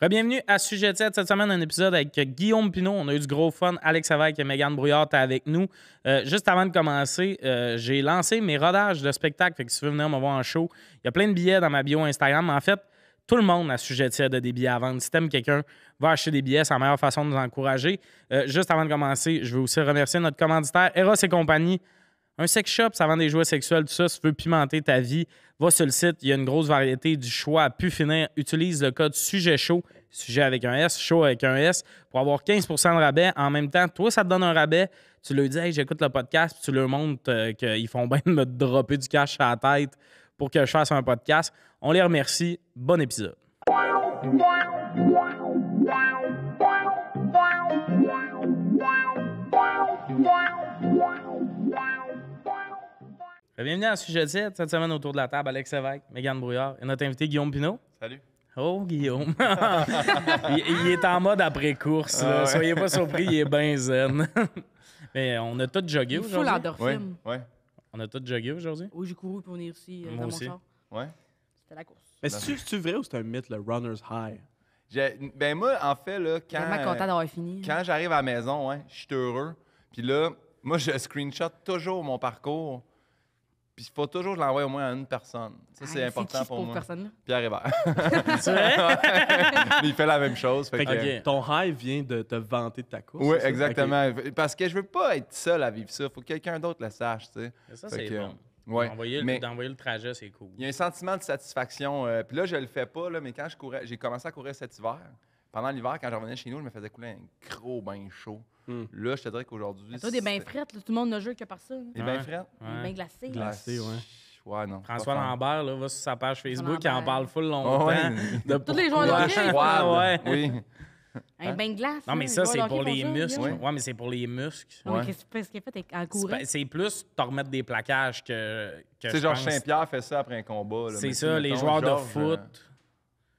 Bienvenue à Sujet 7. Cette semaine, un épisode avec Guillaume Pinot. On a eu du gros fun. Alex Lévesque et Mégane Brouillard, t'es avec nous. Juste avant de commencer, j'ai lancé mes rodages de spectacle. Fait que si tu veux venir me voir en show, il y a plein de billets dans ma bio Instagram. Mais en fait, tout le monde à Sujet 7 a des billets à vendre. Si t'aimes quelqu'un, va acheter des billets. C'est la meilleure façon de nous encourager. Juste avant de commencer, je veux aussi remercier notre commanditaire, Eros et compagnie. Un sex shop, ça vend des jouets sexuels, tout ça. Si tu veux pimenter ta vie, va sur le site. Il y a une grosse variété du choix à pu finir. Utilise le code Sujet Chaud, sujet avec un S, chaud avec un S, pour avoir 15 % de rabais. En même temps, toi, ça te donne un rabais. Tu leur dis, hey, j'écoute le podcast, puis tu leur montres qu'ils font bien de me dropper du cash à la tête pour que je fasse un podcast. On les remercie. Bon épisode. Bienvenue à Sujet 7. Cette semaine, autour de la table, Alex Lévesque, Mégane Brouillard et notre invité Guillaume Pinot. Salut. Oh, Guillaume. il est en mode après-course. Là. Ouais. Soyez pas surpris, il est bien zen. Mais on a tous jogué Il faut aujourd'hui. l'endorphine. Ouais. On a tous jogué aujourd'hui. Oui, j'ai couru pour venir ici Moi dans mon aussi. char. Ouais. C'était la course. Mais c'est-tu vrai ou c'est un mythe, le runner's high? Ben moi, en fait, là, Vraiment content d'avoir fini. quand j'arrive à la maison, ouais, je suis heureux. Puis là, moi, je screenshot toujours mon parcours. Puis il faut toujours que je l'envoie au moins à une personne. Ça, c'est important pour moi. Personne-là? Pierre Hébert. C'est vrai? Il fait la même chose. Fait Fait que, que- Ok. Ton high vient de te vanter de ta course. Oui, c'est ça? exactement. Parce que je veux pas être seul à vivre ça. Il faut que quelqu'un d'autre le sache, tu sais. Ça, Fait c'est que, bon. Ouais. D'envoyer Mais le trajet, c'est cool. il y a un sentiment de satisfaction. Puis là, je le fais pas, là, mais quand je courais, j'ai commencé à courir cet hiver. Pendant l'hiver, quand je revenais chez nous, je me faisais couler un gros bain chaud. Là, je te dirais qu'aujourd'hui. Toi, des bains frettes, là, tout le monde ne joue que par ça. là. Des Ouais. bains frettes? Des Ouais. bains glacés. Glacé, ouais. Ouais, non. François pas fan. Lambert là, va sur sa page Facebook, il en Lambert. parle full longtemps. Oh, ouais. de Tous les joueurs pourquoi- de hockey. Froide. Ouais. Oui. Un bain de glace. Non, mais là, ça, les c'est joueurs de pour hockey les font ça, muscles. là. Ouais, mais c'est pour les muscles. Non, mais Ouais. qu'est-ce qu'il fait en C'est courant? c'est plus te remettre des plaquages que Tu je sais, Georges pense. Saint-Pierre fait ça après un combat. là. C'est Mais ça, tu sais, les mettons, joueurs de Georges, foot.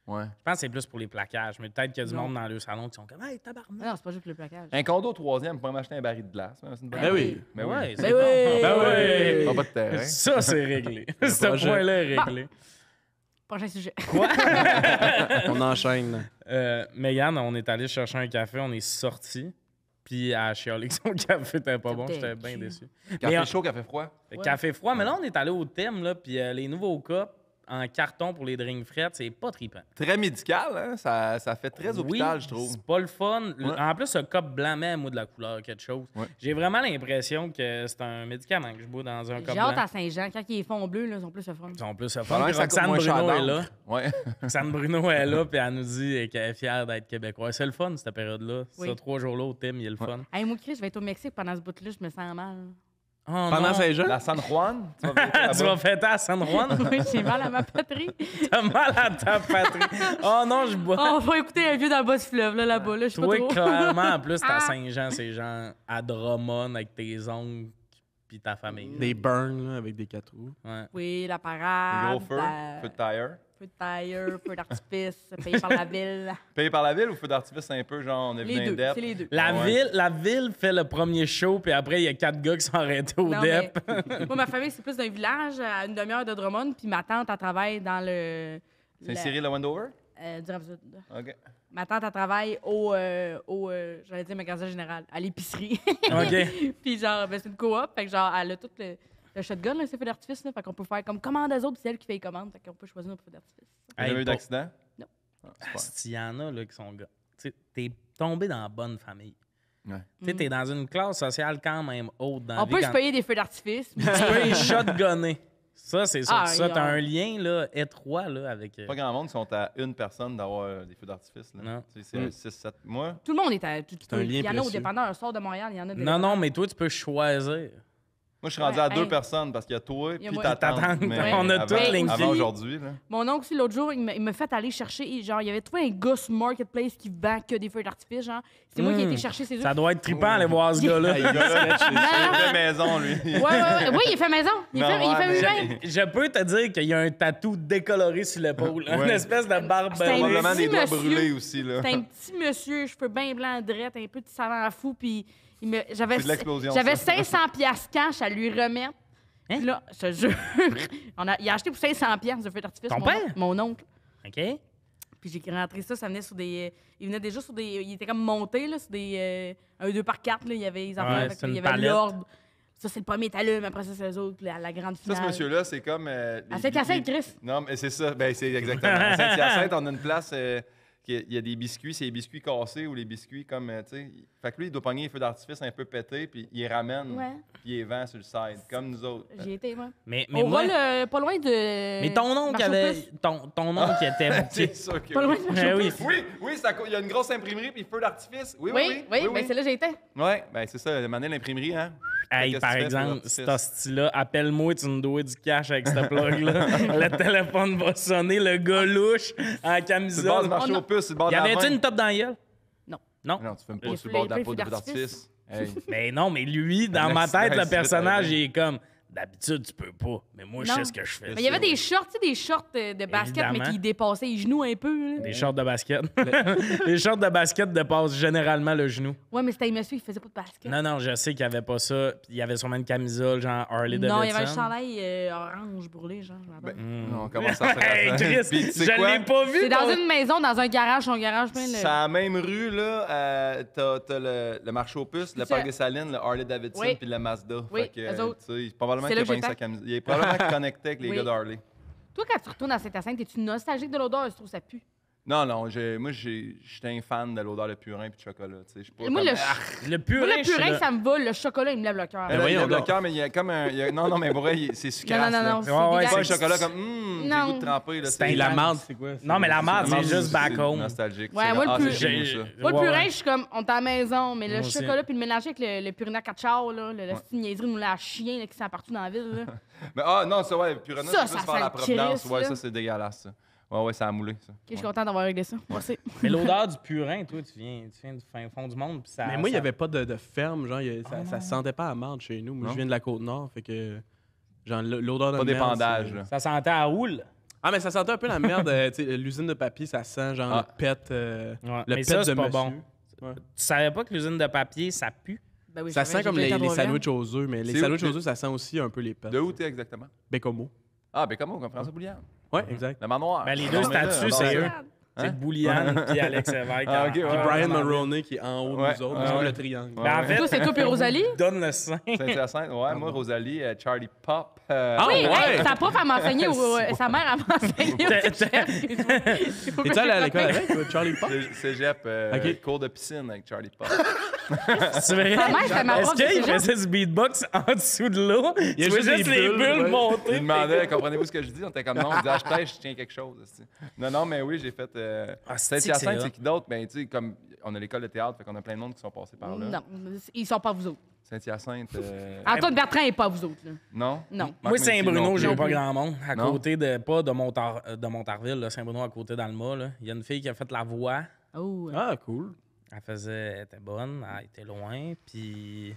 Ouais. Je pense que c'est plus pour les plaquages, mais peut-être qu'il y a du Non. monde dans le salon qui sont comme « Hey, tabarnak! Non, c'est pas juste le plaquage. Un condo au troisième, pour m'acheter un baril de glace. C'est une bonne Ben idée. oui. Ben Ouais, oui. c'est Ben bon. oui! Ben oui! Pas de terrain. Ça, c'est réglé. Ce projet. point-là est réglé. Prochain sujet. On enchaîne. Mégane, on est allé chercher un café, on est sorti. Puis à chialer que son café était pas bon, C'était j'étais bien cul. déçu. Café Mais, chaud, café froid. Ouais. Café froid, mais là, on est allé au thème, là, puis les nouveaux cups en carton pour les drinks frettes, c'est pas trippant. Très médical, hein? Ça fait très hôpital, Oui, je trouve. c'est pas le fun. Ouais. En plus, le cup blanc, même, moi, de la couleur, quelque chose. Ouais. J'ai vraiment l'impression que c'est un médicament que je bois dans un cup J'ai hâte blanc. à Saint-Jean. Quand ils font bleu, là, ils sont plus le fun. Ils sont plus le fun. Pendant Puis que ça coûte Roxane moins cher Bruno est là. d'encre. Ouais. Roxane Bruno est là, puis elle nous dit qu'elle est fière d'être québécoise. C'est le fun, cette période-là. Oui. Ça, 3 jours là au thème, il est le fun. Hey, moi, Chris, je vais être au Mexique pendant ce bout-là, je me sens mal. Oh, Pendant non. Saint-Jean? La San Juan, tu vas vérifier Tu vas là-bas. fêter à San Juan? Oui, j'ai mal à ma patrie. T'as mal à ta patrie. Oh non, je bois. Oh, on va écouter un vieux dans le bas du fleuve, là-bas. Là, je sais pas Toi, trop. clairement, en plus, t'as Ah. Saint-Jean, c'est genre à Drummond avec tes oncles puis ta famille. Des burns là, avec des 4 roues. Ouais. Oui, la Un parade. gros feu, feu de tire. Feu de tailleur, feu d'artifice, payé par la ville. Payé par la ville ou feu d'artifice un peu, genre on est venu Les deux, indep? c'est les deux. La, Ouais. la ville fait le premier show, puis après, il y a 4 gars qui sont arrêtés au Non, DEP. mais moi, ma famille, c'est plus d'un village à une demi-heure de Drummond, puis ma tante, elle travaille dans le... Saint-Cyril de Wendover? du Ramsud. OK. Ma tante, elle travaille au j'allais dire magasin général, à l'épicerie. OK. Puis genre, ben, c'est une coop, fait que genre, elle a tout le shotgun, là, c'est feu d'artifice, là, fait qu'on peut faire comme commande aux autres, puis c'est elle qui fait les commandes, fait qu'on peut choisir notre feu d'artifice. T'as jamais eu pour- d'accident? Non. Ah, super. Il y en a là, qui sont gars. Tu sais, t'es tombé dans la bonne famille. Ouais. Tu sais, t'es dans une classe sociale quand même haute dans la On vie. peut se quand- payer des feux d'artifice. Tu peux les shotgunner. Ça, c'est ça. Ah, ça, oui, t'as ah. un lien là, étroit là, avec. Pas grand monde qui sont à une personne d'avoir des feux d'artifice. là. Non. Tu sais, c'est 6-7 mois. Tout le monde est à... un lien Il y en a au précieux. dépanneur, un sort de Montréal, il y en a des Non, non, mais toi, tu peux choisir. Moi, je suis rendu Ouais, à 2 hey. personnes parce qu'il y a toi Il y a puis moi. ta Ta tante. tante. Mais On a avant- toutes les Avant filles. aujourd'hui, là. Mon oncle aussi, l'autre jour, il m'a fait aller chercher, genre, il avait trouvé un gars sur Marketplace qui vend que des feux d'artifice, genre. C'est moi qui ai été chercher ses œufs. Ça doit être trippant aller voir ce gars-là. Hey, le gars-là, c'est de maison, lui. Ouais. Oui, il fait maison. Il Non, fait ouais, lui-même. Je peux te dire qu'il y a un tatou décoloré sur l'épaule. Une Ouais. espèce de barbe C'est un barbelée. Probablement des petit doigts monsieur. brûlés aussi, là. C'était un petit monsieur, cheveux bien blancs, drette, un peu de savant à fou, puis j'avais C'est de l'explosion, j'avais ça. 500 piastres cash à lui remettre. Hein? Puis là, je te jure, il a acheté pour 500 piastres de feu d'artifice. Ton mon père? Mon oncle. OK? Puis j'ai rentré ça venait sur des. Il venait déjà sur des. Il était comme monté, là, sur des. Un 2x4, là. Il y avait les enfants. Ouais, fait c'est qu'il y une avait palette. l'ordre. Ça, c'est le premier étalon, mais après ça, c'est les autres. Puis la grande Ça, finale. ce monsieur-là, c'est comme. À Saint-Hyacinthe, Chris. Non, mais c'est ça. Ben, c'est exactement. À Saint-Hyacinthe, on a une place. Il y a des biscuits, c'est les biscuits cassés ou les biscuits comme. Tu sais. Fait que lui, il doit pogner les feux d'artifice un peu pétés, puis il les ramène, Ouais. puis il les vend sur le side, comme nous autres. J'y étais, moi. Mais On moi... va pas loin de. Mais ton oncle Marché aux avait... puces. Ton oncle était... C'est sûr que Pas loin oui. de Marché aux oui. puces. Oui, il y a une grosse imprimerie, puis feu d'artifice. Oui, Oui, ben c'est là que j'ai été. Ouais, ben c'est ça, demander l'imprimerie, hein. Hey, Qu'est-ce par que tu fais, exemple, feu cet d'artifice? hostie-là, appelle-moi, tu me dois du cash avec ce plug-là. Le téléphone va sonner, le gars louche en C'est le bord camisole. du marché aux puces, c'est le bord Y de la avait-tu main. une top dans la gueule? Non. Non? Non, tu fumes pas Il sur le bord de la plein poudre de feu feu d'artifice. Hey. Mais non, mais lui, dans Un ma accident, tête, le c'est personnage, arrivé. il est comme... D'habitude, tu peux pas, mais moi, je Non. sais ce que je fais. Mais il y avait des shorts, tu sais, des shorts de basket, Évidemment. mais qui dépassaient les genoux un peu. Là. Des shorts de basket. Les shorts de basket dépassent généralement le genou. Ouais, mais c'était un monsieur, il faisait pas de basket. Non, non, je sais qu'il n'y avait pas ça. Puis il y avait sûrement une camisole, genre Harley Davidson. Non, il y avait un chandail orange brûlé, genre, je me rappelle. Non, on commence à Hey, faire Chris, Puis, tu sais je quoi? l'ai pas vu. C'est dans ton- une maison, dans un garage, son garage plein de. C'est à la même rue, là, t'as le marché aux puces, le C'est parc ça. des Salines, le Harley Davidson, Oui. puis le Mazda. Oui, Fait que, eux autres. tu sais, probablement C'est qu'il là a que pogné j'étais. sa camisole. Il est probablement connecté avec les Oui. gars d'Harley. Toi, quand tu retournes à Saint-Hyacinthe, es-tu nostalgique de l'odeur? Je trouve que ça pue. Non, j'étais un fan de l'odeur de purin et de chocolat. Tu sais, je suis pas Moi, comme- le, Le purin, moi, le je suis purin, là. ça me va. Le chocolat, il me lève le cœur. Ben, voyons il y a le donc. cœur, mais il y a comme un. Non, mais pour vrai, c'est sucrasse. Non, non, non, là. c'est Ouais, ouais, C'est pas un dégueulasse. chocolat comme. J'ai Non. le goût de tremper. Là, C'est Et la intense. marde, c'est quoi? Non, mais la marde, marde, c'est juste back home. nostalgique. Ouais, C'est moi, le comme, plus- c'est chez nous, J'ai- ça. Moi, le Ouais, purin, ouais. je suis comme, on est à la maison, mais le Moi aussi. chocolat puis le mélanger avec le purina cachao, là, le style niaiserie, nous l'a chien là, qui sent partout dans la ville. Là. Mais, non, ça, ouais, Purina, Ça, c'est ça juste faire sent la le providence. Chris, Ouais, là. ça, c'est dégueulasse, ça. Ouais, ça a moulé, ça. Ok, je suis contente d'avoir réglé ça. Merci. Mais l'odeur du purin, toi, tu viens du fin fond du monde. Puis ça, Mais moi, il n'y ça- avait pas de ferme, genre, ça sentait pas à marde chez nous. Moi, Non? je viens de la Côte-Nord, fait que. Genre, l'odeur de Pas merde, d'épandage, c'est- là. Ça sentait à roule. Ah, mais ça sentait un peu la merde. Tu sais, l'usine de papier, ça sent genre Ah. le pet. Ouais, Le mais pet ça, de c'est pas monsieur. bon. Ouais. Tu savais pas que l'usine de papier, ça pue? Ben oui, Ça je savais, sent comme j'ai les été à Trois-Rivières. sandwichs aux œufs, mais les C'est où? sandwichs aux œufs, ça sent aussi un peu les pets. De où t'es exactement? Bécomo. Ah, ben comment, comme François Bouillard. Ouais, exact. Le manoir. Ben, les Ah, deux non, mais là, statues, on c'est dort eux. là. C'est Hein? Bouliane puis Alex Lévesque. Ah, ok, en- ouais. Puis en- Brian en- Mulroney qui est en haut de Ouais, nous autres, ouais, genre ouais. le triangle. Ben, en fait, Toi, c'est toi puis Rosalie? donne le sein. Saint-Hyacinthe, ouais, moi, Rosalie, Charlie Pop. Ah, Oui, ouais. hey, sa prof, elle m'a enseigné, sa mère, elle m'a enseigné au cégep. Es-tu allé à l'école avec, toi, Charlie Pop? Cégep, Ok. cours de piscine avec Charlie Pop. C'est vrai? Sa mère, c'était ma Est-ce prof de qu'il cégep. faisait du beatbox en dessous de l'eau? Il y a Tu vois juste juste des les bulles, bulles ouais. monter. Il demandait, comprenez-vous ce que je dis? On était comme non, on disait, peut-être je tiens quelque chose. aussi. Non, mais oui, j'ai fait. Ah, c'est que Saint-Hyacinthe, c'est c'est qui d'autre? Ben, tu sais, comme on a l'école de théâtre, fait qu'on a plein de monde qui sont passés par là. Non, ils sont pas vous autres. Saint-Hyacinthe. Antoine Bertrand n'est pas vous autres. Là. Non? Non. Marc Moi, Messier Saint-Bruno, non j'ai plus. pas grand monde. À Non? côté de, pas de, de Montarville, là, Saint-Bruno à côté d'Alma. Là. Il y a une fille qui a fait la voix. Oh. Ah, cool. Elle était bonne, elle était loin, puis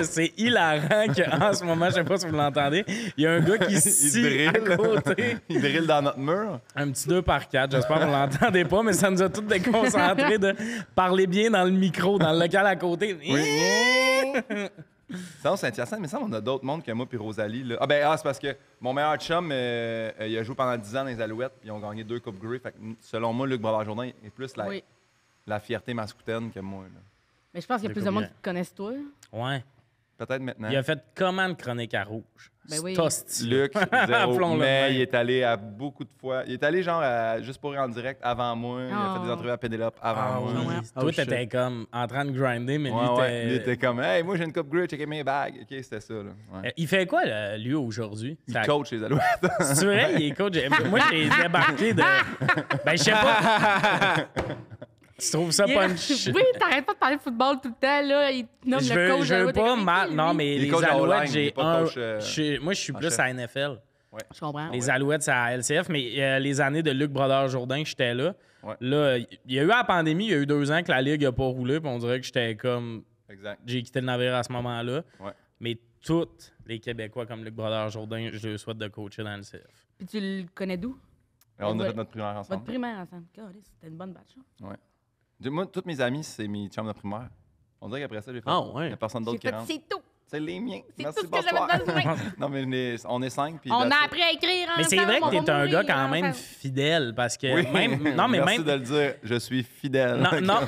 c'est hilarant qu'en ce moment, je sais pas si vous l'entendez, il y a un gars qui se scie à drille. côté. Il drille dans notre mur. Un petit 2x4, j'espère que vous l'entendez pas, mais ça nous a tous déconcentrés de parler bien dans le micro, dans le local à côté. Sinon, Saint-Hyacinthe, mais ça, on a d'autres mondes que moi puis Rosalie. Là. C'est parce que mon meilleur chum, il a joué pendant 10 ans dans les Alouettes, puis ils ont gagné 2 Coupes Grey. Fait que, selon moi, Luc Brodeur-Jourdain est plus Oui. la fierté mascoutaine que moi. là. Mais je pense qu'il y a plus de monde qui te connaissent toi. Ouais. Peut-être maintenant. Il a fait comment de chronique à rouge? Ben oui. C'est hostie. Luc, zéro, Appelons-le mais même. il est allé à beaucoup de fois. Il est allé genre juste pour rire en direct avant moi. Il a fait des Oh. entrevues à Pénélope avant Ah moi. oui. Ouais. Toi, Oh, t'étais comme en train de grinder, mais Ouais, lui, ouais. Lui, il t'es... était comme, hey, moi j'ai une Coupe Grey, checkez mes bagues. Ok, c'était ça. Là. Ouais. Il fait quoi, là, lui, aujourd'hui? Il Ça- coach les Alouettes. C'est vrai, il est coach. Moi, j'ai débarqué de... Ben, je sais pas. Tu trouves ça punch? Oui, t'arrêtes pas de parler de football tout le temps. Là. Il te nomme Je le veux, coach je veux de pas l'Alouette. mal. Non, mais Il est les coach à Alouettes, O-line, il j'ai est pas un. coach, Moi, je suis en plus chef. à NFL. Je comprends. Les Alouettes, c'est à LCF, mais les années de Luc Brodeur-Jourdain, j'étais là. Ouais. Là, il y a eu la pandémie, il y a eu 2 ans que la Ligue n'a pas roulé, puis on dirait que j'étais comme. Exact. J'ai quitté le navire à ce moment-là. Ouais. Mais tous les Québécois comme Luc Brodeur-Jourdain, je leur souhaite de coacher dans le LCF. Puis tu le connais d'où? On a Ouais. fait notre primaire Votre ensemble. primaire ensemble. C'était une bonne batch. hein. Moi, tous mes amis, c'est mes chums de primaire. On dirait qu'après ça, j'ai fait. Ah, ouais. Il n'y a personne d'autre J'ai qui fait, rentre. c'est tout. C'est les miens. C'est Merci, tout ce que bonsoir. j'avais besoin. Non, mais on est 5. Puis On that's a it. appris à écrire Mais c'est vrai que t'es un gars quand même même. fidèle parce que Oui. même. Non, mais Merci même. de le dire. Je suis fidèle. Non,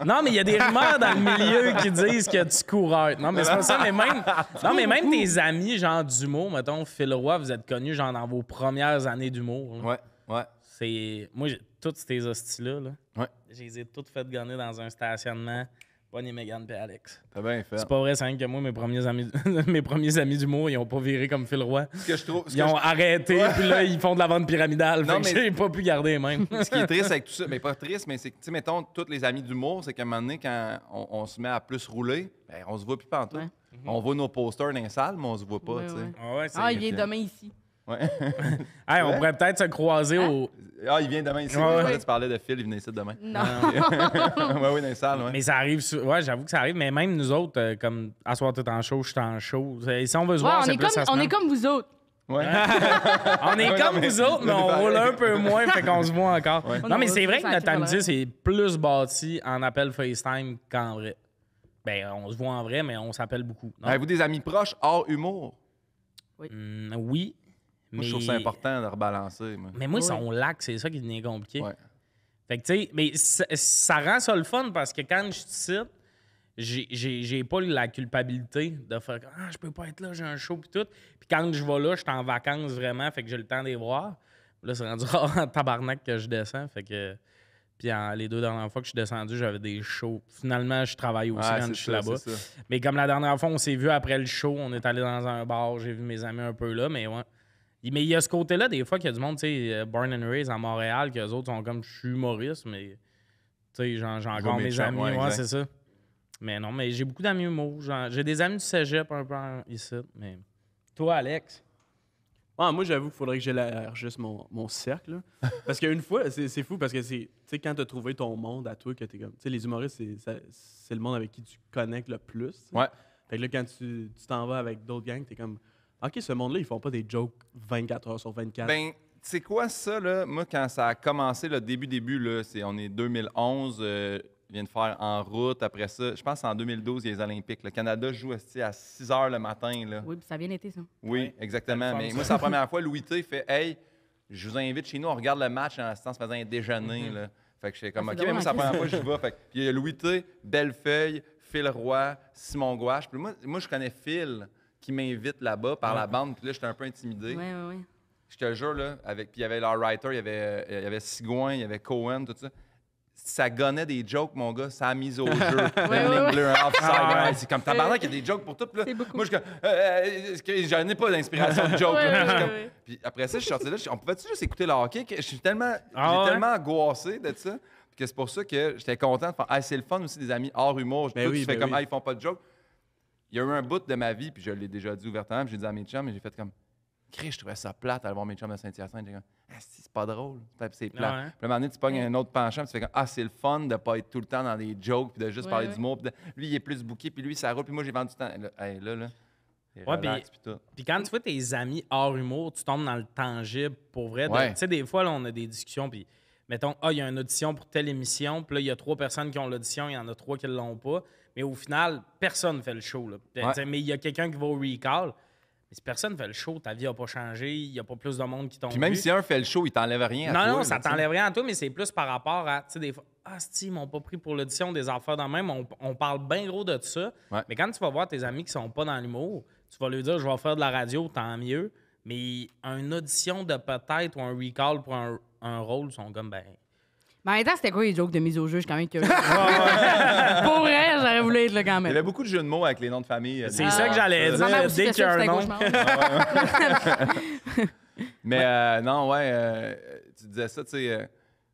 non, mais il y a des rumeurs dans le milieu qui disent que tu coureurs. Non, mais c'est pas ça, mais même. Non, mais même tes amis, genre d'humour, mettons, Phil Roy, vous êtes connus, genre, dans vos premières années d'humour. là. Ouais. C'est. Moi, toutes ces hosties-là, là, Ouais. je les ai toutes faites gonner dans un stationnement. Bonnie, Megan et Alex. T'as bien fait. C'est pas vrai, c'est rien que moi, mes premiers amis d'humour, ils ont pas viré comme Phil Roy. Ce que je trouve. Ils ont arrêté, puis là, ils font de la vente pyramidale. Non, Fait que mais- j'ai pas pu garder même. Ce qui est triste avec tout ça, mais pas triste, mais c'est que, tu sais, mettons, tous les amis d'humour, c'est qu'à un moment donné, quand on se met à plus rouler, ben, on se voit plus pantoute. Ouais. On voit nos posters dans les salles, mais on se voit pas, Ouais, tu sais. ouais. Ah ouais, c'est- Ah, il vient demain ici. Ouais. Hey, on Ouais. pourrait peut-être se croiser au. Ah, il vient demain ici. Ouais, Je ouais. pensais que tu parlais de Phil, il venait ici demain. Non. Oui, dans les salles, ouais. Mais ça arrive. Ouais, j'avoue que ça arrive. Mais même nous autres, comme à soir, t'es en show, je suis en show. Si on veut se Ouais, voir, on c'est est plus comme, à on semaine. est comme vous autres. Ouais. On est Ouais, comme non, mais- vous autres, mais on pareil. roule un peu moins, fait qu'on se voit encore. Ouais. Non, mais c'est vrai que Ça notre attire amitié, l'heure. c'est plus bâti en appel FaceTime qu'en vrai. Ben, on se voit en vrai, mais on s'appelle beaucoup. Non? Avez-vous des amis proches hors humour? Oui. Moi, je trouve ça important de rebalancer. Moi. Mais moi, ils Oui. sont lacs, c'est ça qui devient compliqué. Ouais. Fait que, tu sais, mais ça rend ça le fun parce que quand je te cite, j'ai pas la culpabilité de faire « Ah, je peux pas être là, j'ai un show pis tout. » Puis quand je vais là, je suis en vacances vraiment, fait que j'ai le temps de les voir. Là, c'est rendu rare en tabarnak que je descends, fait que... Puis les 2 dernières fois que je suis descendu, j'avais des shows. Finalement, je travaille aussi Ouais, quand c'est je suis ça, là-bas. c'est ça. Mais comme la dernière fois, on s'est vu après le show, on est allé dans un bar, j'ai vu mes amis un peu là, mais ouais. Mais il y a ce côté-là, des fois, qu'il y a du monde, tu sais, Born and Raised à Montréal, qu'eux autres sont comme, je suis humoriste, mais, tu sais, j'ai encore mes mes chums, amis, ouais, ouais, exact. c'est ça. Mais non, mais j'ai beaucoup d'amis humour. J'ai des amis du cégep un peu ici, mais... Toi, Alex? Ouais, moi, j'avoue qu'il faudrait que j'élargisse mon cercle. Là. Parce qu'une fois, c'est fou parce que c'est. Tu sais, quand t'as trouvé ton monde à toi, que t'es comme. Tu sais, les humoristes, c'est le monde avec qui tu connectes le plus. tu sais. Ouais. Fait que là, quand tu t'en vas avec d'autres gangs, t'es comme. OK, ce monde-là, ils font pas des jokes 24 heures sur 24. Ben, c'est quoi ça, là? Moi, quand ça a commencé, le début, là, on est 2011, je viens de faire En route. Après ça, je pense en 2012, il y a les Olympiques. Le Canada joue esti, à 6 h le matin, là. Oui, puis ça a bien été, ça. Oui, Ouais. exactement. C'est le fun, Mais ça. moi, c'est la première fois, Louis T fait « Hey, je vous invite chez nous, on regarde le match en se faisant un déjeuner. là. Fait que j'étais comme « Ah, OK, c'est mais moi, c'est la drôle, première fois que j'y vais. » Fait que, puis il y a Louis T, Bellefeuille, Phil Roy, Simon Gouache. Puis moi, je connais Phil qui m'invite là-bas par la bande. Puis là, j'étais un peu intimidé. Ouais. Je te jure, là, puis il y avait leur writer, il y avait Sigouin, il y avait Cohen, tout ça. Ça gonnait des jokes, mon gars, ça a mis au jeu. ouais. Bleu, un offside. Ah ouais. Ouais, c'est comme tabarnak, il y a des jokes pour tout. Puis là, C'est beaucoup. moi, j'en ai pas d'inspiration de joke. Ouais, là. ouais, Je suis ouais, comme- ouais. Puis après ça, je suis sorti là, on pouvait-tu juste écouter le hockey? Que je suis tellement, Ah j'ai ouais? tellement angoissé de ça. Puis que c'est pour ça que j'étais content de faire, c'est le fun aussi des amis hors humour. Ben Toi, oui, tu fais ben comme, oui. ils font pas de joke. Il y a eu un bout de ma vie, puis je l'ai déjà dit ouvertement, puis j'ai dit à mes chums, mais j'ai fait comme, Chris, je trouvais ça plate d'aller voir mes chums de Saint-Hyacinthe. J'ai comme, si, c'est pas drôle, c'est plate. Ouais. Puis à un moment donné, tu pognes un autre penchant, puis tu fais comme, c'est le fun de pas être tout le temps dans des jokes, puis de juste Ouais, parler ouais. d'humour. Puis lui, il est plus booké, puis lui, ça roule, puis moi, j'ai vendu du temps. Là, c'est Ouais, relax, puis tout. Puis quand tu vois tes amis hors humour, tu tombes dans le tangible pour vrai. Ouais. Tu sais, des fois, là, on a des discussions, puis mettons, il y a une audition pour telle émission, puis là, il y a 3 personnes qui ont l'audition, il y en a 3 qui ne l'ont pas. Mais au final, personne ne fait le show. Là. Puis, Ouais. tu sais, mais il y a quelqu'un qui va au recall. Mais si personne ne fait le show, ta vie n'a pas changé, il n'y a pas plus de monde qui t'ont Puis même vu. si un fait le show, il t'enlève rien à Non, toi. non, là, ça tu sais. t'enlève rien à toi, mais c'est plus par rapport à, tu sais, des fois, si ils m'ont pas pris pour l'audition, des affaires dans le même, on parle bien gros de ça. Ouais. Mais quand tu vas voir tes amis qui sont pas dans l'humour, tu vas leur dire, je vais faire de la radio, tant mieux. Mais une audition de peut-être ou un recall pour un rôle, ils sont comme, ben... Mais en même temps, c'était quoi les jokes de mise au jeu? Je suis quand même curieux. Pour vrai, j'aurais voulu être là quand Il y même. avait beaucoup de jeux de mots avec les noms de famille. C'est ça que j'allais Ma mère dire, aussi dès fait qu'il y a ça, un c'était nom. cauchemar. Mais non, tu disais ça, tu sais,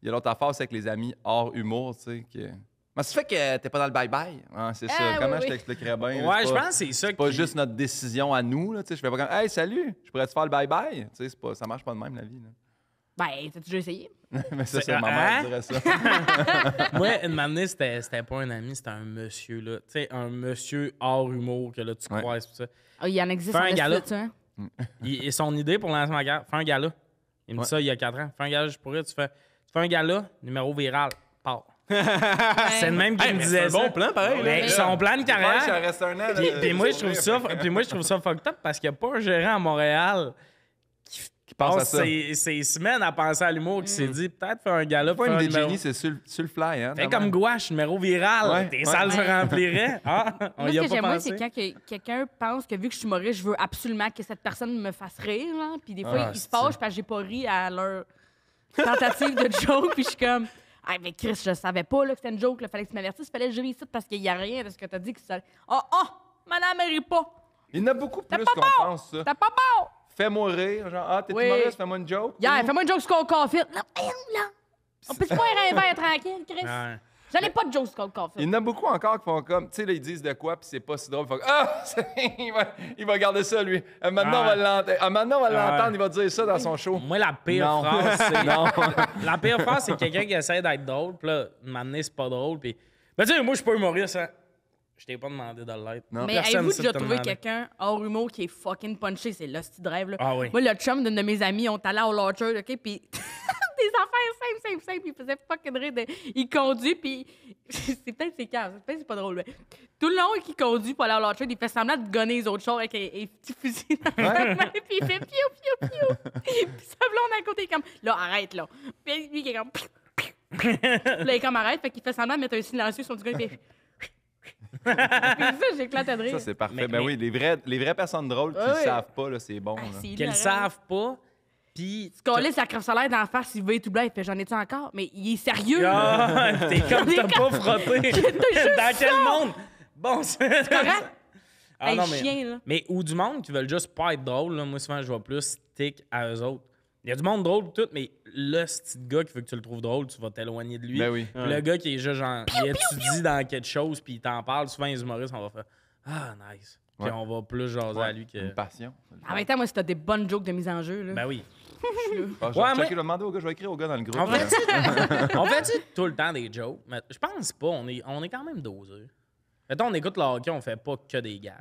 il y a l'autre affaire, c'est avec les amis hors humour, tu sais, que... Mais ça fait que t'es pas dans le bye-bye, hein, c'est ça. Ah, Comment oui, je oui. t'expliquerais bien? Ouais, c'est je pas- pense que c'est ça C'est pas qui... juste notre décision à nous, là, tu sais, je fais pas comme « Hey, salut, je pourrais te faire le bye-bye? » Tu sais, ça marche pas de même, la vie, là. Ben, t'as déjà essayé? Mais ça, C'est- c'est ma mère hein? qui dirait ça. Moi, une année, c'était pas un ami, c'était un monsieur, là. Tu sais, un monsieur hors humour que là, tu Ouais. croises, tout ça. Ah, il y en existe Fais un en gala. esti de ça, hein? Et son idée pour lancer ma guerre, fais un gala. Il me dit Ouais. ça il y a 4 ans. Fais un gala, je pourrais, tu fais un gala, numéro viral, part. C'est le même qui Hey, me mais disait c'est un ça. bon plan, pareil. Mais là. son plan de Ouais, je suis carrière. resté un an. Puis moi, je trouve ça fucked up parce qu'il n'y a pas un gérant à Montréal qui pense à passe ça. ses semaines à penser à l'humour, qui s'est dit peut-être faire un gala pour Pas faire une un des numéro. génies, c'est sur le fly, hein. Fais comme gouache, numéro viral. Ouais, Tes ouais. salles se rempliraient. Ah, on Moi, y ce a que pas j'aime moins, pensé. c'est quand quelqu'un pense que vu que je suis humoriste, je veux absolument que cette personne me fasse rire. Là. Puis des fois, Ah, ils se c'est- fâchent parce que j'ai pas ri à leur tentative de joke. Puis je suis comme, ah, mais Chris, je savais pas là, que c'était une joke. Il fallait que tu m'avertisses. Fallait que je ris ici parce qu'il y a rien de ce que tu as dit. Que ça... Madame, elle rit pas. Il y en a beaucoup plus pas qu'on bon. pense, ça. T'as pas peur. Fais-moi rire. Genre, t'es Oui. humoriste, fais-moi une joke. Yeah, fais-moi une joke sur Cold Coffee. Là, on peut se faire un verre tranquille, Chris. Ouais. J'en ai pas de joke sur Cold Il Coffee. y en a beaucoup encore qui font comme, tu sais, là, ils disent de quoi, puis c'est pas si drôle. Ils font, ah, il va garder ça, lui. Maintenant, on va l'entendre, il va dire ça dans son show. Moi, la pire Non. phrase, c'est. Non. La pire phrase, c'est quelqu'un qui essaie d'être drôle, puis là, m'amener, c'est pas drôle, puis. Ben, tu sais, moi, je suis pas humoriste, hein. Je t'ai pas demandé de l'être. Non. Mais Personne avez-vous sait déjà te trouvé demander. quelqu'un hors humour qui est fucking punché? C'est l'hostie de rêve, là. Ah oui. Moi, le chum d'une de mes amies, on est allé au Launcher, OK? Puis des affaires simples. Il faisait fucking rire. Il conduit, puis c'est peut-être ses cases. Peut-être c'est pas drôle, mais tout le long qu'il conduit pour aller au Launcher, il fait semblant de gonner les autres chars avec un petit fusil dans sa main, puis il fait piou. Puis sa blonde à côté est comme, là, arrête, là. Puis lui, il est comme, puis là, il est comme, arrête. Fait qu'il fait semblant de mettre un silencieux sur son petit gars, puis puis ça, j'éclatais de rire. Ça, c'est parfait. Mais- Ben mais- oui, les vraies personnes drôles qui Ouais, ne ouais. savent pas, là, c'est bon. Ah, là. c'est Qu'elles hilarant. savent pas, puis. Tu colles la crème solaire d'en face, il veut tout blanc, il fait j'en ai-tu encore? Mais il est sérieux! Ah, t'es comme t'as pas frotté. Dans quel monde? Bon, c'est Correct? Ah, Hey, non, mais, chien, là. mais ou du monde qui veulent juste pas être drôle, là. Moi, souvent, je vois plus stick à eux autres. Il y a du monde drôle tout, mais le petit gars qui veut que tu le trouves drôle, tu vas t'éloigner de lui. Ben oui. Puis le gars qui est juste genre, il étudie dans quelque chose, puis il t'en parle, souvent les humoristes, on va faire ah, nice. Puis Ouais. on va plus jaser à lui que. Une passion. En même temps, moi, si t'as des bonnes jokes de mise en jeu, là. Ben oui. Ah, je Ouais, vais mais- checker, je vais demander au gars, je vais écrire au gars dans le groupe. On là. fait-tu on fait tout le temps des jokes? Mais je pense pas. On est quand même dosés. Mettons, on écoute le hockey, on fait pas que des gags.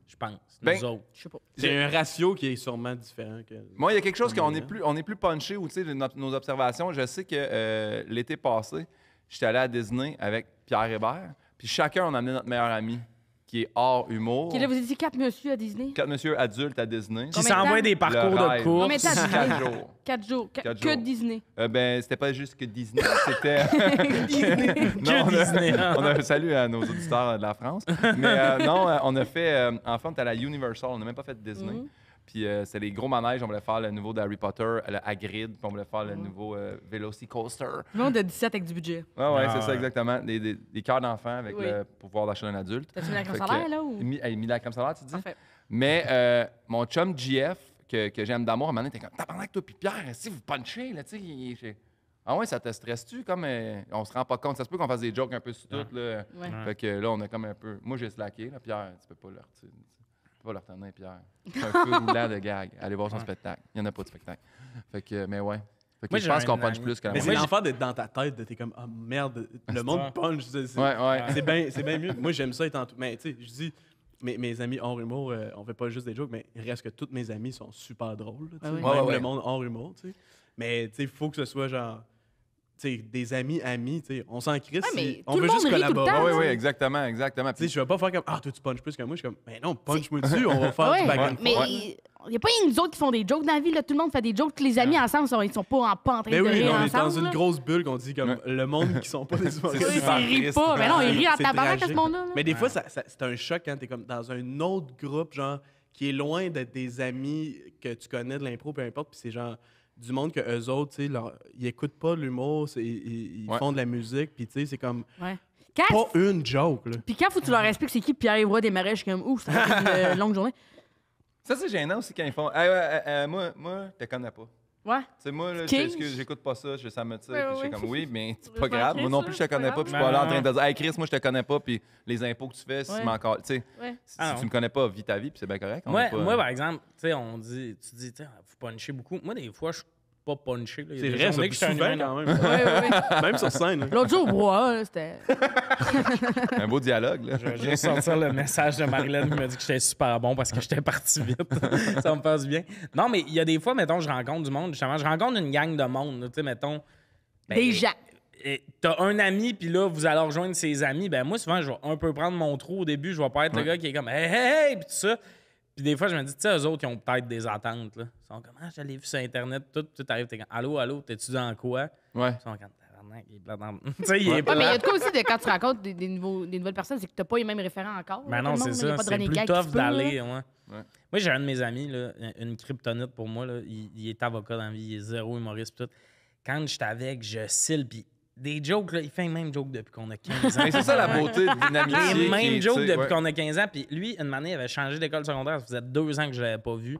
Je pense. Nous Ben, autres. Je sais pas. C'est un ratio qui est sûrement différent. Que... Moi, il y a quelque chose qu'on Ouais. on est plus punché, ou tu sais, nos observations. Je sais que l'été passé, j'étais allé à Disney avec Pierre Hébert, puis chacun, on a amené notre meilleur ami, qui est hors humour. OK, là, vous étiez 4 monsieur à Disney? 4 monsieur adultes à Disney. Qui Combien de s'envoient temps? des parcours Le de rêve. Combien de course. temps? 4 jours. 4 jours. Quatre Que jours. Disney. Ben, c'était pas juste que Disney, c'était. Que Non, Disney. on a salut à nos auditeurs de la France. Mais non, on a fait. Enfin, on était à la Universal, on n'a même pas fait Disney. Mhm. Puis c'est les gros manèges, on voulait faire le nouveau d'Harry Potter, le Hagrid, puis on voulait faire le nouveau Velocicoaster. Le monde de 17 avec du budget. Ouais, Ah, c'est ça, ouais. exactement. Des cœurs d'enfant avec Oui. le pouvoir d'achat d'un adulte. T'as-tu mis la crème Fait que, solaire, là? Ou... mis la crème solaire, tu dis? Parfait. Mais mon chum GF, que j'aime d'amour, à un moment donné, t'es comme, tabarnak, toi, puis Pierre, si vous punchez, là, tu sais. Ah ouais, ça te stresse-tu? Comme on se rend pas compte. Ça se peut qu'on fasse des jokes un peu sur tout, là. Ouais. Fait que là, on a comme un peu. Moi, j'ai slacké, là. Pierre, tu peux pas leur. Tu peux pas leur tenir, Pierre. C'est un feu roulant de gag. Allez voir son spectacle. Il n'y en a pas de spectacle. Fait que, mais ouais. Fait que Moi, je j'ai pense un qu'on punch ami. plus que la Mais moi, c'est moyenne. l'enfer d'être dans ta tête, de t'es comme, ah merde, le ça. monde punch. Ouais. C'est bien mieux. Moi, j'aime ça être en tout. Mais tu sais, je dis, mes amis hors humour, on fait pas juste des jokes, mais il reste que tous mes amis sont super drôles. Là, tu sais. Ouais, ouais. Même Ouais. le monde hors humour, tu sais. Mais tu sais, il faut que ce soit genre, tu sais, des amis, tu sais. On s'en crisse. Ouais, mais si- tout on le veut monde juste rit tout le collaborer. temps, Oui, là. oui, exactement. Tu sais, je vais pas faire comme, ah, toi, tu punches plus que moi. Je suis comme, mais non, punch-moi dessus, on va faire Ouais, du back and mais forth. il n'y a pas rien que nous autres qui font des jokes dans la vie. Là. Tout le monde fait des jokes. Tous les amis ensemble, ils sont pas en train Mais de oui, rire on est dans ensemble. une là. grosse bulle qu'on dit comme Ouais. le monde qui sont pas des humoristes. Oui, super ils rient triste. pas. Mais non, ils rient en C'est tabarnak à ce tragique. monde-là. là. Mais des fois, c'est un choc quand t'es comme dans un autre groupe, genre, qui est loin d'être des amis que tu connais de l'impro, peu importe, puis c'est genre du monde que eux autres, tu sais, ils écoutent pas l'humour, ils Ouais. font de la musique, puis tu sais, c'est comme Ouais. Quand- pas une joke, là. Puis quand faut que tu leur expliques c'est qui Pierre-Yves Roy Desmarais, je suis comme, ouh, c'est une longue journée. Ça, c'est gênant aussi quand ils font. Moi, je te connais pas. Ouais. Tu sais, moi, là, King. j'écoute pas ça, ça me tire. Ouais, Puis je suis ouais. comme, oui, mais c'est Je pas vais grave. faire Moi non ça, plus, je te c'est pas connais pas. grave. Puis je suis pas là en train de Ouais. dire, hey Chris, moi, je te connais pas. Puis les impôts que tu fais, si Ouais. tu m'encore. Tu sais, Ouais. si Ah non. tu me connais pas, vis ta vie, puis c'est bien correct. on est pas- Moi, par exemple, tu sais, tu dis, faut puncher beaucoup. Moi, des fois, je suis pas punché. là. Il y a C'est des vrai, ça journées plus que je suis un souvent humain, quand même. Ouais. Même sur scène. là. L'autre jour, au bois, là, c'était. Un beau dialogue, là. Je vais juste sortir le message de Marilyn qui m'a dit que j'étais super bon parce que j'étais parti vite. Ça me passe du bien. Non, mais il y a des fois, mettons, je rencontre du monde. Justement, je rencontre une gang de monde. Tu sais, mettons. ben, Des gens. t'as un ami, puis là, vous allez rejoindre ses amis. Ben moi, souvent, je vais un peu prendre mon trou au début. Je vais pas être le gars qui est comme « Hey, hey, hey! » puis tout ça. Puis des fois, je me dis, tu sais, eux autres, ils ont peut-être des attentes, là. Ils sont comme « Ah, j'allais vu sur Internet. » Tout t'arrives, t'es comme « Allô, allô, t'es-tu dans quoi? » Ouais. Ils sont comme « Il est plat dans... » Tu sais, il est Ouais, mais il y a plat. de quoi aussi de quand tu rencontres des nouvelles personnes, c'est que t'as pas les mêmes référents encore. Ben là, non, tout le c'est monde, il y a ça. pas de C'est running plus gag tough qui se peut, d'aller. là. Ouais. Ouais. Moi, j'ai un de mes amis, là, une kryptonite pour moi. Là, il est avocat dans la vie, il est zéro humoriste. Tout. Quand j'étais avec, je cille. Puis des jokes, là, il fait les mêmes jokes depuis qu'on a 15 ans. Mais c'est ça la beauté d'une amitié. Les mêmes jokes depuis ouais. qu'on a 15 ans. Puis lui, une année, il avait changé d'école secondaire. Ça faisait 2 ans que je l'avais pas vu.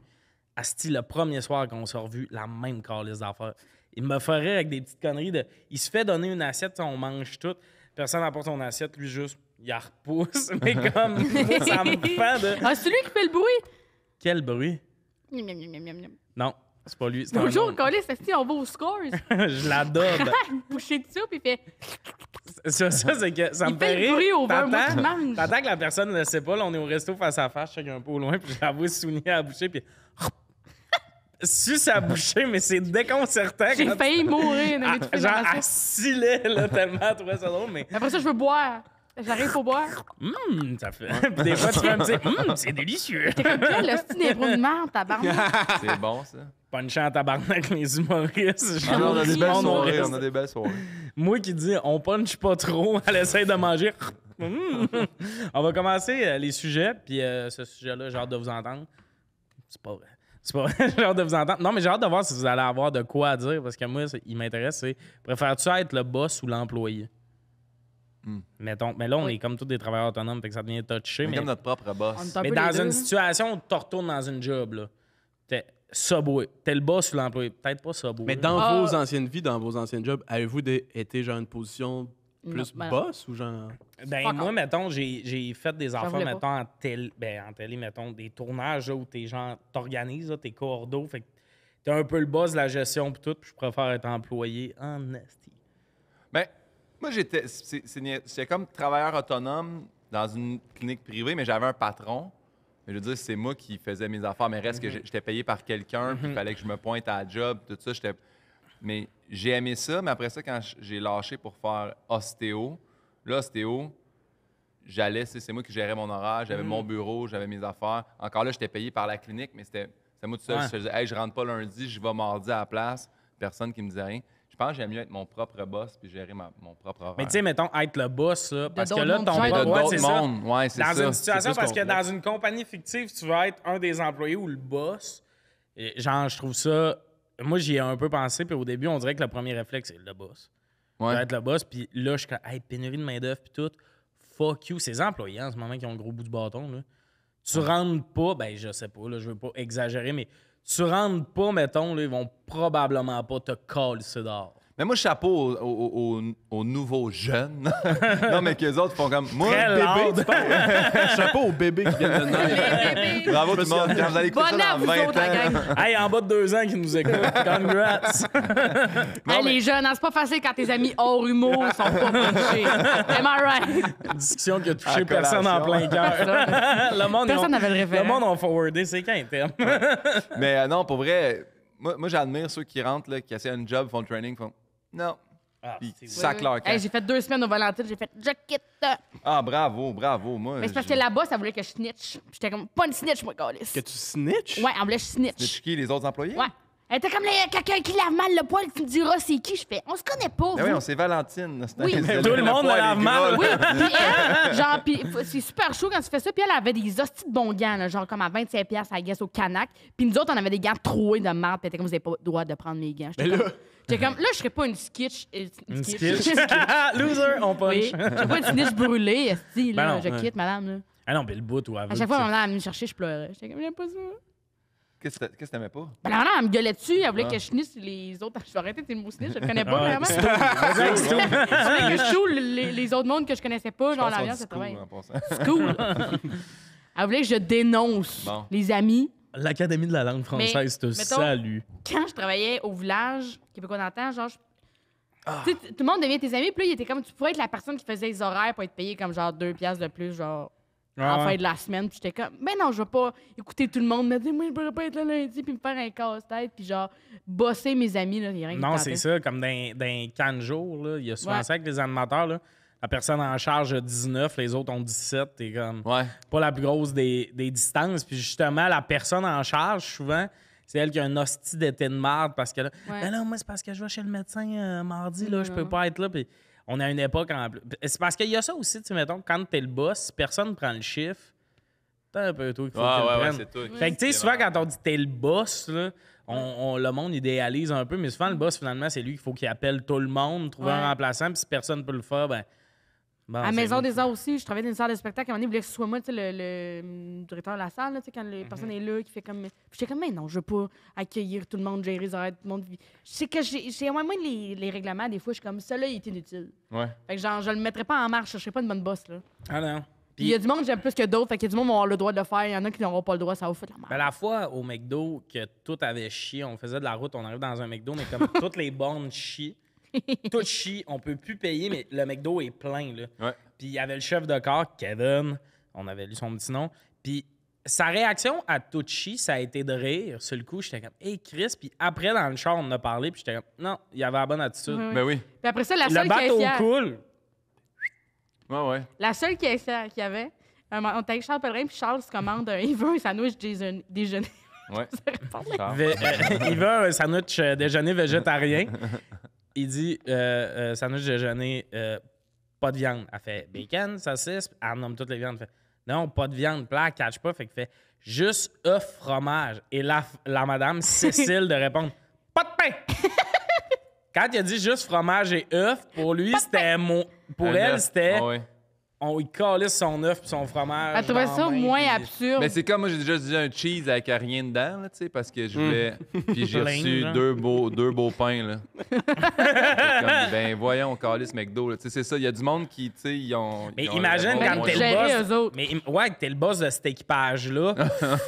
Asti, le premier soir qu'on s'est revu, la même calice d'affaires. Il me ferait avec des petites conneries de. Il se fait donner une assiette, on mange tout. Personne n'apporte son assiette, lui juste, il la repousse. Mais comme, moi, ça me fait de. Ah, c'est lui qui fait le bruit. Quel bruit? Miam, miam, miam, miam, miam. Non, c'est pas lui. C'est un Bonjour, autre. Colis, on va aux scores. Je l'adore. Boucher de ça, puis il fait. Ça, c'est que ça Il me fait fait le rire. bruit au beurre, moi qui mange. T'attends que la personne ne le sait pas. Là, on est au resto face à face, je check un peu au loin, puis j'avoue souligner à la bouchée, puis suce à la bouchée, mais c'est déconcertant. J'ai quand- failli mourir. Ah, de genre, à sciller, là, tellement, je trouvais ça drôle, mais Après ça, je veux boire. J'arrive pour boire. ça fait. Puis des fois, tu fais un petit c'est délicieux. T'es comme quel hostie d'impro de merde, tabarnak. C'est bon, ça. Punchant en tabarnak les humoristes. Ah, non, on a des Tout le belles monde, soirées. reste- On a des belles soirées. Moi qui dis on punch pas trop, elle essaie de manger. On va commencer les sujets, puis ce sujet-là, j'ai hâte de vous entendre. C'est pas vrai. C'est pas vrai, j'ai hâte de vous entendre. Non, mais j'ai hâte de voir si vous allez avoir de quoi à dire, parce que moi, il m'intéresse, c'est préfères-tu être le boss ou l'employé? Mettons, mais là, on est comme tous des travailleurs autonomes, fait que ça devient touché. On est Mais, comme notre propre On boss. est un mais peu dans les deux, une là. situation où tu retournes dans une job, là, t'es Subway, t'es le boss ou l'employé? Peut-être pas Subway. Mais là. dans Ah. vos anciennes vies, dans vos anciens jobs, avez-vous été genre une position plus Non, ben non. boss ou genre. Ben, Fuck moi, off. mettons, j'ai fait des affaires, voulais pas. mettons, en télé, mettons, des tournages là, où t'es genre, t'organises, là, t'es cordeaux, fait que t'es un peu le boss de la gestion pis tout, puis je préfère être employé en nasty. Ben, moi, j'étais comme travailleur autonome dans une clinique privée, mais j'avais un patron. Mais je veux dire, c'est moi qui faisais mes affaires, mais reste que j'étais payé par quelqu'un, puis il fallait que je me pointe à la job, tout ça. Mais j'ai aimé ça, mais après ça, quand j'ai lâché pour faire ostéo, là, ostéo, j'allais, c'est moi qui gérais mon horaire, j'avais mon bureau, j'avais mes affaires. Encore là, j'étais payé par la clinique, mais c'était moi tout seul. Ouais. Je faisais, hey, je rentre pas lundi, je vais mardi à la place, personne qui me disait rien. Je pense que j'aime mieux être mon propre boss puis gérer mon propre horaire. Mais tu sais, mettons, être le boss, là, parce que d'autres là, mondes ton qui gèrent de boss, d'autres c'est ça. mondes, ouais, c'est Dans ça. une situation, plus parce que complexe. dans une compagnie fictive, tu vas être un des employés ou le boss. Et genre, je trouve ça. Moi, j'y ai un peu pensé, puis au début, on dirait que le premier réflexe, c'est le boss. Je Ouais. vais être le boss, puis là, je suis comme, hey, pénurie de main-d'œuvre, puis tout. Fuck you. Ces employés en ce moment qui ont le gros bout du bâton, là. Tu rentres pas, ben, je sais pas, là, je veux pas exagérer, mais tu rentres pas, mettons, là, ils vont probablement pas te coller dehors. Mais moi, chapeau aux nouveaux jeunes. Non, mais qu'eux autres font comme. Moi, Très lourd. Chapeau aux bébés qui viennent de naître. bravo tout le monde. Quand vous allez écouter Bonne ça à dans vous 20 autres, la ans. gang. Hey, en bas de 2 ans qui nous écoutent. Congrats. Hey, les jeunes, hein, c'est pas facile quand tes amis hors humour sont pas punchés. Am I right? Discussion qui a touché En personne en plein cœur. le monde, Personne n'avait le référent. Le monde a forwardé, c'est qu'un terme. Mais non, pour vrai, moi j'admire ceux qui rentrent, là, qui essaient un job, font le training, font non. Ah, Puis c'est- sac leur camp. Hey, j'ai fait 2 semaines au Valentine, j'ai fait je quitte. Ah, bravo, bravo. Moi, Mais c'est parce que là-bas, ça voulait que je snitch. J'étais comme, pas une snitch, moi, Calis. Que tu snitch? Ouais, on voulait que je snitch. C'est qui, les autres employés? Ouais. Elle était comme quelqu'un qui lave mal le poil, tu me diras c'est qui. Je fais, on se connaît pas. Ben oui, vous. on c'est Valentine. là, c'est Oui. c'est Tout le monde poil, lave les mal. gras, Oui, là. puis elle, genre, c'est super chaud quand tu fais ça. Puis elle avait des hosties de bons gants, là, genre comme à 25$, I guess, au Canac. Puis nous autres, on avait des gants troués de marde. Puis elle était comme, vous n'avez pas le droit de prendre mes gants. Mais là, J'étais comme, là, je serais pas une skitch. Une skitch. Loser, on punch. Oui, je serais pas une snitch brûlée, esti, là. Ben non, je ouais. quitte, madame, là. Ah non, mais le bout, ou À chaque fois, ma madame, elle me cherchait, je pleurais. J'étais comme, j'aime pas ça. Qu'est-ce que t'aimais pas? Ben la madame, elle me gueulait dessus. Elle voulait Ah. que je snitch les autres. Je vais arrêter tes mots snitch, je le connais pas Ouais, vraiment. c'est Elle voulait que je choue les autres mondes que je connaissais pas, genre Je pense l'ambiance qu'on de dit cool, travail. en passant. C'est cool. Elle voulait que je dénonce Bon. les amis. L'Académie de la langue française te mettons- salue. Quand je travaillais au village québécois d'antan, genre, Ah. tu sais, tout le monde devient tes amis. Puis là, il était comme, tu pourrais être la personne qui faisait les horaires pour être payé comme genre 2$ de plus, genre à la ouais. fin de la semaine. Puis j'étais comme, ben non, je vais pas écouter tout le monde me dire, moi, je pourrais pas être là lundi, puis me faire un casse-tête, puis genre, bosser mes amis, là, il y a rien qui Non, me c'est tentait. ça, comme dans 4 jours, là, il y a souvent Ouais. ça avec les animateurs. Là. La personne en charge a 19, les autres ont 17. T'es comme Ouais. pas la plus grosse des distances. Puis justement, la personne en charge, souvent, c'est elle qui a un hostie d'été de marde parce que là, Ouais. ben là, moi, c'est parce que je vais chez le médecin mardi, là, je peux Non. pas être là. Puis on a une époque en plus. C'est parce qu'il y a ça aussi, tu sais, mettons, quand t'es le boss, si personne prend le chiffre, t'as un peu toi qu'il faut que tu le Ouais, prennes. c'est tout. Fait que, tu sais, souvent, quand on dit t'es le boss, là, le monde idéalise un peu, mais souvent, le boss, finalement, c'est lui qu'il faut qu'il appelle tout le monde, trouver un Ouais. remplaçant, puis si personne ne peut le faire, ben. bon, À la c'est Maison lui. des Arts aussi, je travaillais dans une salle de spectacle. À un moment donné, il voulait que ce soit moi, tu sais, le directeur de la salle, là, tu sais, quand la personne est là, qui fait comme. Puis j'étais comme, mais non, je veux pas accueillir tout le monde, gérer les horaires, tout le monde. Je sais que j'ai moins les règlements, des fois, je suis comme, ça là, il est inutile. Ouais. Fait que genre, je le mettrais pas en marche, je serais pas une bonne boss, là. Ah non. Puis il y a du monde que j'aime plus que d'autres, fait qu'il y a du monde qui vont avoir le droit de le faire, il y en a qui n'auront pas le droit, ça va foutre la merde. Ben, la fois au McDo que tout avait chié, on faisait de la route, on arrive dans un McDo, mais comme toutes les bornes chient, tout chie, on peut plus payer, mais le McDo est plein, là. Ouais. Puis il y avait le chef de corps, Kevin, on avait lu son petit nom, puis sa réaction à tout chi, ça a été de rire. Sur le coup, j'étais comme, hey Chris, puis après, dans le char, on en a parlé, puis j'étais comme, non, il avait la bonne attitude. Ouais, ouais. Ben oui. Puis après ça, la Le seule bateau caissière, coule. Ouais. la seule caissière qu'il y avait, on était avec Charles Pellerin, puis Charles se commande il veut un sandwich déjeuner. Ouais. Charles. Il veut un sandwich déjeuner végétarien. Il dit sandwich déjeuner, pas de viande. Elle fait bacon, saucisse, elle nomme toutes les viandes. Elle fait non, pas de viande. Puis là, elle catch pas. Fait qu'il fait juste œuf, fromage. Et la madame Cécile de répondre pas de pain. Quand il a dit juste fromage et œuf, pour lui, c'était pour Un elle, œuf. c'était Ah ouais. on y calisse son œuf puis son fromage. Elle trouvait dans ça la main, moins puis- absurde. Mais c'est comme moi, j'ai déjà dit un cheese avec rien dedans, là, tu sais, parce que je voulais. Puis j'ai Plein, reçu genre. deux beaux pains, là. C'est comme, ben voyons, calice McDo, là. Tu sais, c'est ça. Il y a du monde qui, tu sais, ils ont. Mais ils ont imagine le quand bon t'es le gérer boss. eux autres. Mais ouais, que t'es le boss de cet équipage-là.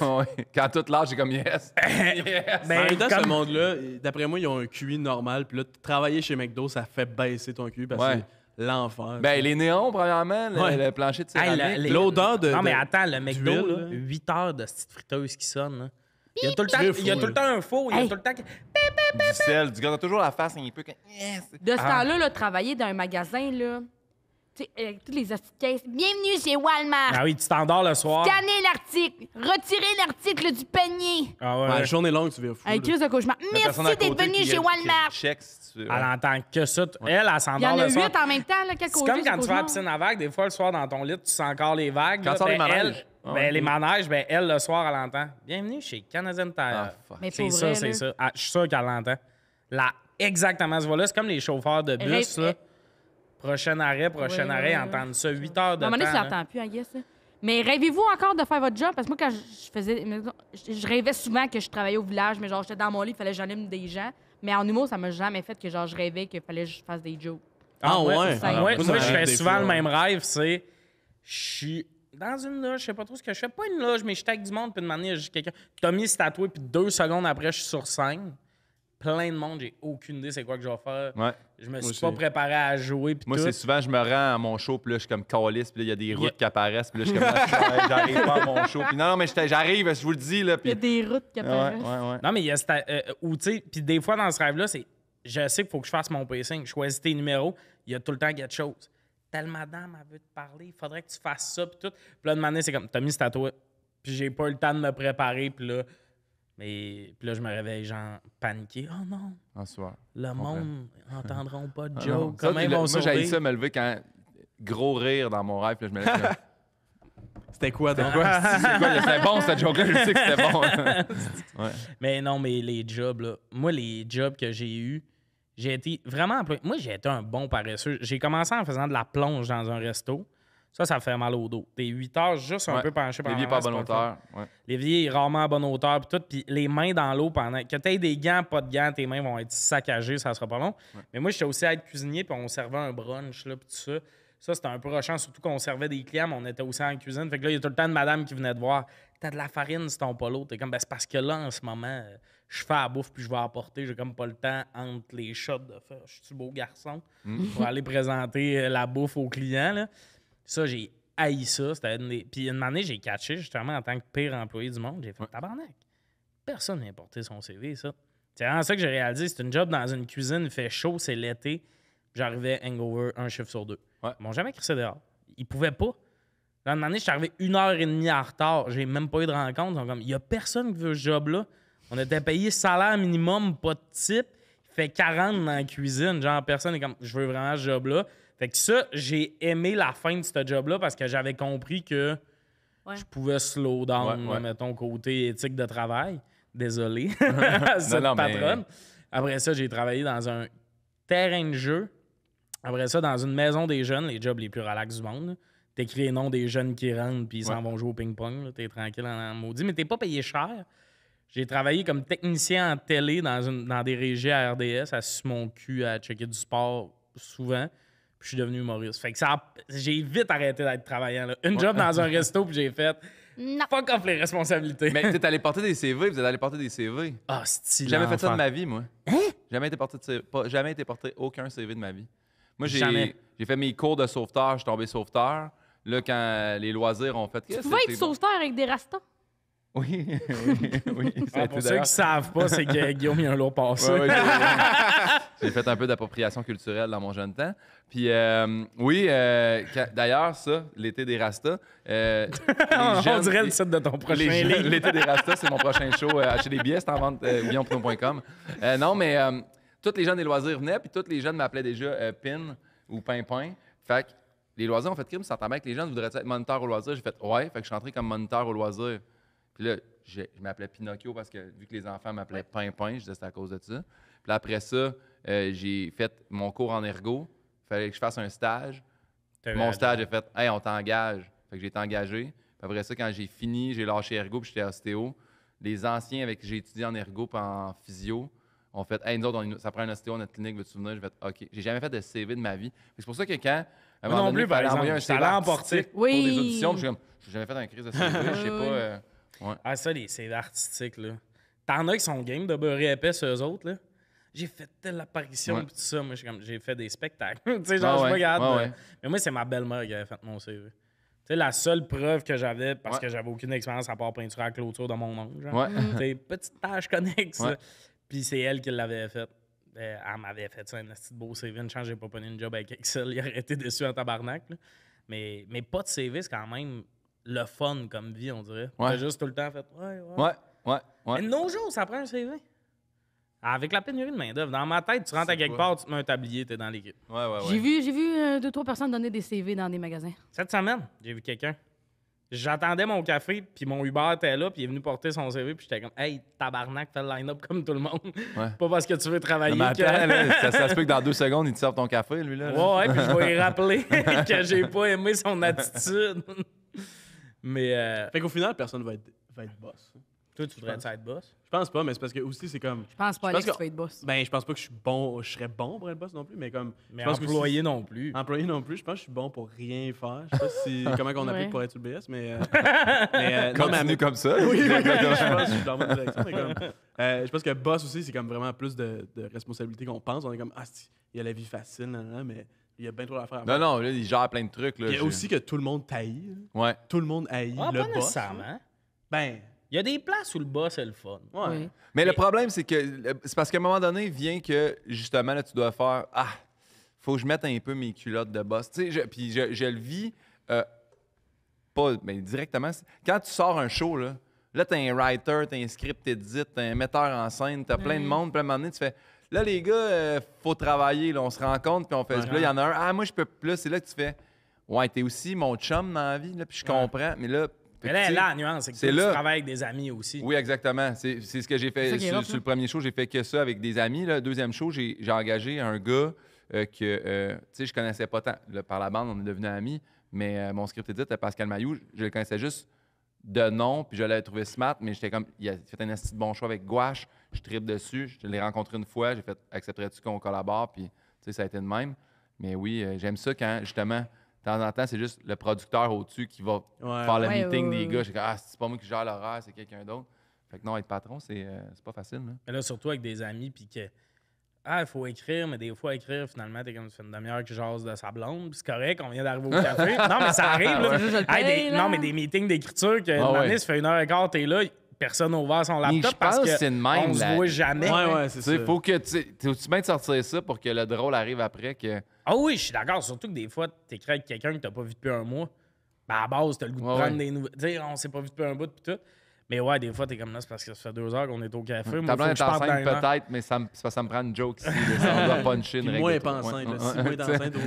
Ouais. Quand tout l'âge, j'ai comme yes. Yes. Ben, En même temps, comme- ce monde-là, d'après moi, ils ont un QI normal. Puis là, travailler chez McDo, ça fait baisser ton QI parce que Ouais. c'est l'enfer. Ben, les néons, premièrement, Ouais. le plancher de Hey, céramique. les- L'odeur de. Non, mais de- attends, le McDo, d'huile, là, là. 8 heures de petite friteuse qui sonne. Là. Il y a tout le temps, Très il y a fou, tout le temps un faux. Il y a Hey. tout le temps. Du sel, du gars, t'as toujours la face un peu. Yes. De ce temps-là, là, travailler dans un magasin, là, tu sais, avec toutes les astuces de caisse. Bienvenue chez Walmart. Ah oui, tu t'endors le soir. Scannez l'article. Retirez l'article du panier. Ah Ouais, ouais. la journée longue, tu viens fou. Un là. crise de cauchemar. La personne à Merci d'être côté venu qui- chez qui- Walmart. qui check si tu veux. Elle entend que ça. Elle Il y s'endort en a le soir. 8 en même temps, là, quelques C'est comme quand tu fais la piscine à vagues, des fois, le soir, dans ton lit, tu sens encore les vagues. Quand là, tu sors les ben, manèges. elle- Ah ben, ouais. les manèges, ben, elle, le soir, elle entend. Bienvenue chez Canadian Tire. Ah, fuck. Mais C'est pour ça, vrai, c'est là. ça. Ah, je suis sûr qu'elle l'entend. Là, exactement ce voilà. C'est comme les chauffeurs de bus. Ré- Là. Prochain arrêt, Ouais, arrêt, ouais. entendre ça 8 heures de À un moment donné, temps. tu là. l'entends plus, I guess. Là. Mais rêvez-vous encore de faire votre job? Parce que moi, quand je faisais. Je rêvais souvent que je travaillais au village, mais genre, j'étais dans mon lit, il fallait que j'anime des gens. Mais en humour, ça m'a jamais fait que genre, je rêvais qu'il fallait que je fasse des jokes. Ah ouais? ouais. Moi, Moi, moi, ça je m'arrive fais des souvent fois, le ouais. même rêve, c'est je suis dans une loge, je sais pas trop ce que je fais. Pas une loge, mais je suis avec du monde, puis de manière, j'ai quelqu'un. Tommy s'est tatoué, puis 2 secondes après, je suis sur scène. Plein de monde, j'ai aucune idée c'est quoi que je vais faire. Ouais. Je me suis aussi. pas préparé à jouer, puis Moi, tout. c'est souvent, je me rends à mon show, puis là, je suis comme calice, puis là, il y a des routes Yeah. qui apparaissent, puis là, je suis comme, ah, j'arrive pas à mon show. Puis non, mais j'arrive, je vous le dis, là, Il y puis. a des routes qui Ouais, apparaissent. ouais. Non, mais il y a ou tu sais, puis des fois dans ce rêve-là, c'est je sais qu'il faut que je fasse mon pacing. Je choisis tes numéros, il y a tout le temps quelque chose. Telle madame, elle veut te parler, il faudrait que tu fasses ça, puis tout. Puis là, de manière, c'est comme, t'as mis ce tatouage. Puis j'ai pas eu le temps de me préparer, puis là. Mais puis là, je me réveille, genre, paniqué. Oh non, En soir. le monde n'entendront pas de Ah joke. non. Ça, Comment ils vont moi, sauver? j'ai ça me lever quand. Gros rire dans mon rêve, puis là, je me lève. C'était quoi, donc? Quoi? C'est quoi? C'était bon, cette joke-là, je sais que c'était bon. Ouais. Mais non, mais les jobs, là. Moi, les jobs que j'ai eus, j'ai été vraiment. Moi, j'ai été un bon paresseux. J'ai commencé en faisant de la plonge dans un resto. Ça fait mal au dos. T'es 8 heures juste un Ouais. peu penché par L'évier pas à bonne hauteur. Ouais. L'évier est rarement à bonne hauteur, puis tout. Puis les mains dans l'eau pendant. Que t'aies des gants, pas de gants, tes mains vont être saccagées, ça sera pas long. Mais moi, j'étais aussi à être cuisinier, puis on servait un brunch, là, puis tout ça. Ça, c'était un peu rushant, surtout qu'on servait des clients, mais on était aussi en cuisine. Fait que là, il y a tout le temps de madame qui venait te voir. T'as de la farine sur ton polo. T'es comme, ben, c'est parce que là, en ce moment, je fais la bouffe puis je vais apporter. J'ai comme pas le temps entre les shots de faire. Je suis beau garçon pour aller présenter la bouffe aux clients. Là. Ça, j'ai haï ça. Puis une année, j'ai catché justement en tant que pire employé du monde. J'ai fait tabarnak. Personne n'a porté son CV, ça. C'est vraiment ça que j'ai réalisé. C'est une job dans une cuisine, il fait chaud, c'est l'été. J'arrivais hangover un chiffre sur 2. Ouais. Ils m'ont jamais crissé dehors. Ils pouvaient pas. Là, une année, je suis arrivé 1h30 en retard. J'ai même pas eu de rencontre. Ils sont comme, il y a personne qui veut ce job-là. On était payé salaire minimum, pas de type. Il fait 40 dans la cuisine. Genre, personne est comme, je veux vraiment ce job-là. Fait que ça, j'ai aimé la fin de ce job-là parce que j'avais compris que je pouvais slow down, mettons, côté éthique de travail. Désolé, cette patronne. Après ça, j'ai travaillé dans un terrain de jeu. Après ça, dans une maison des jeunes, les jobs les plus relax du monde. T'écris les noms des jeunes qui rentrent puis ils s'en vont jouer au ping-pong. T'es tranquille en maudit, mais t'es pas payé cher. J'ai travaillé comme technicien en télé dans des régies à RDS, assis sur mon cul à checker du sport souvent. Puis je suis devenu humoriste. Fait que j'ai vite arrêté d'être travaillant. Là. Une job dans un resto, puis j'ai fait fuck off les responsabilités. Mais t'es allé porter des CV, vous êtes allé porter des CV. Ah, stylé. J'ai jamais fait ça de ma vie, moi. Jamais été porté aucun CV de ma vie. Moi, j'ai fait mes cours de sauveteur, je suis tombé sauveteur. Là, quand les loisirs ont fait... Tu pouvais être sauveteur avec des rastas? Oui. Pour ceux qui ne savent pas, c'est que Guillaume, il a un lourd passé. J'ai fait un peu d'appropriation culturelle dans mon jeune temps. Puis, d'ailleurs, ça, l'été des Rastas. On dirait le site de ton prochain livre. L'été des Rastas, c'est mon prochain show. Acheter des billets, c'est en vente, guillaumepinot.com. Non, mais tous les jeunes des loisirs venaient, puis tous les jeunes m'appelaient déjà Pin ou Pimpin. Fait que les loisirs ont fait crime, ça s'entend bien que les jeunes voudraient être moniteur au loisir. J'ai fait ouais, fait que je suis rentré comme moniteur au loisir. Puis là, je m'appelais Pinocchio parce que vu que les enfants m'appelaient Pimpin, je disais c'était à cause de ça. Puis après ça, j'ai fait mon cours en ergo. Il fallait que je fasse un stage. Mon stage, j'ai fait hey, on t'engage. Fait que j'ai été engagé. Puis après ça, quand j'ai fini, j'ai lâché ergo puis j'étais ostéo. Les anciens avec qui j'ai étudié en ergo puis en physio ont fait hey, nous autres, ça prend un ostéo à notre clinique, veux-tu venir? J'ai fait OK. J'ai jamais fait de CV de ma vie. C'est pour ça que quand. À un moment donné, il fallait envoyer un CV artistique pour des auditions. Puis j'ai jamais fait un crise de CV. Je sais pas. Ah, ça, les CV artistiques, là. T'en as qui sont game de beurrer épais, eux autres, là. J'ai fait telle apparition, pis tout ça. Moi, j'ai fait des spectacles. Tu sais, genre, je regarde. Mais moi, c'est ma belle-mère qui avait fait mon CV. Tu sais, la seule preuve que j'avais, parce que j'avais aucune expérience à part peinture à clôture dans mon ongle, genre. Tu sais, petite tâche connexe, puis c'est elle qui l'avait fait. Elle m'avait fait ça, un petit beau CV. Une chance, j'ai pas pris une job avec Excel. Il aurait été déçu en tabarnak, là. Mais pas de CV, c'est quand même le fun comme vie, on dirait. T'as juste tout le temps fait Ouais. Mais de nos jours, ça prend un CV. Avec la pénurie de main-d'œuvre, dans ma tête, tu rentres à quelque part, tu te mets un tablier, t'es dans l'équipe. J'ai vu 2-3 personnes donner des CV dans des magasins. Cette semaine, j'ai vu quelqu'un. J'attendais mon café, puis mon Uber était là, puis il est venu porter son CV, puis j'étais comme hey, tabarnak, fais le line-up comme tout le monde. Pas parce que tu veux travailler. Mais attends, là, ça se peut que dans 2 secondes, il te serve ton café, lui, là. Ouais, puis je vais lui rappeler que j'ai pas aimé son attitude. Mais. Fait qu'au final, personne va être boss. Toi, tu voudrais être boss? Je pense pas, mais c'est parce que aussi, c'est comme. Je pense pas, Alex, que tu vas être boss. Ben, je pense pas que je serais bon pour être boss non plus, mais comme. Mais employé non plus. Employé non plus, je pense que je suis bon pour rien faire. Je sais pas si comment on applique pour être sur le BS, mais. Continue comme ça. Oui, je pense que je suis dans la bonne direction, mais comme. Je pense que boss aussi, c'est comme vraiment plus de responsabilité qu'on pense. On est comme, il y a la vie facile, mais il y a bien trop d'affaires à faire. Non, là, il gère plein de trucs. Là, il y a aussi que tout le monde taille. Ouais. Tout le monde haït le pas boss. Nécessairement. Ben. Il y a des places où le boss, c'est le fun. Ouais. Oui. Mais le problème, c'est que c'est parce qu'à un moment donné, vient que justement, là, tu dois faire faut que je mette un peu mes culottes de boss. Tu sais, puis je le vis pas directement. Quand tu sors un show, là t'as un writer, t'as un script edit, t'as un metteur en scène, t'as plein de monde, puis à un moment donné, tu fais là, les gars, faut travailler, là, on se rencontre, puis on fait. Puis là, il y en a un, moi, je peux plus. C'est là que tu fais, ouais, t'es aussi mon chum dans la vie, là, puis je comprends, mais là. Mais là, la nuance, c'est que tu travailles avec des amis aussi. Oui, exactement. C'est ce que j'ai fait sur le premier show. J'ai fait que ça avec des amis. Le deuxième show, j'ai engagé un gars que tu sais, je connaissais pas tant. Là, par la bande, on est devenus amis, mais mon script edit, Pascal Mailloux, je le connaissais juste de nom, puis je l'avais trouvé smart, mais j'étais comme, il a fait un assez bon choix avec Gouache. Je tripe dessus. Je l'ai rencontré une fois. J'ai fait, accepterais-tu qu'on collabore? Puis, tu sais, ça a été de même. Mais oui, j'aime ça quand, justement, de temps en temps, c'est juste le producteur au-dessus qui va faire le meeting des gars. Je dis, c'est pas moi qui gère l'horaire, c'est quelqu'un d'autre. Fait que non, être patron, c'est pas facile. Là. Mais là, surtout avec des amis, puis que il faut écrire, mais des fois, écrire, finalement, t'es comme, ça fait une demi-heure que jase de sa blonde, puis c'est correct, on vient d'arriver au café. Non, mais ça arrive, là. Je le Hey, paye, là. non, mais des meetings d'écriture, que Ah ouais. ça fait 1h15, t'es là, personne n'a ouvert son laptop je parce pense que que c'est de même, on se là. voit jamais. Ouais, c'est Tu ça. sais, faut que tu bien de sortir ça pour que le drôle arrive après. Que... Ah oui, je suis d'accord. Surtout que des fois, t'écris avec quelqu'un que t'as pas vu depuis un mois. Ben, à la base, t'as le goût de Ouais, prendre ouais. des nouvelles. Tu sais, on s'est pas vu depuis un bout, puis tout. Mais ouais, des fois, t'es comme là, c'est parce que ça fait 2 heures qu'on est au café. Moi, Ta faut blonde que est je parte enceinte dans une heure. peut-être, mais c'est parce que ça me prend une joke ici. Là, ça, on doit puncher une Puis règle. moi, elle de est pas trois. enceinte. Ouais, là. Si ouais, moi, elle est ouais. enceinte, au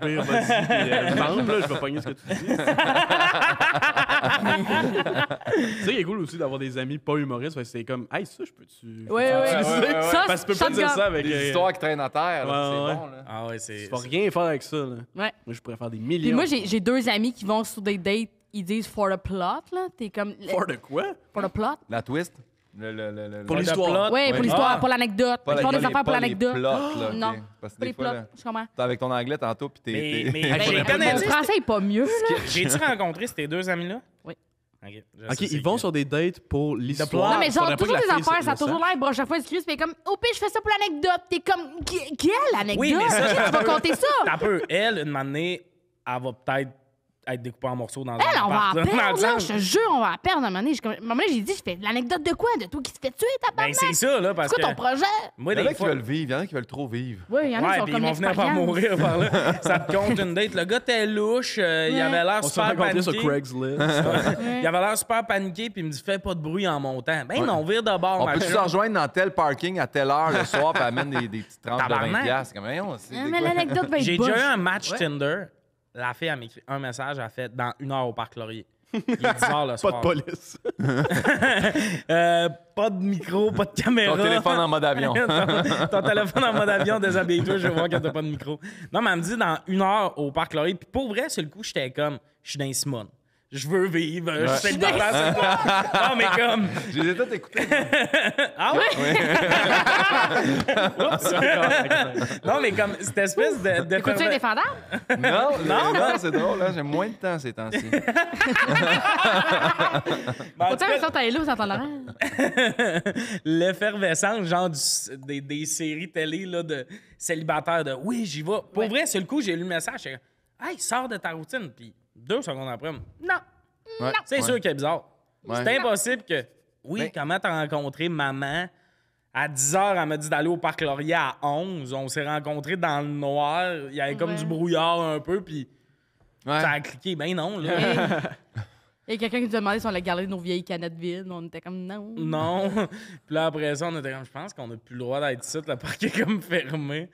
pire, vas-y. Puis, vendre, là, je vais pogner ce que tu dis. Tu sais, il est cool aussi d'avoir des amis pas humoristes. Parce que c'est comme, hey, ça, je peux-tu. Ouais, ouais. ouais. Ça, Parce que tu peux pas shotgun. dire ça avec. Des histoires qui traînent à terre, là, Ouais, c'est ouais. bon. Là. Ah ouais, c'est. Tu vas rien faire avec ça. Là. Ouais. Moi, je pourrais faire des Puis millions. moi, j'ai 2 amis qui vont sur des dates, ils disent for the plot, là. T'es comme. For de quoi? For the plot? La twist. Pour de l'histoire. plot. Ouais, pour l'histoire, Ah. pour l'anecdote. Ils font des affaires pour l'anecdote. Les plots, là, Non. ok. Parce que Pas des les fois, plots, là, je comprends. t'es avec ton anglais tantôt, puis Mais Ben, j'ai mon connais français est pas mieux, là. J'ai-tu rencontré ces 2 amis-là? Oui. Ok, je Ok, sais c'est ils vont qui. sur des dates pour l'histoire. Non, mais genre, Faudrait pas toujours que des la fille affaires, ça a le toujours sache. l'air broche à fois excuse, mais comme, au pire, je fais ça pour l'anecdote. T'es comme, quelle anecdote? Oui, mais ça, Tu vas compter ça? T'as peu. Elle, une année, elle va peut-être être découpée en morceaux dans Elle, un on va appart, en dans le perdre, là. sens- Je te jure, on va en perdre à un moment donné. À un moment donné, j'ai dit, je fais l'anecdote de quoi? De toi qui te fait tuer, ta Ben, c'est ça, là, parce C'est quoi que. ton projet? Moi, Il y en des a qui fois. veulent vivre, il y en a qui veulent trop vivre. Oui, il y en a qui Ouais, sont puis comme ils vont venir par l'expérience. mourir par là. Ça te compte une date. Le gars était louche, il avait l'air On s'est super rencontrés sur paniqué. Craigslist. Il avait l'air super paniqué, puis il me dit fais pas de bruit en montant. Ben non, vire de bord, On ma peut se chum. rejoindre dans tel parking à telle heure le soir, puis amène des petites 30 de 20 Tabarnak. piastres. Comme, voyons, c'est Ah, des mais quoi? l'anecdote va être J'ai boche. déjà eu un match Tinder. La fille, elle m'écrit un message, elle a fait dans 1 heure au Parc Laurier. Il est 10 heures le Pas soir. de police. Pas de micro, pas de caméra. Ton téléphone en mode avion. Ton téléphone en mode avion, déshabille-toi, je vais voir que t'as pas de micro. Non, mais elle me dit dans 1 heure au Parc Laurier. Puis pour vrai, sur le coup, j'étais comme, je suis dans Simone. Je veux vivre, je sais le balance, c'est quoi. Non, mais comme. Je les ai tous écoutés. Ah ouais? Oups. Non, mais comme cette espèce de. Écoutes-tu indéfendable? Non, c'est drôle, hein, j'ai moins de temps ces temps-ci. Ben, en tout Autant cas, que ça, t'es là, vous entendez l'effervescence, genre des séries télé là, de célibataires de oui, j'y vais. Pour Ouais. vrai, sur le coup, j'ai lu le message. J'ai dit, hey, sors de ta routine. Puis 2 secondes après, non. Ouais, C'est ouais. sûr qu'il est bizarre. Ouais. C'est impossible que. Oui, Ben- comment t'as rencontré maman? À 10h, elle m'a dit d'aller au Parc Laurier à 11. On s'est rencontrés dans le noir. Il y avait comme Ouais. du brouillard un peu, puis Ouais. ça a cliqué. Ben non, là. Il y a quelqu'un qui nous a demandé si on allait garder nos vieilles canettes vides. On était comme, non. Non. Puis là, après ça, on était comme, je pense qu'on n'a plus le droit d'être ici, le parc est comme fermé.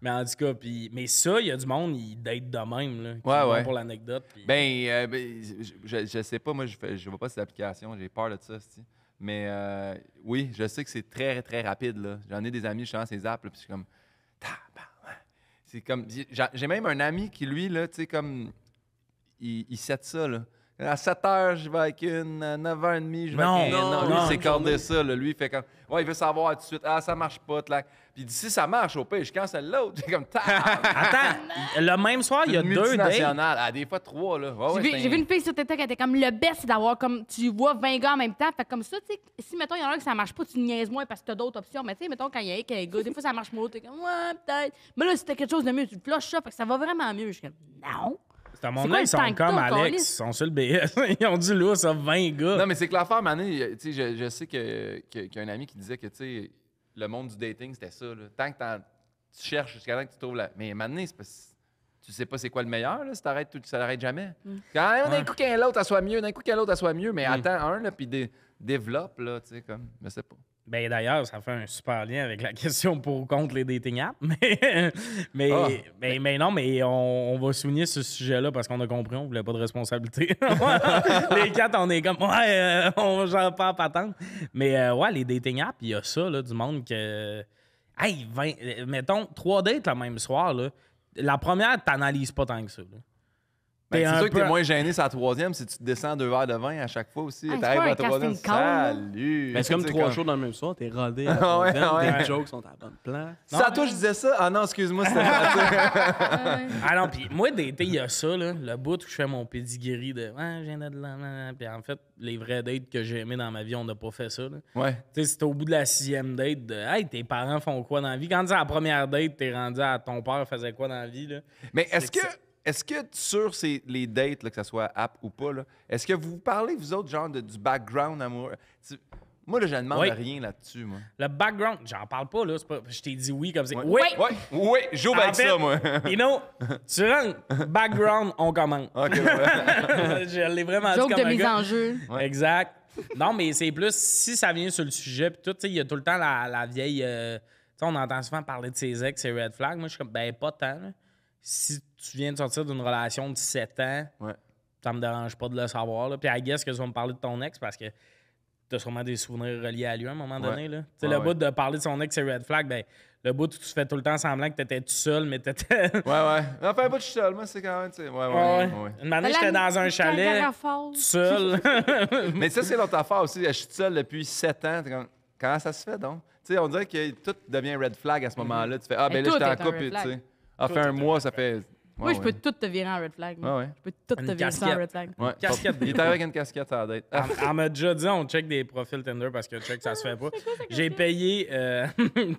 Mais en tout cas, puis... mais ça, il y a du monde, ils datent de même, là. Qui Ouais, vont ouais. pour l'anecdote. puis- Je sais pas, moi, je vois pas ces applications, j'ai peur de ça, c'ti. Mais oui, je sais que c'est très, très rapide, là. J'en ai des amis, je suis dans ces apps, là, puis je suis comme, tabarnak. C'est comme, j'ai même un ami qui, lui, là, tu sais, comme, il set ça, là. À 7 h, je vais avec une. À 9 h 30, je vais Non, avec une. non, lui, non. il s'est cordé ça. Là. Lui, il fait comme. Ouais, il veut savoir tout de suite. Ah, ça marche pas. Tlac. Puis si ça marche, au pire, je cancelle l'autre. J'ai comme. Attends, le même soir, il y a Une 2 dates. multinationale. Ah, des fois 3, là. Ouais, ouais, J'ai vu une fille sur TikTok qui était comme le best, c'est d'avoir comme tu vois 20 gars en même temps. Fait comme ça, tu sais, si mettons, il y en a un que ça marche pas, tu niaises moins parce que t'as d'autres options. Mais tu sais, mettons, quand il y a un gars, des fois ça marche moins, t'es comme ouais, peut-être. Mais là, si t'as quelque chose de mieux, tu flushes ça, fait que ça va vraiment mieux. Je suis comme non. C'est à mon C'est quoi avis, le ils sont tank comme top, Alex. câlisse? Ils sont sur le BS. Ils ont dit là, ça, 20 gars. Non, mais c'est que l'affaire, Mané, tu sais, je sais qu'il y a un ami qui disait que, tu sais, le monde du dating, c'était ça, là. Tant que tu cherches jusqu'à temps que tu trouves la. Mais Mané, c'est parce que tu sais pas c'est quoi le meilleur, là. Si t'arrêtes, ça n'arrête jamais. Quand d'un coup qu'un l'autre, elle soit mieux, d'un coup qu'un l'autre, elle soit mieux, mais attends un, là, puis développe, là, tu sais, comme. Je sais pas. Ben d'ailleurs, ça fait un super lien avec la question pour ou contre les dating apps. Mais, Ah. mais non, mais on va souligner ce sujet-là parce qu'on a compris, on voulait pas de responsabilité. Les 4, on est comme, ouais, on va genre pas à patente. Mais ouais, les dating apps, il y a ça, là, du monde que. Hey, mettons, 3 dates le même soir, là. La première, t'analyses pas tant que ça. Là. Ben, T'es c'est un sûr que peu- t'es moins gêné sur la troisième si tu te descends 2 verres de vin à chaque fois aussi. Ah, c'est T'arrives pas à un la troisième. casting call, là. Salut! Ben, c'est comme Tu sais, 3 shows dans le même soir, t'es rodé à la Ouais, troisième, ouais. tes jokes sont à bonne place. C'est à toi que je disais ça? Ah non, excuse-moi, c'était Ah non, puis moi, d'été, il y a ça, là, le bout où je fais mon pedigree de je viens de là. Puis en fait, les vraies dates que j'ai aimées dans ma vie, on n'a pas fait ça. Là. Ouais. Tu sais, c'était au bout de la 6e date de hey, tes parents font quoi dans la vie? Quand c'est la première date, t'es rendu à ton père faisait quoi dans la vie? Là? Mais est-ce que sur les dates, là, que ce soit app ou pas, là, est-ce que vous parlez, vous autres, genre du background amoureux? Moi, là, je ne demande Oui. rien là-dessus, moi. Le background, j'en parle pas, là. C'est pas, je t'ai dit oui comme c'est. Ouais. Oui! Oui, j'ouvre En avec fait, ça, moi. Pino, tu rentres, background, on commence. OK, ouais. Je l'ai vraiment dit Joke comme de un mise gars. en jeu. Ouais. Exact. Non, mais c'est plus si ça vient sur le sujet. Puis tout, tu sais, il y a tout le temps la vieille. Tu sais, on entend souvent parler de ses ex, ses red flags. Moi, je suis comme, ben, pas tant. Là. Si tu viens de sortir d'une relation de 7 ans, Ouais. ça me dérange pas de le savoir. Là. Puis, I guess que tu vas me parler de ton ex parce que t'as sûrement des souvenirs reliés à lui à un moment donné. Ouais. Là. Tu sais, Ouais, le ouais. bout de parler de son ex, ses red flags, ben, le bout où tu fais tout le temps semblant que t'étais tout seul, mais t'étais. Ouais. Enfin, pas de seul, moi, c'est quand même, tu sais. Ouais. Une année, j'étais dans un chalet, tout seul. Mais ça, c'est l'autre affaire aussi. Je suis seul depuis 7 ans. T'es comme, comment ça se fait, donc? Tu sais, on dirait que tout devient red flag à ce moment-là. Tu fais, ah, ben Mais là, tout j'étais en est un couple, red tu sais. flag. Ah, fait un mois, ça fait. Moi, je peux tout te virer en red flag. moi. Ouais. Je peux tout Une te virer ça en casquette. red flag. Ouais. Casquette, Il est arrivé avec une casquette à la date. Ah, Elle m'a déjà dit, on check des profils Tinder parce que check, ça se fait pas. J'ai payé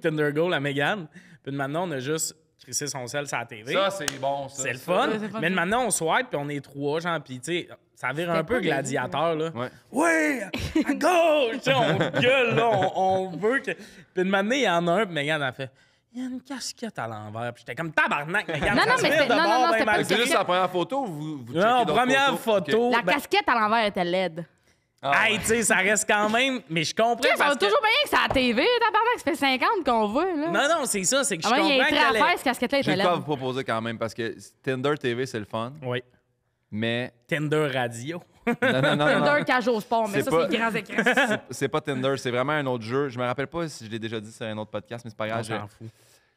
Tinder Gold à Megan. Puis maintenant, on a juste crissé son sel sur la TV. ça, c'est bon, ça. C'est le fun. Ouais, c'est fun. Mais maintenant, on swipe puis on est 3, genre. Puis, tu sais, ça vire un peu pas gladiateur, là. Ouais. Ouais, à gauche! Tu sais, on gueule, là. On veut que. Puis maintenant, il y en a un, puis Megan a fait. Il y a une casquette à l'envers. Puis j'étais comme tabarnak, Megan. Non, ça non, se mais vire c'était- de non, bord, non, ben c'était pas mal une C'est fait. juste la première photo ou vous checkez Non, d'autres première photos? photo. OK. La ben- casquette à l'envers était laide. Ah, Hey, ouais. tu sais, ça reste quand même. Mais je comprends. Ça parce va que- toujours bien que c'est à la TV, tabarnak, ça fait 50 qu'on voit, là. Non, non, c'est ça. C'est que je Ah ouais, il y a comprends un trait à qu'elle est- faire, cette casquette-là J'ai était de quoi à laide. vous proposer quand même parce que Tinder TV, c'est le fun, Oui. mais. Tinder Radio. Non. Tinder cage au sport, mais C'est ça, pas- c'est les grands écrans. C'est pas Tinder, c'est vraiment un autre jeu. Je me rappelle pas si je l'ai déjà dit sur un autre podcast, mais c'est pas On grave. s'en fout.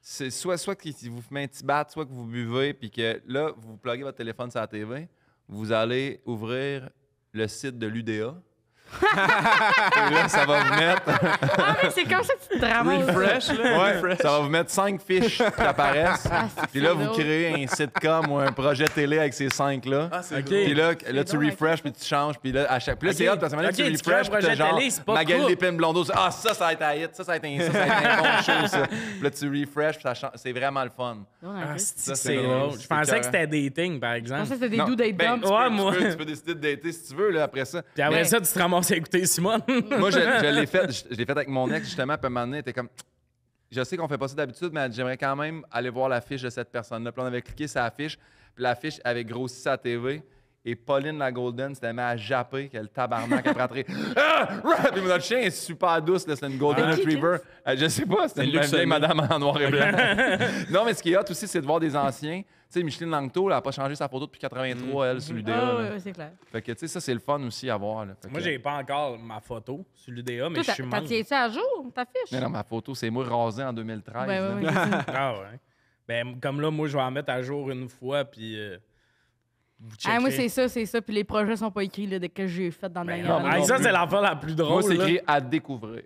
C'est soit que vous fumez un petit bat, soit que vous buvez, puis que là, vous pluguez votre téléphone sur la TV, vous allez ouvrir le site de l'UDA. Et là, ça va vous mettre. Ah, mais c'est comme ça que tu te ramasses. Refresh, là. Ouais, Refresh. ça va vous mettre 5 fiches qui apparaissent. Puis là, vous créez un sitcom ou un projet télé avec ces 5-là. Ah, c'est OK. drôle. Puis là, tu drôle, refresh, puis tu changes, puis là, à chaque. Puis là, c'est OK. hot, parce que maintenant, OK, tu tu crées un refresh, puis projet t'as genre télé, c'est pas Magali cool. Lépine Blondeau, ça va être un hit, ça va être un bon show, ça. Puis là, tu refresh, puis ça change. C'est vraiment le fun. Ah, Ça, c'est c'est drôle. drôle. Je C'est pensais que écœurant. c'était dating, par Je exemple. pensais que c'était des Non, doux date ben, dumps. Ouais, moi. Tu peux décider de dater si tu veux, là, après ça. Puis après Mais- ça, tu te ramasses à écouter Simone. Moi, je l'ai fait avec mon ex, justement, puis à un moment donné, elle était comme. Je sais qu'on fait pas ça d'habitude, mais j'aimerais quand même aller voir la fiche de cette personne-là. Puis on avait cliqué sur la fiche, puis la fiche avait grossi sa TV. Et Pauline la Golden s'était mise à japper, qu'elle tabarnak après rentrer. Ah! Puis notre chien est super douce, là, c'est une Golden Ah. Retriever. Je sais pas, c'était une Luc vieille Sonnet. madame en noir et blanc. Non, mais ce qui est hot aussi, c'est de voir des anciens. Tu sais, Micheline Langto, elle n'a pas changé sa photo depuis 83, elle, sur l'UDA. Ah, là. ouais, c'est clair. Fait que, tu sais, ça, c'est le fun aussi à voir. Là. Fait Moi, que- j'ai pas encore ma photo sur l'UDA, mais Toi, je suis t'as membre. tiens-tu à jour, ta fiche? Mais non, ma photo, c'est moi rasé en 2013. Ouais, là. ouais, ouais. Ah ouais. Ben, comme là, moi, je vais en mettre à jour une fois, puis vous Ah, moi, checkerez. c'est ça. Puis les projets sont pas écrits là, de que j'ai fait dans le Ben dernier non, moi hey, non ça, plus. c'est l'affaire la plus drôle. Moi, c'est là. écrit à découvrir.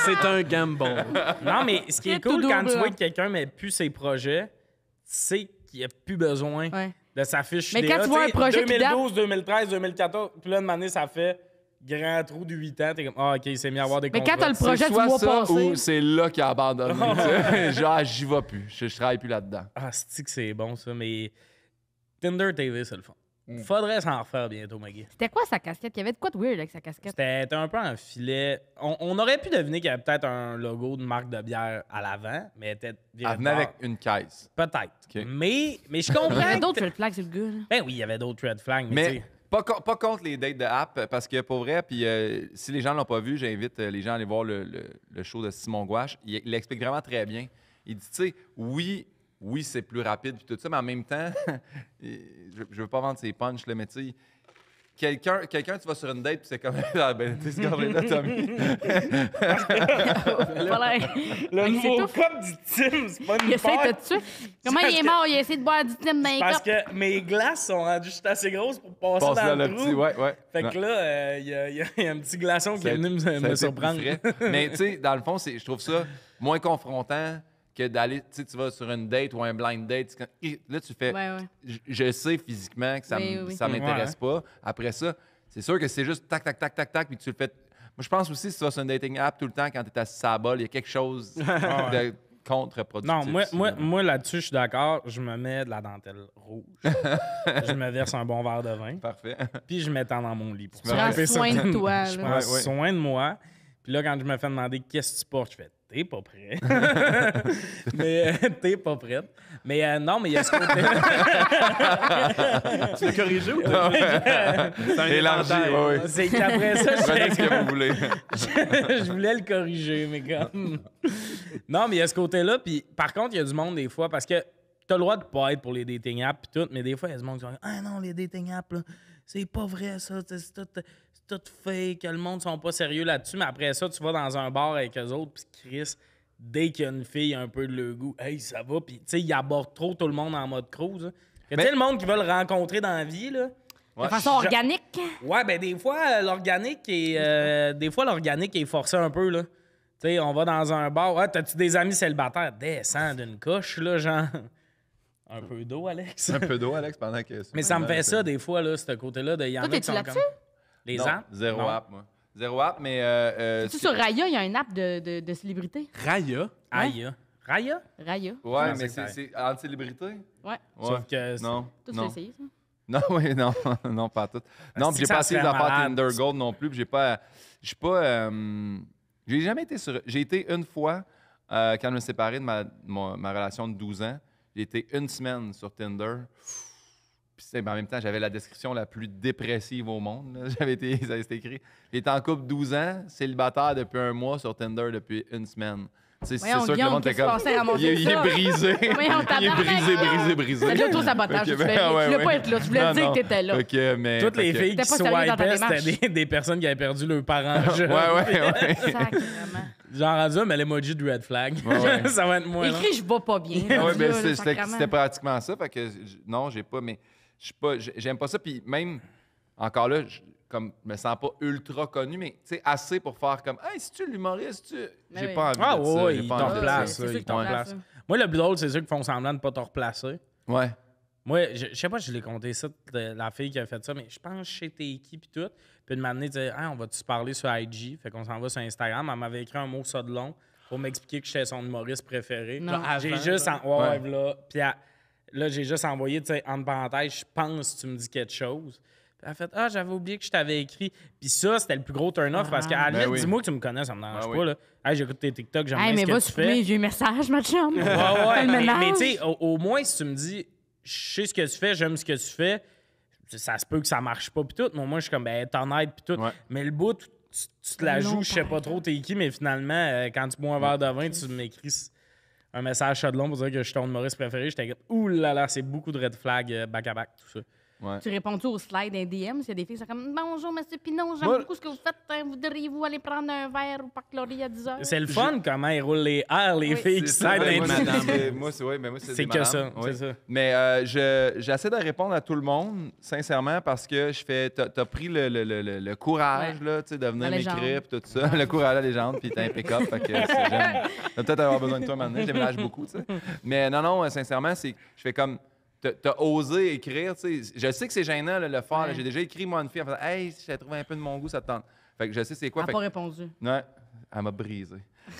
C'est un gamble. Non, mais ce qui est C'est tout cool quand double, tu vois là. que quelqu'un met plus ses projets, c'est qu'il n'y a plus besoin Ouais. de sa fiche Mais UDA. quand tu vois sais, un projet qui 2012, 2013, 2014, puis là, une année, ça fait grand trou de 8 ans. T'es comme, ah, OK, c'est mieux avoir des Mais quand contrats. t'as le projet C'est du soit mois ça passé. ou c'est là qu'il a abandonné. tu sais. Genre, j'y vais plus. Je travaille plus là-dedans. Ah, c'est que c'est bon, ça, mais Tinder TV, c'est le fun. Mm. Faudrait s'en refaire bientôt, Maggie. C'était quoi sa casquette? Il y avait de quoi de weird avec sa casquette? C'était un peu un filet. On aurait pu deviner qu'il y avait peut-être un logo de marque de bière à l'avant, mais elle était Elle venait avec une caisse. Peut-être. OK. Mais je Il y comprends. avait que d'autres t- red flags, c'est le gars. là. Ben oui, il y avait d'autres red flags, mais, Mais tu sais, pas contre les dates de app, parce que pour vrai, puis si les gens l'ont pas vu, j'invite les gens à aller voir le show de Simon Gouache. Il l'explique vraiment très bien. Il dit, tu sais, oui, c'est plus rapide, puis tout ça, mais en même temps, je veux pas vendre ses punchs, là, mais tu sais, quelqu'un, tu vas sur une date, puis c'est comme. Ah, ben, t'es ce là, Tommy. Voilà. Le Hey, c'est nouveau tout. cup du Tim, c'est pas une Il essaie peur. de te tuer. Comment parce il est que- mort? Il a essayé de boire du thym dans les Parce copes. que mes glaces sont rendues juste assez grosses pour passer Passe dans dans le le trou. petit. Ouais. Fait Non. que là, il y a un petit glaçon qui est venu Ça a me été surprendre. plus frais. Mais tu sais, dans le fond, je trouve ça moins confrontant que d'aller, tu vas sur une date ou un blind date. Là, tu fais, Ouais. je sais physiquement que ça Oui, m- oui. ça m'intéresse pas. Après ça, c'est sûr que c'est juste tac, tac, tac, tac, tac, puis tu le fais. Moi, je pense aussi, si tu vas sur une dating app tout le temps, quand tu es assis à la balle, il y a quelque chose de contre-productif. Non, aussi, moi là-dessus, je suis d'accord. Je me mets de la dentelle rouge. Je me verse un bon verre de vin. Parfait. Puis je m'étends dans mon lit. Pour Tu Tu prends s'occuper soin de certaines- toi. Je là. prends Ouais. soin de moi. Puis là, quand je me fais demander qu'est-ce que tu portes, je fais t'es pas prêt. Mais t'es pas prête. Mais non, mais il y a ce côté. Tu l'as corrigé ou t'as C'est un Élargi, inventaire. ouais. C'est qu'après ça, Prenez je ce que vous voulez. je voulais le corriger, mais comme. Non, mais il y a ce côté-là. Puis par contre, il y a du monde des fois, parce que t'as le droit de pas être pour les dating apps puis tout, mais des fois, il y a du monde qui dit ah non, les dating apps, là, c'est pas vrai, ça. C'est tout fake. Le monde sont pas sérieux là-dessus. Mais après ça, tu vas dans un bar avec eux autres, puis Chris, dès qu'il y a une fille un peu de le goût, hey, ça va. Puis tu sais, ils abordent trop tout le monde en mode cruise. Hein. Que, tu sais, le monde qui veut le rencontrer dans la vie, là. De façon organique. Ouais, ben des fois, l'organique est forcé un peu, là. Tu sais, on va dans un bar. Ouais, t'as-tu des amis célibataires? Descends d'une couche, là, genre. Un peu d'eau, Alex. Un peu d'eau, Alex, pendant que. Mais ça me fait ça, des fois, là, ce côté-là. Il y en Toi, a qui t'es-tu sont là-dessus? comme... Les Non, apps? zéro Non. app, moi. Zéro app, mais. Tu sur Raya, il y a une app de célébrité. Raya. Aïe. Raya? Raya. Ouais, Je mais pensais que c'est en célébrité? Ouais. Sauf que... Non. Toi, tu l'as Non. essayé, ça? Non, oui, non, non, pas tout. Non, puis j'ai ça pas essayé serait d'en faire malade. Tinder Gold non plus, puis j'ai pas. Je suis pas. J'ai jamais été sur. J'ai été une fois, quand je me suis séparé de ma relation de 12 ans, j'ai été une semaine sur Tinder. Puis en même temps, j'avais la description la plus dépressive au monde. Là. Ça c'était écrit. J'étais en couple 12 ans, célibataire depuis un mois sur Tinder depuis une semaine. C'est Voyons, sûr que le Guillaume, monde était qu'est-ce comme. qui se passait à montrer Il est ça? brisé. Voyons, Il est tabarnak. brisé. C'est de l'auto-sabotage. Ok, Tu voulais, ben, ouais, tu voulais ouais. pas être là. Tu voulais Non, dire non. que t'étais là. OK, mais. Toutes les ok. filles qui T'es pas sérieux dans ta swipaient, c'était démarche. des personnes qui avaient perdu leurs parents jeunes. Ouais. Sacrément. Genre rendu là, mais l'emoji de red flag. Ouais. Ça va être moins long. Écrit, je vais pas bien. Ah ouais, rendu ben, là, là, c'était sacrément. pratiquement ça. Fait que non, j'ai pas, mais je suis pas, j'aime pas ça. Puis même, encore là, comme, je me sens pas ultra connu, mais tu sais, assez pour faire comme, hey, si tu l'humoriste, Mais j'ai oui. pas envie Ah de ça. ouais, j'ai il pas t'en envie de replace, ça. C'est sûr il que t'en t'en replace, replace. ça. Moi, le plus drôle, c'est ceux qui font semblant de pas te replacer. Ouais. Moi, je sais pas si je l'ai compté ça, la fille qui a fait ça, mais je pense chez t'es qui puis tout. Puis de m'amener, tu sais, hey, on va-tu se parler sur IG? Fait qu'on s'en va sur Instagram. Elle m'avait écrit un mot ça de long pour m'expliquer que j'étais son humoriste préféré. Non. Genre J'ai avant, juste... genre. Ouais, Ouais. là. Puis là, j'ai juste envoyé, tu sais, entre parenthèses, je pense que tu me dis quelque chose. Puis elle a fait, ah, j'avais oublié que je t'avais écrit. Puis ça, c'était le plus gros turn-off parce qu'à la Ben limite, oui. dis-moi que tu me connais, ça me dérange Ben pas, oui. là. Hey, j'écoute tes TikTok, j'aime Hey, bien mais ce que va tu supprimer fais. les vieux messages, ma chum. Ouais, Fais le mais ménage. tu sais, au moins, si tu me dis, je sais ce que tu fais, j'aime ce que tu fais, ça se peut que ça marche pas, puis tout. Mais moi, je suis comme, ben, t'es honnête, puis tout. Ouais. Mais le bout, tu te la Non, joues, je sais par pas trop t'es qui, mais finalement, quand tu bois un verre de vin, tu m'écris un message chaud de long pour dire que je suis ton humoriste préféré. J'étais comme, ouh là là, c'est beaucoup de red flag back-à-back, tout ça. Ouais. Tu réponds-tu au slide d'un DM? S'il y a des filles qui sont comme Bonjour, monsieur Pinot, j'aime Moi- beaucoup ce que vous faites. Hein. Voudriez-vous aller prendre un verre au Parc Laurier à 10 h? C'est le fun comment ils roulent les airs, les Oui. filles qui C'est ça, s'aident ouais, dans moi, les c'est- moi, c'est ouais, mais moi, C'est des que ça, madames, c'est ouais. ça. Mais j'essaie de répondre à tout le monde, sincèrement, parce que je fais. T'as pris le courage, Ouais. là, tu sais, de venir La légende. m'écrire, puis tout ça. Le courage à la légende, puis t'es impeccable. Fait que j'aime. Je vais peut-être avoir besoin de toi maintenant. Je déménage beaucoup, tu sais. Mais non, sincèrement, c'est. Je fais comme. T'as osé écrire, tu sais. Je sais que c'est gênant, là, le faire. là. Ouais. J'ai déjà écrit, moi, à une fille, en faisant Hey, si j'ai trouvé un peu de mon goût, ça te tente. Fait que je sais c'est quoi. Elle Fait n'a que- pas répondu. Ouais, elle m'a brisé.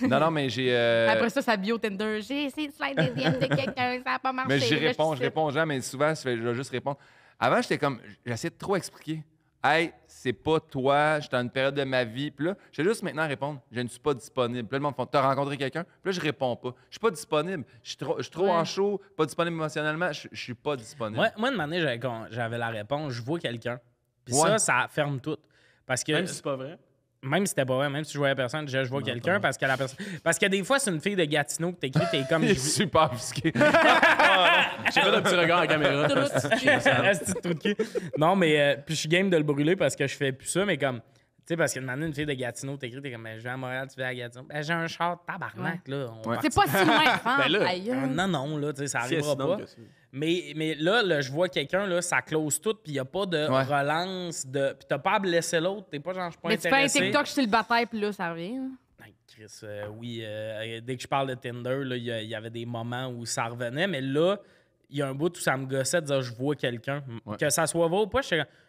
Non, mais j'ai. Après ça, sa bio Tinder. J'ai essayé de slide des DM de quelqu'un, ça n'a pas marché. Mais j'y Là, réponds, je je réponds aux gens, mais souvent, je vais juste répondre. Avant, j'étais comme, j'essayais de trop expliquer. Hey, c'est pas toi, j'étais dans une période de ma vie. Puis là, je vais juste maintenant répondre, je ne suis pas disponible. Puis là, le monde me fait, t'as rencontré quelqu'un? Puis là, je réponds pas. Je suis pas disponible. Je suis trop Ouais. en show, pas disponible émotionnellement, je suis pas disponible. Moi, de manière, j'avais la réponse, je vois quelqu'un. Puis Ouais. ça ferme tout. Parce que. Même si c'est pas vrai. Même si c'était pas vrai, même si je voyais personne, je vois quelqu'un parce que la personne. Parce que des fois, c'est une fille de Gatineau que t'écris, t'es comme. Il est super offusqué. J'ai fait un petit regard à la caméra. Asti de trou de cul. Non, mais puis je suis game de le brûler parce que je fais plus ça, mais comme. Tu sais, parce que demander une fille de Gatineau, t'écris, t'es comme, ben, je vais à Montréal, tu vas à Gatineau. Ben, j'ai un char tabarnak, là. On va C'est pas si loin, Ben là, aïe. Non, là, tu sais, ça Si arrivera sinon pas. que ça. Mais là, je vois quelqu'un, là, ça close tout, puis il n'y a pas de relance, puis t'as pas à blesser l'autre, t'es pas genre, je suis pas Mais tu fais un intéressé. TikTok célibataire, puis là, ça revient. hein. Ben, Chris, oui, dès que je parle de Tinder, là, il y avait des moments où ça revenait, mais là, il y a un bout où ça me gossait de dire je vois quelqu'un. Que ça soit vrai ou pas,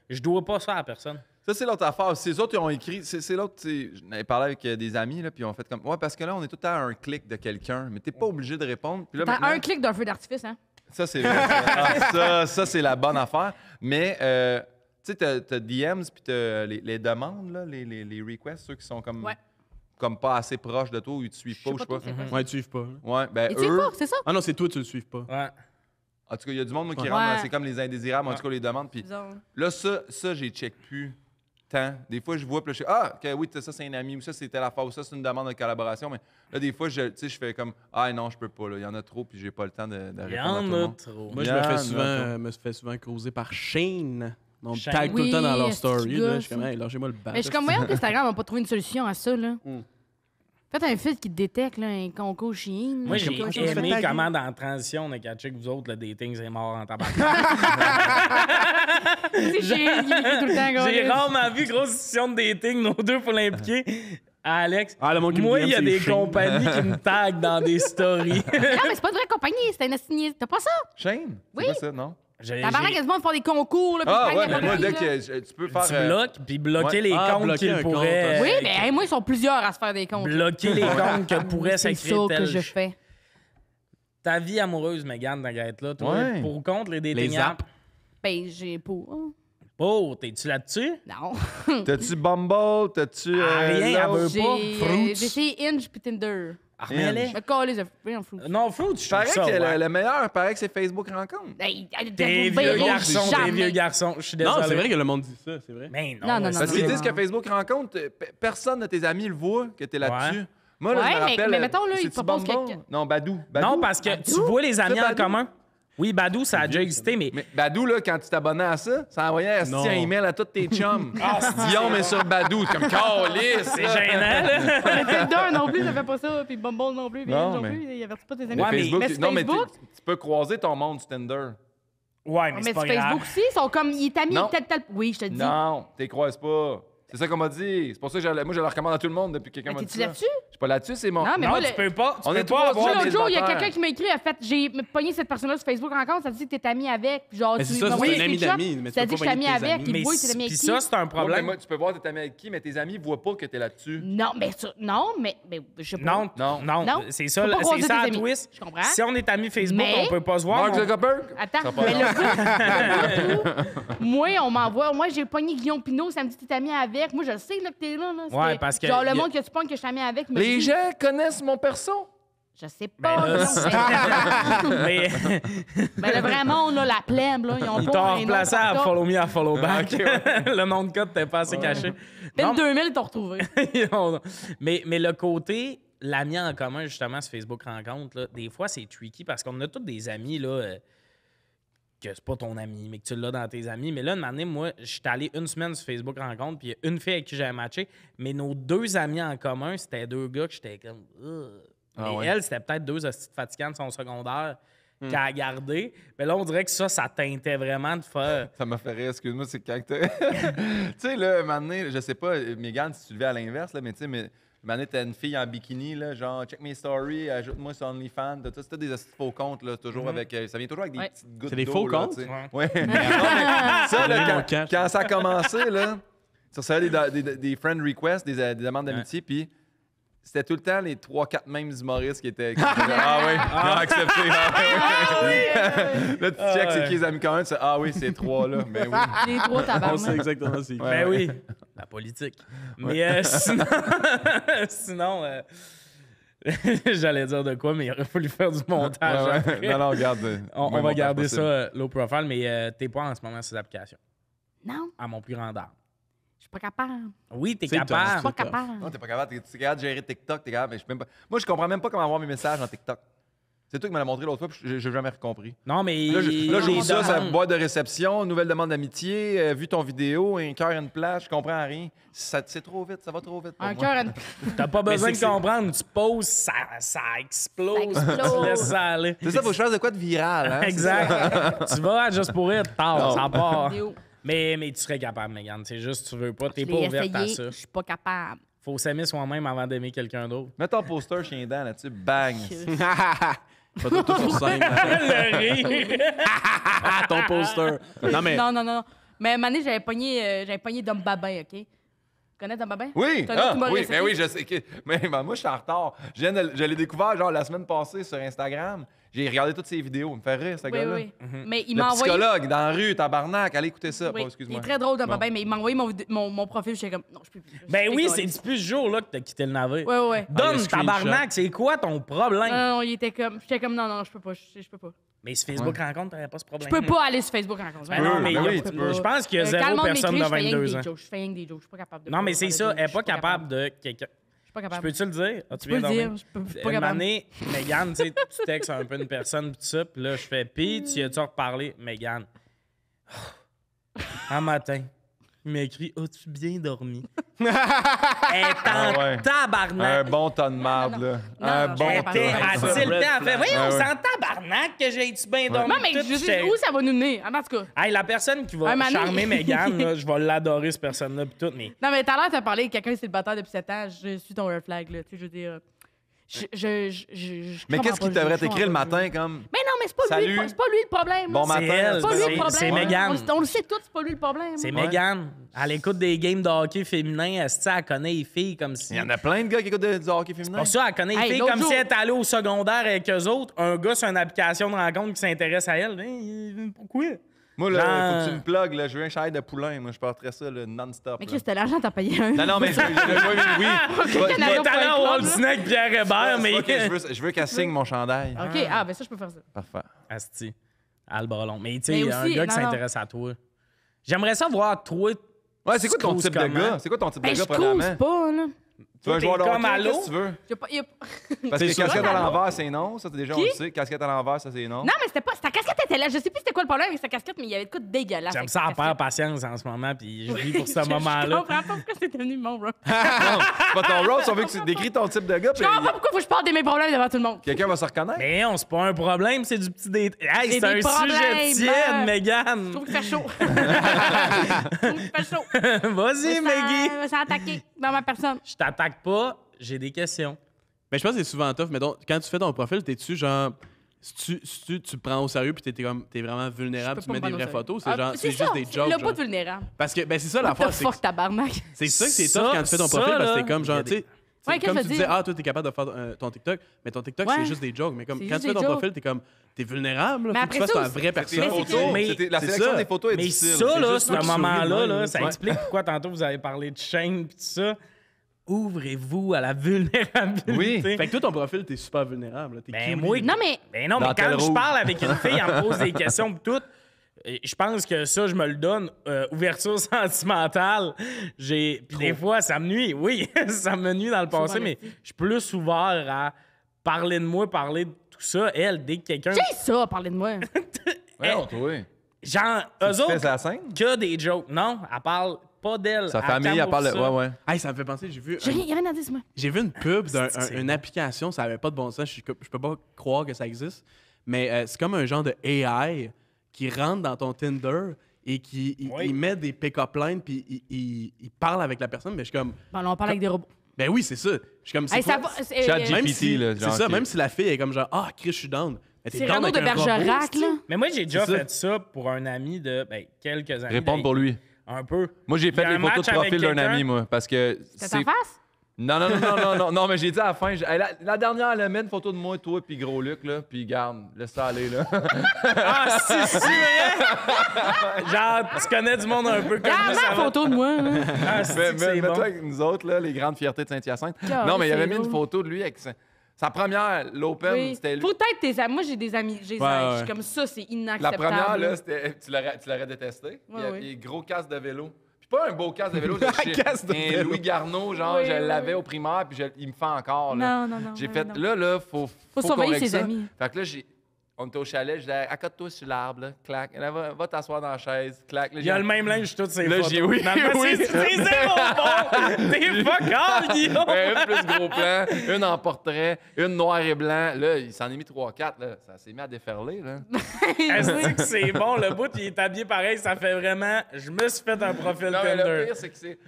je dois pas ça à personne. Ça, c'est l'autre affaire. Ces autres, ils ont écrit. C'est l'autre, tu sais, j'en avais parlé avec des amis, là, puis ils ont fait comme. Ouais, parce que là, on est tout le temps à un clic de quelqu'un, mais t'es pas obligé de répondre. Puis là, T'as maintenant, un clic d'un feu d'artifice, hein? ça, c'est vrai. Ça, c'est la bonne affaire. Mais, tu sais, t'as DMs, puis t'as les demandes, là, les requests, ceux qui sont comme. Ouais. Comme pas assez proches de toi ou ils te suivent pas, ou je sais pas. trop c'est quoi. Ouais, tu suives pas. Ouais, ben Et tu sais eux. pas, c'est ça? Ah non, c'est toi, tu le suives pas. Ouais. En tout cas, il y a du monde moi, qui Ouais. rentre, c'est comme les indésirables, en tout cas, les demandes. Puis Bizarre. là, ça j'ai check plus tant. Des fois, je vois, puis là, je fais ah, ok, oui, ça, c'est un ami, ou ça, c'est telle affaire, ou ça, c'est une demande de collaboration. Mais là, des fois, tu sais, je fais comme ah, non, je peux pas, là. Il y en a trop, puis j'ai pas le temps de Il y répondre à tout en le a monde. trop. Moi, je me fais souvent causer par Shane. Donc, Shane. tag tout le temps dans leur Oui, story. est-ce Là, que je suis comme, hey, lâchez-moi le bat. Mais je suis comme, voyons qu'Instagram n'a pas trouvé une solution à ça, là. Mm. Faites un filtre qui te détecte, là, un concours chien. Moi, j'ai Comme ça, tu fais aimé taguer. comment, dans la transition, on a catché que vous autres, le dating, c'est mort en tabac. C'est chien qui m'écrit tout le temps, gars. J'ai rarement vu grosse session de dating, nos deux, pour l'impliquer. Alex, Ah, le monde qui me moi, DM, il y a c'est des Shane. compagnies qui me taguent dans des stories. Non, mais c'est pas une vraie compagnie, c'est un assigné. T'as pas ça? Shane? Oui. C'est quoi ça, non? T'as parlé quasiment de faire des concours, là. puis Ah, tu ouais, pognes mais moi, n'importe dès qui, là. que tu peux faire. Tu bloques, puis bloquer ouais. les Ah, comptes bloquer qu'ils un compte, pourraient... Oui, mais hey, moi, ils sont plusieurs à se faire des comptes. Bloquer les comptes que pourraient C'est s'écrire ça que tel... je fais. Ta vie amoureuse, Mégane, dans là, toi, Ouais. pour ou contre les dating Les apps? Ben, j'ai pas. Oh, t'es-tu là-dessus? Non. T'as-tu Bumble? T'as-tu. rien, Love? elle veut pas. J'ai Fruits. essayé Inge puis Tinder. Ah, remets-les. Je me calais de fruits. Non, Fruits, je trouve Paraît ça, que ouais. le meilleur, paraît que c'est Facebook Rencontre. Hey, Des vieux garçons, des vieux garçons. Je suis désolé. Non, c'est vrai que le monde dit ça, c'est vrai. Mais non, Non, non, non, Parce c'est- qu'ils non. disent que Facebook Rencontre, personne de tes amis le voit que t'es là-dessus. Ouais. Moi, là, Ouais, je me mais- rappelle. mais mettons, là, il c'est-tu te propose Bumble? quelqu'un. Non, Badou. Non, parce que tu vois les amis en Badou? commun. Oui, Badou, ça a déjà existé, mais... Mais Badou, là, quand tu t'abonnais à ça, ça envoyait Non. un email à tous tes chums. Guillaume est sur Badou. C'est comme calice. C'est gênant, là. Tinder non plus, ça fait pas ça. Puis Bumble non plus. Puis Non, Inge non mais- plus. Il avertit pas tes amis. Ouais, mais- Facebook, sur non, mais Facebook, tu peux croiser ton monde sur Tinder. Ouais, mais mais c'est sur pas Facebook grave. aussi, ils sont comme. Il est ami Non. tel. Oui, je te le dis. Non, tu les croises pas. C'est ça qu'on m'a dit. C'est pour ça que moi, je le recommande à tout le monde depuis que quelqu'un Mais m'a dit t'es-tu ça. là-dessus? Je suis pas là-dessus, c'est mon... Non, mais Non, moi, tu le- peux pas, tu On peux est pas trois avoir... sur L'autre jour, il y a célibataire. quelqu'un qui m'a écrit, a fait, j'ai pogné cette personne-là sur Facebook Rencontre, ça dit que t'es ami avec. Puis genre, Mais tu c'est ça, m'as c'est envoyé un des ami screenshots, d'amis, mais tu ça peux dit que je pas suis ami voyer tes avec. amis. Puis Mais boy, t'es ami avec puis qui? ça, c'est un Ouais, mais problème. moi, tu peux voir t'es ami avec qui, mais tes amis voient pas que t'es là-dessus. Non, mais je sais pas. Non, Non. non, c'est ça, Faut pas c'est croiser ça tes la amis. twist. Je comprends. Si on est amis Facebook, Mais- on peut pas se voir. Mark on- Zuckerberg? Attends, Ça mais part. le bout, moi, on m'envoie. Moi, j'ai pogné Guillaume Pinot, ça me dit que t'es ami avec. Moi, je le sais là, que t'es là. Ouais, C'est- parce que Genre, y a- le monde que tu pognes que je suis ami avec. me Les dit- gens connaissent mon perso. Je sais Ben pas. là, non, c'est- mais- Mais Ben, le vrai monde, là, la plèbe, là, ils ont ils pas t'ont un nom remplacé par à top. follow me, à follow back. Ok, ouais. Le nom de code t'es pas assez caché. Peine Non, 2000, ils t'ont retrouvé. mais le côté, l'ami en commun, justement, sur Facebook Rencontre, là, des fois, c'est tricky parce qu'on a tous des amis, là, que c'est pas ton ami, mais que tu l'as dans tes amis. Mais là, une année, moi, j'étais allé une semaine sur Facebook Rencontre, puis il y a une fille avec qui j'avais matché, mais nos deux amis en commun, c'était deux gars que j'étais comme... Ugh. Ah Mais ouais. elle, c'était peut-être deux hosties de fatigants de son secondaire qu'elle a gardé. Mais là, on dirait que ça teintait vraiment de faire... Ça m'a fait rire, excuse-moi, c'est quand tu sais, là, un moment donné, je sais pas, Mégane, si tu le fais à l'inverse, là, mais tu sais, mais un moment donné, t'as une fille en bikini, là, genre, check mes stories, ajoute-moi sur OnlyFans, tout ça, c'était des hosties de faux comptes, là, toujours avec, ça vient toujours avec des Ouais. petites gouttes C'est des d'eau, faux là, comptes? tu sais. Ouais. Ouais. Non, mais ça, là, Mon cash. quand ça a commencé, là, tu recevais des friend requests, des demandes d'amitié, puis c'était tout le temps les 3-4 mêmes humoristes qui étaient. Ah oui, ils ont accepté. Ah, oui. Là, tu checkes c'est qui les amis quand même. Ah oui, c'est 3 là. Mais oui. Les trois On sait tabarnak. exactement c'est qui. Ouais. Ben oui, la politique. Mais sinon, sinon j'allais dire de quoi, mais il aurait fallu faire du montage. Ouais, ouais. après. Non, non, regarde. On moins va montage garder possible. ça low profile, mais t'es pas en ce moment sur les applications, Non. à mon plus grand âge. Je suis pas capable. Oui, t'es C'est tough. Je suis capable. pas C'est tough. capable. Non, t'es pas capable. T'es capable de gérer TikTok, t'es capable. Mais je suis même pas... Moi, je comprends même pas comment avoir mes messages dans TikTok. C'est toi qui me l'as montré l'autre fois, puis j'ai jamais compris. Non, mais. Là, j'ouvre ça, ça demande. boîte de réception, nouvelle demande d'amitié, vu ton vidéo, un cœur, une plage, je comprends rien. C'est trop vite, ça va trop vite pour Un moi. cœur, T'as pas besoin de c'est- comprendre. Tu poses, ça explose. Ça explose. Tu laisses ça aller. C'est ça, faut que je fasse de quoi de viral, hein? Exact. Tu vas à Just pour It, tard, ça part. vidéo. Mais tu serais capable, Megan. C'est juste, tu veux pas. T'es Je pas l'ai ouverte à essayé, ça. je suis pas capable. Faut s'aimer soi-même avant d'aimer quelqu'un d'autre. Mets ton poster chien dent là-dessus, bang. Pas tout sur scène. Le rire. Ton poster. Non, mais. Non. Mais à un moment donné, j'avais pogné Dom Babin, OK? Tu connais Dom Babin? Oui, C'est un autre oui, humoriste, mais OK? oui, je sais que. Mais moi, je suis en retard. Je l'ai découvert genre la semaine passée sur Instagram. J'ai regardé toutes ses vidéos. Il me fait rire, ce Oui, gars-là. oui. Mais il Le m'a envoyé. psychologue dans la rue, tabarnak, allez écouter ça. Oui, Oh, il excuse-moi. est très drôle, Dom Bon. Babin, mais il m'a envoyé mon profil. J'étais comme, non, je peux plus. Ben oui, J'étais c'est depuis ce jour-là que t'as quitté le navire. Ouais. Donne, le screenshot. tabarnak, c'est quoi ton problème? Non, il était comme. J'étais comme, non, je peux pas. Je peux pas. Mais sur Facebook rencontre, t'aurais pas ce problème. Je peux pas aller sur Facebook rencontre. Ben non, mais Ben il y a- oui, tu peux. je pense qu'il y a Quand zéro le monde personne de m'écrit, je fais rien que 22 des ans. jokes. Je fais rien que des jokes. Je suis pas capable de. Non, mais c'est ça, elle est pas Je suis capable de quelqu'un. Je suis pas Je capable. peux-tu le dire? As-tu Tu peux bien le dire. dormi? Je peux pas Une capable. année, Mégane, tu sais, tu textes un peu une personne, pis tout ça, puis là, je fais, pis tu y as-tu reparlé? Mégane. Un matin, il m'écrit, as-tu bien dormi? Elle est en Ah ouais. tabarnak. Un bon tas de marde, là. Non, Un non, bon je tas. suis Elle pas capable. dit le temps, elle fait, voyons, Ouais, c'est ouais. en tabarnak que j'ai-tu bien dormi? Non, mais Tout, je sais j'étais- où ça va nous mener. En tout cas. Hey, la personne qui va Un moment donné- charmer Mégane, là, je vais l'adorer, cette personne-là, pis tout, mais Non, mais tout à l'heure, t'as parlé de quelqu'un célibataire depuis 7 ans. Je suis ton red flag, là. Tu sais, je veux dire. Mais qu'est-ce qui devrait t'écrire le matin comme. Mais non, mais c'est pas, Salut. c'est pas lui le problème. Bon là. c'est matin, elle, C'est pas lui le c'est problème. Mégane. On le sait tous, c'est pas lui le problème. C'est là. Mégane. Elle écoute des games de hockey féminin, elle connaît les filles comme si... Il y en a plein de gars qui écoutent du hockey féminin. Pas ça, elle connaît les Hey, filles l'autre comme jour- si elle était allée au secondaire avec eux autres. Un gars sur une application de rencontre qui s'intéresse à elle. Pourquoi? Moi, là, Genre- faut que tu me plugues, là. Je veux un chalet de poulain. Moi, je porterais ça, là, non-stop. Mais là. Chris, t'as l'argent, t'as payé un. Non, mais oui. Canada Elle est allée Point à Walt Club, là. Disney avec Pierre Hébert, mais... Je veux qu'elle signe mon chandail. OK, ben ça, je peux faire ça. Parfait. Asti, elle a le bras long. Mais tu Mais sais, un aussi- gars qui non, non. s'intéresse à toi. J'aimerais ça voir toi... Ouais, c'est quoi ton Tu type de cruises gars? comment? C'est quoi ton type de Ben, gars, je premièrement? cause pas, là. Tu veux un T'es joueur de comme hockey? à l'eau? Qu'est-ce que tu veux? Y a pas- Parce que sûr. casquette à Comme à l'eau. l'envers, c'est non. Ça, t'es déjà, on Qui? le sait. Casquette à l'envers, ça, c'est non. Non, mais c'était pas. Ta casquette était là. Je sais plus c'était quoi le problème avec sa casquette, mais il y avait de quoi de dégueulasse. J'aime avec ça sa en perdre casquette. patience en ce moment, puis je vis pour ce Je moment-là. comprends pas pourquoi c'est devenu mon bro. Non, c'est pas ton rôle, si on veut que tu décris ton type de gars. Je puis comprends pas pourquoi faut que je parle de mes problèmes devant tout le monde. quelqu'un va se reconnaître. Mais non, c'est pas un problème, c'est du petit dé... Hey, C'est c'est un des sujet problèmes, tiède, Mégane. Je trouve qu'il fait chaud. Je trouve qu'il fait chaud. Vas-y, Meggy. Je me sens attaqué dans ma personne. Je t'attaque pas, j'ai des questions. Mais je pense que c'est souvent tough. Mettons, quand tu fais ton profil, t'es-tu genre. Si tu te prends au sérieux puis t'es vraiment vulnérable, Je tu peux pas mets me des prendre vraies au photos, sérieux. c'est genre Ah, c'est ça, juste des jokes. Le genre. pas de vulnérable. Parce que ben c'est ça What l'affaire, the c'est fuck, tabarnak? c'est ça que c'est Ça, tough quand tu fais ton ça, profil parce que là, c'est comme il y a genre des- tu sais Ouais, qu'est-ce comme que tu je disais veux dire? toi t'es capable de faire ton TikTok, mais ton TikTok c'est Ouais. juste des jokes, mais comme C'est quand juste tu fais des ton jokes. profil, t'es vulnérable, Mais là, faut que après tu fasses ça ta aussi- vraie Tes personne. Mais c'est photos, que- mais la c'est sélection ça. des photos est Mais difficile. ça, C'est là, juste ce moi qui moment-là, souris de là, même. ça Ouais. explique pourquoi tantôt vous avez parlé de chaîne pis tout ça. Ouvrez-vous à la vulnérabilité. Oui. Fait que toi ton profil, t'es super vulnérable, là, t'es Ben, cute. moi, Non, mais. Ben non, Dans mais quel quand je rouge? parle avec une fille, elle me pose des questions pis tout, je pense que ça, je me le donne. Ouverture sentimentale. Puis des fois, ça me nuit. Oui, ça me nuit dans le passé, mais je suis plus ouvert à parler de moi, parler de tout ça. Elle, dès que quelqu'un... J'ai ça, parler de moi. Voyons, toi. Genre, eux Tu fais autres, sa scène? que des jokes. Non, elle parle pas d'elle. Sa famille, elle parle. Ouais, ouais. Hey, ça me fait penser, J'ai rien à dire, moi. J'ai vu une pub C'est d'une application, ça avait pas de bon sens, je peux pas croire que ça existe, mais c'est comme un genre de AI qui rentre dans ton Tinder et qui Oui. il met des pick-up lines puis il parle avec la personne, mais je suis comme, Bon, là, on parle avec des robots. ben oui, c'est ça. Je suis comme, c'est Hey, ça quoi- va. c'est- Chat euh, GPT. même si, là, c'est genre, ça, qui- même si la fille est comme genre, ah, Chris, je suis down. Mais t'es C'est down Renaud de avec un robot, Bergerac, c'est-tu? là. Mais moi, j'ai déjà C'est ça. fait ça pour un ami de quelques années. Répondre pour lui. Un peu. Moi, j'ai Il y a fait les un photos match de profil avec d'un quelqu'un. ami, moi. Parce que. T'as ta face? Non, mais j'ai dit à la fin, la dernière, elle met une photo de moi, toi, puis Gros Luc, là, puis garde, laisse ça aller, là. Ah, c'est vrai? Genre, tu connais du monde un peu comme Ah, ça. ma photo de moi, là. Ah, c'est que c'est Mets-toi bon. avec nous autres, là, les grandes fiertés de Saint-Hyacinthe. Ah, Non, mais il c'est avait mis une drôle. photo de lui avec sa première, l'Open, Oui. c'était lui. Faut être tes amis. Moi, j'ai des amis. J'ai Ouais, je ouais. suis comme ça, c'est La inacceptable. première, là, c'était, tu l'aurais détesté. Ouais, il ouais. y a gros casque de vélo. Puis pas un beau casque de vélo, un Louis Garneau, genre, Oui, je oui, l'avais oui. au primaire, puis il me fait encore. Là. Non. J'ai non, fait, non. là, faut qu'on surveiller règle ses ça. amis. Fait que là, on était au chalet, je disais, accote-toi sur l'arbre, là, clac. Là, va t'asseoir dans la chaise, clac. Là, Il y a le même linge toutes ses Là, photos. j'ai- oui, Finalement, oui. c'est zéro bon! T'es fuck all, Guillaume! Une plus gros plan, une en portrait, une noir et blanc. Là, il s'en est mis 3-4. Là. Ça s'est mis à déferler. Là. Est-ce que c'est bon, le bout, il est habillé pareil, ça fait vraiment... Je me suis fait un profil Non, mais le Tinder. pire, c'est que c'est.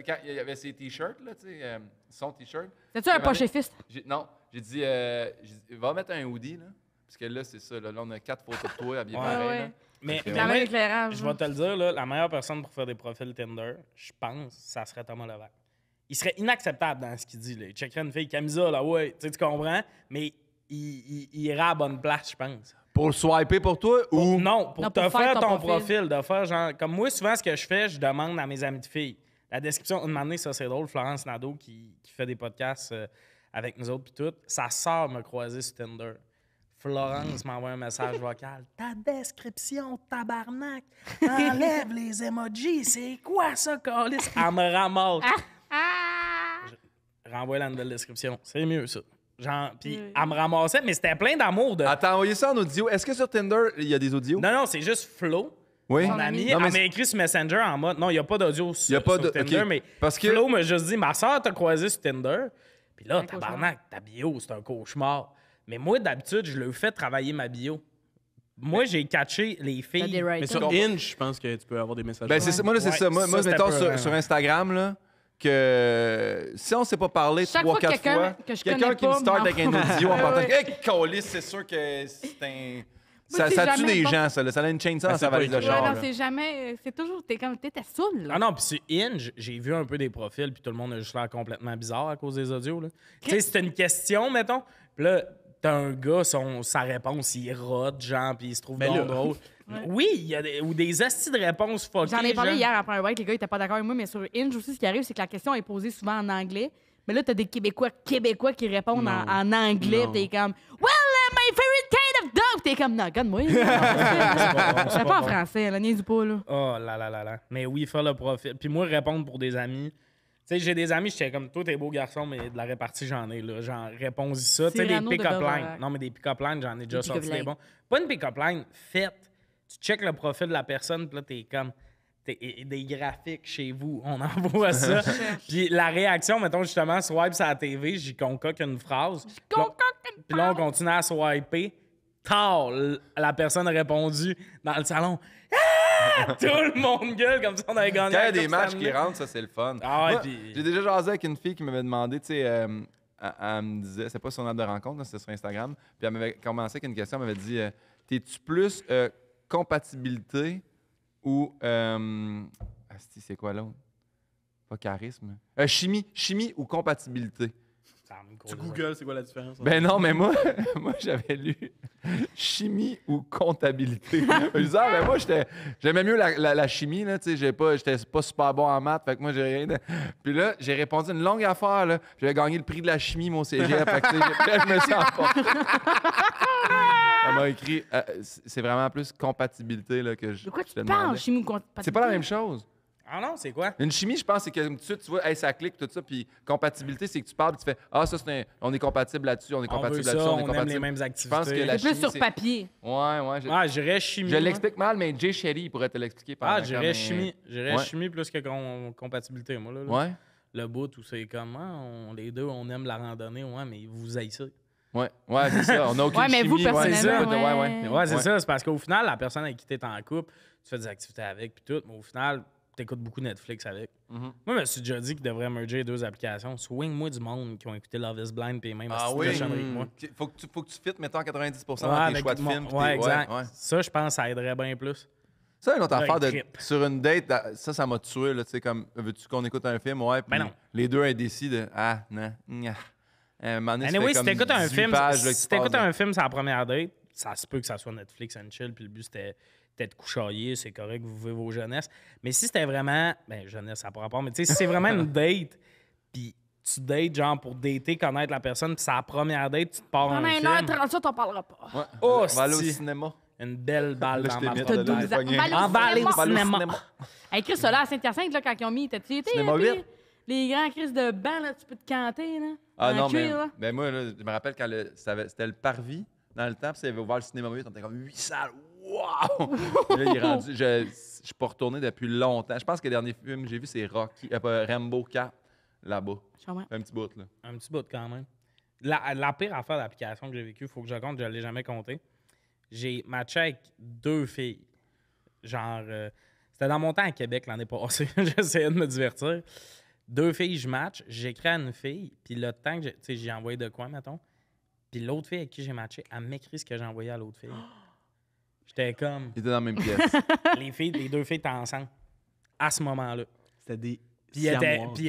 Quand il y avait ses t-shirts, là, tu sais, son t-shirt. C'est-tu un pochefiste? Non, j'ai dit, va mettre un hoodie, là. Parce que là, c'est ça. Là, on a 4 photos de toi habillé Ouais. pareil. Ouais. Là. Mais Fait que, La moi, même éclairage. je vais te le dire, là, la meilleure personne pour faire des profils Tinder, je pense, ça serait Thomas Levac. Il serait inacceptable dans ce qu'il dit. Là. Il checkerait une fille camisa, là, ouais, tu comprends, mais il irait à la bonne place, je pense. Pour le swiper pour toi ou. Non, pour Non, te pour faire faire ton ton profil. profil, de faire genre. Comme moi, souvent, ce que je fais, je demande à mes amis de filles. La description, une année, ça c'est drôle, Florence Nadeau qui fait des podcasts avec nous autres, puis tout. Sa sœur m'a croisé sur Tinder. Florence m'envoie un message vocal. Ta description, tabarnak, enlève les emojis, c'est quoi ça, câlisse? Elle me ramasse. Renvoie la nouvelle description. C'est mieux, ça. Genre, puis elle me ramassait, mais c'était plein d'amour de. Attends, envoyé ça en audio. Est-ce que sur Tinder, il y a des audios? Non, c'est juste Flo. Oui. Mon ami, Non, mais elle m'a écrit sur Messenger en mode non, il n'y a pas d'audio sur, Y a pas sur de- Tinder, ok. mais Parce que- Flo m'a juste dit ma soeur t'a croisé sur Tinder. Puis là, Un tabarnak, ta bio, c'est un cauchemar. Mais moi, d'habitude, je le fais travailler ma bio. Moi, j'ai catché les T'as filles. des Mais writers. sur Inge, je pense que tu peux avoir des messages. Ben, c'est ça. Moi, là, c'est Ouais, ça. Moi, ça, c'était mettons, peurant. sur Instagram, là, que si on ne s'est pas parlé Chaque fois 3-4 quelqu'un fois, que je quelqu'un connais qui me pas start avec un m'envoie. audio en partant. Ouais. Hey, câlisse, c'est sûr que c'est un. Moi, c'est Ça tue jamais des bon. gens, ça. Là. Ça a une chaîne ça Ben, dans c'est sa pas valise de écrit. Ouais, char. non, là. c'est jamais. C'est toujours. T'es comme. T'étais saoul, là. Ah non, puis sur Inge, j'ai vu un peu des profils, puis tout le monde a juste l'air complètement bizarre à cause des audios. Là. Tu sais, c'est une question, mettons, puis là, t'as un gars, sa réponse, il rôde, genre, puis il se trouve Ben donc là. drôle. Oui, il y a ou des astis de réponses fuckées. J'en ai parlé genre. hier après un break, les gars, ils étaient pas d'accord avec moi, mais sur Inge aussi, ce qui arrive, c'est que la question est posée souvent en anglais. Mais là, t'as des Québécois qui répondent Non. en anglais. Non. T'es comme, well, my favorite kind of dog. T'es comme, non, regarde-moi. C'est pas en français, là, niaise pas, là. Oh là là là là. Mais oui, faire le profil. Puis moi, répondre pour des amis. Tu sais, j'ai des amis, j'étais comme, toi, t'es beau garçon, mais de la répartie, j'en ai, là. Genre, réponds-y ça. Tu sais, des Cyrano de pick-up Bergerac. lines. Non, mais des pick-up lines, j'en ai déjà pick-up sorti des lines. bons. Pas une pick-up line faite. Tu checkes le profil de la personne, puis là, t'es comme, des graphiques chez vous. On envoie ça. Puis la réaction, mettons, justement, swipe sur la TV, j'y concocte une phrase. Puis là, on continue à swiper. Tard, la personne a répondu dans le salon. Ah! Tout le monde gueule comme si on avait gagné. Quand il y a la des Coupe matchs Stanley. qui rentrent, ça, c'est le fun. Ah ouais, Moi, puis- j'ai déjà jasé avec une fille qui m'avait demandé, tu sais, elle me disait, c'est pas son app de rencontre, là, c'était sur Instagram, puis elle m'avait commencé avec une question, elle m'avait dit, t'es-tu plus compatibilité ou, c'est quoi l'autre? Pas charisme. Chimie ou compatibilité? Ça me Tu cause- Google, c'est quoi la différence? Ben non, mais moi, moi j'avais lu chimie ou comptabilité. Je disais, ben moi, j'aimais mieux la chimie, là, tu sais, j'étais pas super bon en maths, fait que moi, j'ai rien de... Puis là, j'ai répondu une longue affaire, là. J'avais gagné le prix de la chimie, mon cégep, fait que, tu sais, je me sens pas. Elle m'a écrit, c'est vraiment plus compatibilité, là, que je De quoi je tu te parles, demandais. chimie ou compatibilité? C'est pas la même chose. Ah non, c'est quoi? Une chimie, je pense, c'est que tout de suite, tu vois, hey, ça clique, tout ça. Puis compatibilité, c'est que tu parles, puis tu fais, ah, ça, on est compatible là-dessus, on est On veut compatible ça, là-dessus, on on est aime compatible. les mêmes Je activités. pense que la C'est plus chimie, sur papier. Ouais, Ah, j'irais chimie. je moi. l'explique mal, mais Jay Sherry, il pourrait te l'expliquer. pendant Ah, j'irais comme, chimie. J'irais Ouais. chimie plus que compatibilité, moi. Là. Ouais, Le bout où c'est comme, les deux, on aime la randonnée, ouais, mais vous haïssez. ouais, c'est ça. On a aucune Ouais, mais vous, chimie. Ouais, personnellement, c'est ça. ouais. Ouais, c'est Ouais. ça. C'est parce qu'au final, la personne avec qui t'es en couple, tu fais des activités avec, puis tout, mais au final, t'écoutes beaucoup Netflix avec. Mhm. Moi, je me suis déjà dit qu'il devrait merger deux applications. Swing-moi du monde qui ont écouté Love is Blind, puis même Ah cette oui? cochonnerie que moi. Faut que tu fites, mettons, 90% Ouais, dans tes avec choix de mon- films. puis Ouais, tes- exact. ouais. Ça, je pense, ça aiderait bien plus. Ça, une autre Ouais, affaire de trip. sur une date, ça m'a tué, là, tu sais, comme, veux-tu qu'on écoute un film? Ouais, puis Ben non. les deux indécis de, ah, non, gna. Un moment donné, ça Anyway, fait si comme t'écoutes un 18 film, pages, là, qui si se t'écoutes passent, un film sur la première date, ça se peut que ça soit Netflix and chill, puis le but c'était de couchailler, c'est correct, vous vivez vos jeunesses. Mais si c'était vraiment, ben jeunesse, ça n'a pas rapport, mais tu sais, si c'est vraiment une date, puis tu dates genre pour dater, connaître la personne, puis c'est la première date, tu te pars Pendant un film. 1h37, on parlera pas. Ouais. Oh, on va aller au si. cinéma. une belle balle Là, dans je t'ai ma mis porte dans le d'air. poignet. Emballé au cinéma. Hey, Chris, ça là, à Saint-Hyacinthe, là, quand ils ont mis, t'as-tu été? Cinéma puis 8? Les grands Chris de banc, là, tu peux te canter, là. Ah en non, cuir, là. mais moi, là, je me rappelle quand c'était le Parvis dans le temps, puis ça avait ouvert le cinéma 8, on était comme 8 salles. Wow! Puis là, il est rendu. Je suis pas retourné depuis longtemps. Je pense que le dernier film que j'ai vu, c'est Rambo 4, là-bas. Je comprends. Un petit bout, là. Un petit bout quand même. La pire affaire d'application que j'ai vécue, il faut que je compte, je ne l'ai jamais compté. J'ai matché avec 2 filles. Genre, c'était dans mon temps à Québec l'année passée. J'essayais de me divertir. 2 filles, je match. J'écris à une fille, puis le temps que j'ai envoyé de quoi, mettons. Puis l'autre fille avec qui j'ai matché, elle m'écrit ce que j'ai envoyé à l'autre fille. J'étais comme. Ils étaient dans la même pièce. Les 2 filles étaient ensemble à ce moment-là. C'était des. Puis il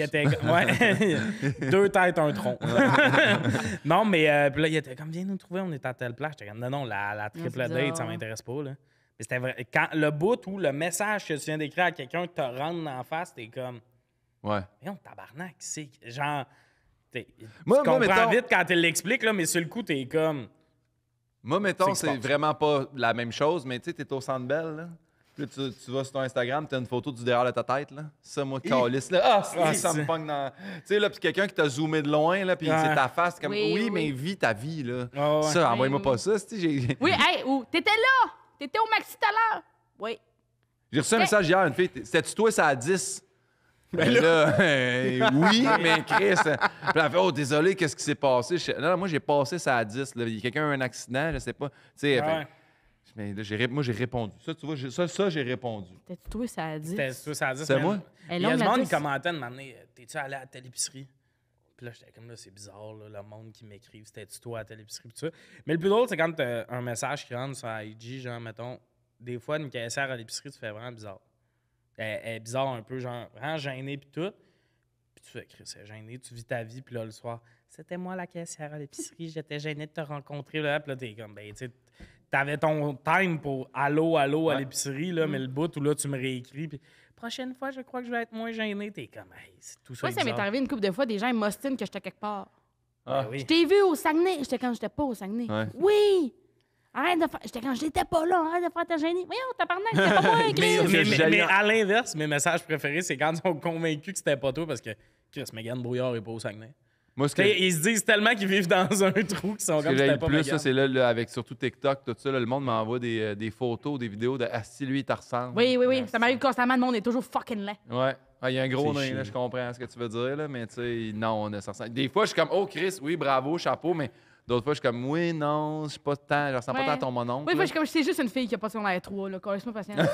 était ouais, 2 têtes, un tronc. Non, mais puis là, il était comme, viens nous trouver, on est à telle place. J'étais comme, non, la triple c'est date, ça bizarre. m'intéresse pas. Là. Mais c'était vrai. Quand le bout ou le message que tu viens d'écrire à quelqu'un que te rentre en face, t'es comme, Ouais. voyons, tabarnak, c'est genre. Tu Moi, comprends mettons- vite quand tu l'expliques, là, mais sur le coup, t'es comme. Moi, mettons, C'est que c'est je pense. vraiment pas la même chose, mais tu sais, t'es au Centre Bell, là. Puis là, tu vas sur ton Instagram, t'as une photo du derrière de ta tête, là. Ça, moi, calisse, là. Ah, ça me pogne dans. Tu sais, là, puis quelqu'un qui t'a zoomé de loin, là, puis Ouais. c'est ta face, comme, Oui, oui, oui. mais vis ta vie, là. Ah ouais. Ça, envoie-moi Oui, pas oui. ça, j'ai Oui, hey, ou t'étais là! T'étais au Maxi tout à l'heure! Oui. reçu un message hier, une fille, c'était-tu toi, ça à 10? Ben là, oui, mais Chris. Puis elle fait, oh, désolé, qu'est-ce qui s'est passé? Non, moi, j'ai passé ça à 10. Là. Il y a quelqu'un a eu un accident, je sais pas. Tu sais, elle fait, Ouais. mais là, moi, j'ai répondu. Ça, tu vois, ça j'ai répondu. T'as-tu trouvé ça à 10? C'était ça, ça a dit. C'est moi? Elle est Il y a longue, du la monde qui 10. commentait de m'amener, t'es-tu allé à telle épicerie? Puis là, j'étais comme là, c'est bizarre, là, le monde qui m'écrive, c'était-tu toi à telle épicerie? Puis tout ça. Mais le plus drôle, c'est quand t'as un message qui rentre sur IG, genre, mettons, des fois, une caissière à l'épicerie, tu fais vraiment bizarre. Elle est bizarre un peu, genre, vraiment gênée, puis tout. Puis tu fais, Chris, c'est gêné, tu vis ta vie, puis là, le soir, c'était moi la caissière à l'épicerie, j'étais gêné de te rencontrer, là. Puis là, t'es comme, ben, tu sais, t'avais ton time pour allô à Ouais. l'épicerie, là, mais le bout où là, tu me réécris, puis prochaine fois, je crois que je vais être moins gêné. T'es comme, hey, c'est tout ça. Moi, ça m'est bizarre. arrivé une couple de fois, des gens ils m'ostinent que j'étais quelque part. Ah, Ben oui. Je t'ai vu au Saguenay. J'étais quand j'étais pas au Saguenay. Ouais. Oui! Arrête de faire. J'étais quand j'étais pas là. Arrête de faire ta gênée. Voyons, tabarnak, c'était pas moi, mais, Chris. mais, C'est mais gênant. à l'inverse, mes messages préférés, c'est quand ils sont convaincus que c'était pas toi parce que Chris, Mégane Brouillard est pas au Saguenay. Moi, ce Tu que, sais, ils se disent tellement qu'ils vivent dans un trou qu'ils sont ce que comme j'ai c'était le pas plus, Mégane. ça, c'est là, avec surtout TikTok, tout ça, là, le monde m'envoie des photos, des vidéos de ah, si lui, il te ressemble. Oui, oui, oui. Ah, Ça m'arrive constamment. Le monde est toujours fucking laid. Ouais. Ah, il y a un gros C'est nain, chiant. là, je comprends ce que tu veux dire, là, mais tu sais, non, ça ressemble. Des fois, je suis comme, oh, Chris, oui, bravo, chapeau, mais d'autres fois, je suis comme, oui, non, je suis pas tant, je ressemble Ouais. pas tant à ton mononcle. Oui, là. moi, je suis comme, c'est juste une fille qui a pas son l'air 3, là. Laisse-moi patience.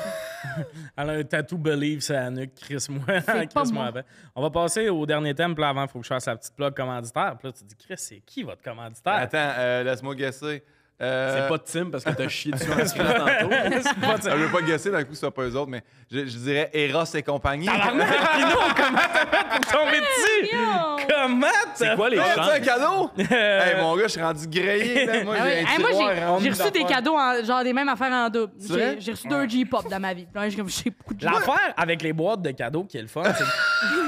Elle a un tatou Believe sur la nuque, Chris-moi. pas Chris-moi moi. avant. On va passer au dernier thème, puis là, avant, il faut que je fasse la petite plug commanditaire. Puis là, tu dis, Chris, c'est qui votre commanditaire? Attends, laisse-moi guesser. C'est pas Tim parce que t'as chié dessus en screen tantôt. C'est pas ça. Je veux pas guesser d'un coup, ce soit pas eux autres, mais je dirais Eros et compagnie. Tabarnak, Pino, comment t'as fait pour tomber dessus? Yo! Comment C'est quoi les Hey, chances? un cadeau? Hey, mon gars, je suis rendu grillé. Là. Moi, Ah oui. j'ai un Hey, moi, tiroir j'ai rempli reçu des d'affaires. cadeaux, genre des mêmes affaires en double. C'est vrai? J'ai reçu 2 J-pop dans ma vie. Puis là, j'ai beaucoup de L'affaire avec les boîtes de cadeaux qui est le fun,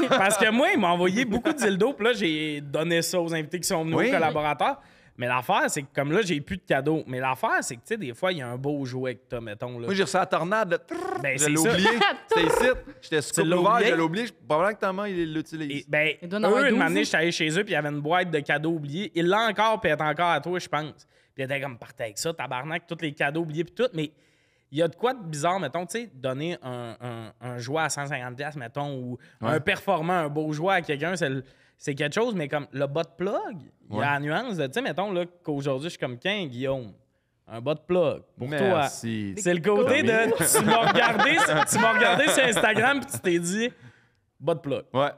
c'est parce que moi, ils m'ont envoyé beaucoup de dildos, puis là, j'ai donné ça aux invités qui sont venus, Oui. aux collaborateurs. Mais l'affaire, c'est que comme là, j'ai plus de cadeaux. Mais l'affaire, c'est que, tu sais, des fois, il y a un beau jouet que t'as, mettons. Là. Moi, j'ai reçu la tornade. Là. Ben, Je c'est l'ai ça. oublié. C'était ici. J'étais sur Tu couple l'as ouvert, oublié? je l'ai oublié. Probablement que ta main, il Et, l'utilise. ben, Il doit en avoir eux, une 12, année, hein? j'étais allé chez eux, puis il y avait une boîte de cadeaux oubliés. Il l'a encore, puis elle est encore à toi, je pense. Puis il était comme, partez avec ça, tabarnak, tous les cadeaux oubliés, puis tout. Mais il y a de quoi de bizarre, mettons, tu sais, donner un jouet à 150$, mettons, ou un performant, un beau jouet à quelqu'un, c'est quelque chose, mais comme le bot plug, il y a la nuance de, tu sais, mettons, là, qu'aujourd'hui, je suis comme, Guillaume, un bot plug pour toi. Merci. C'est le côté de, tu m'as regardé sur Instagram, puis tu t'es dit, bot plug. Ouais.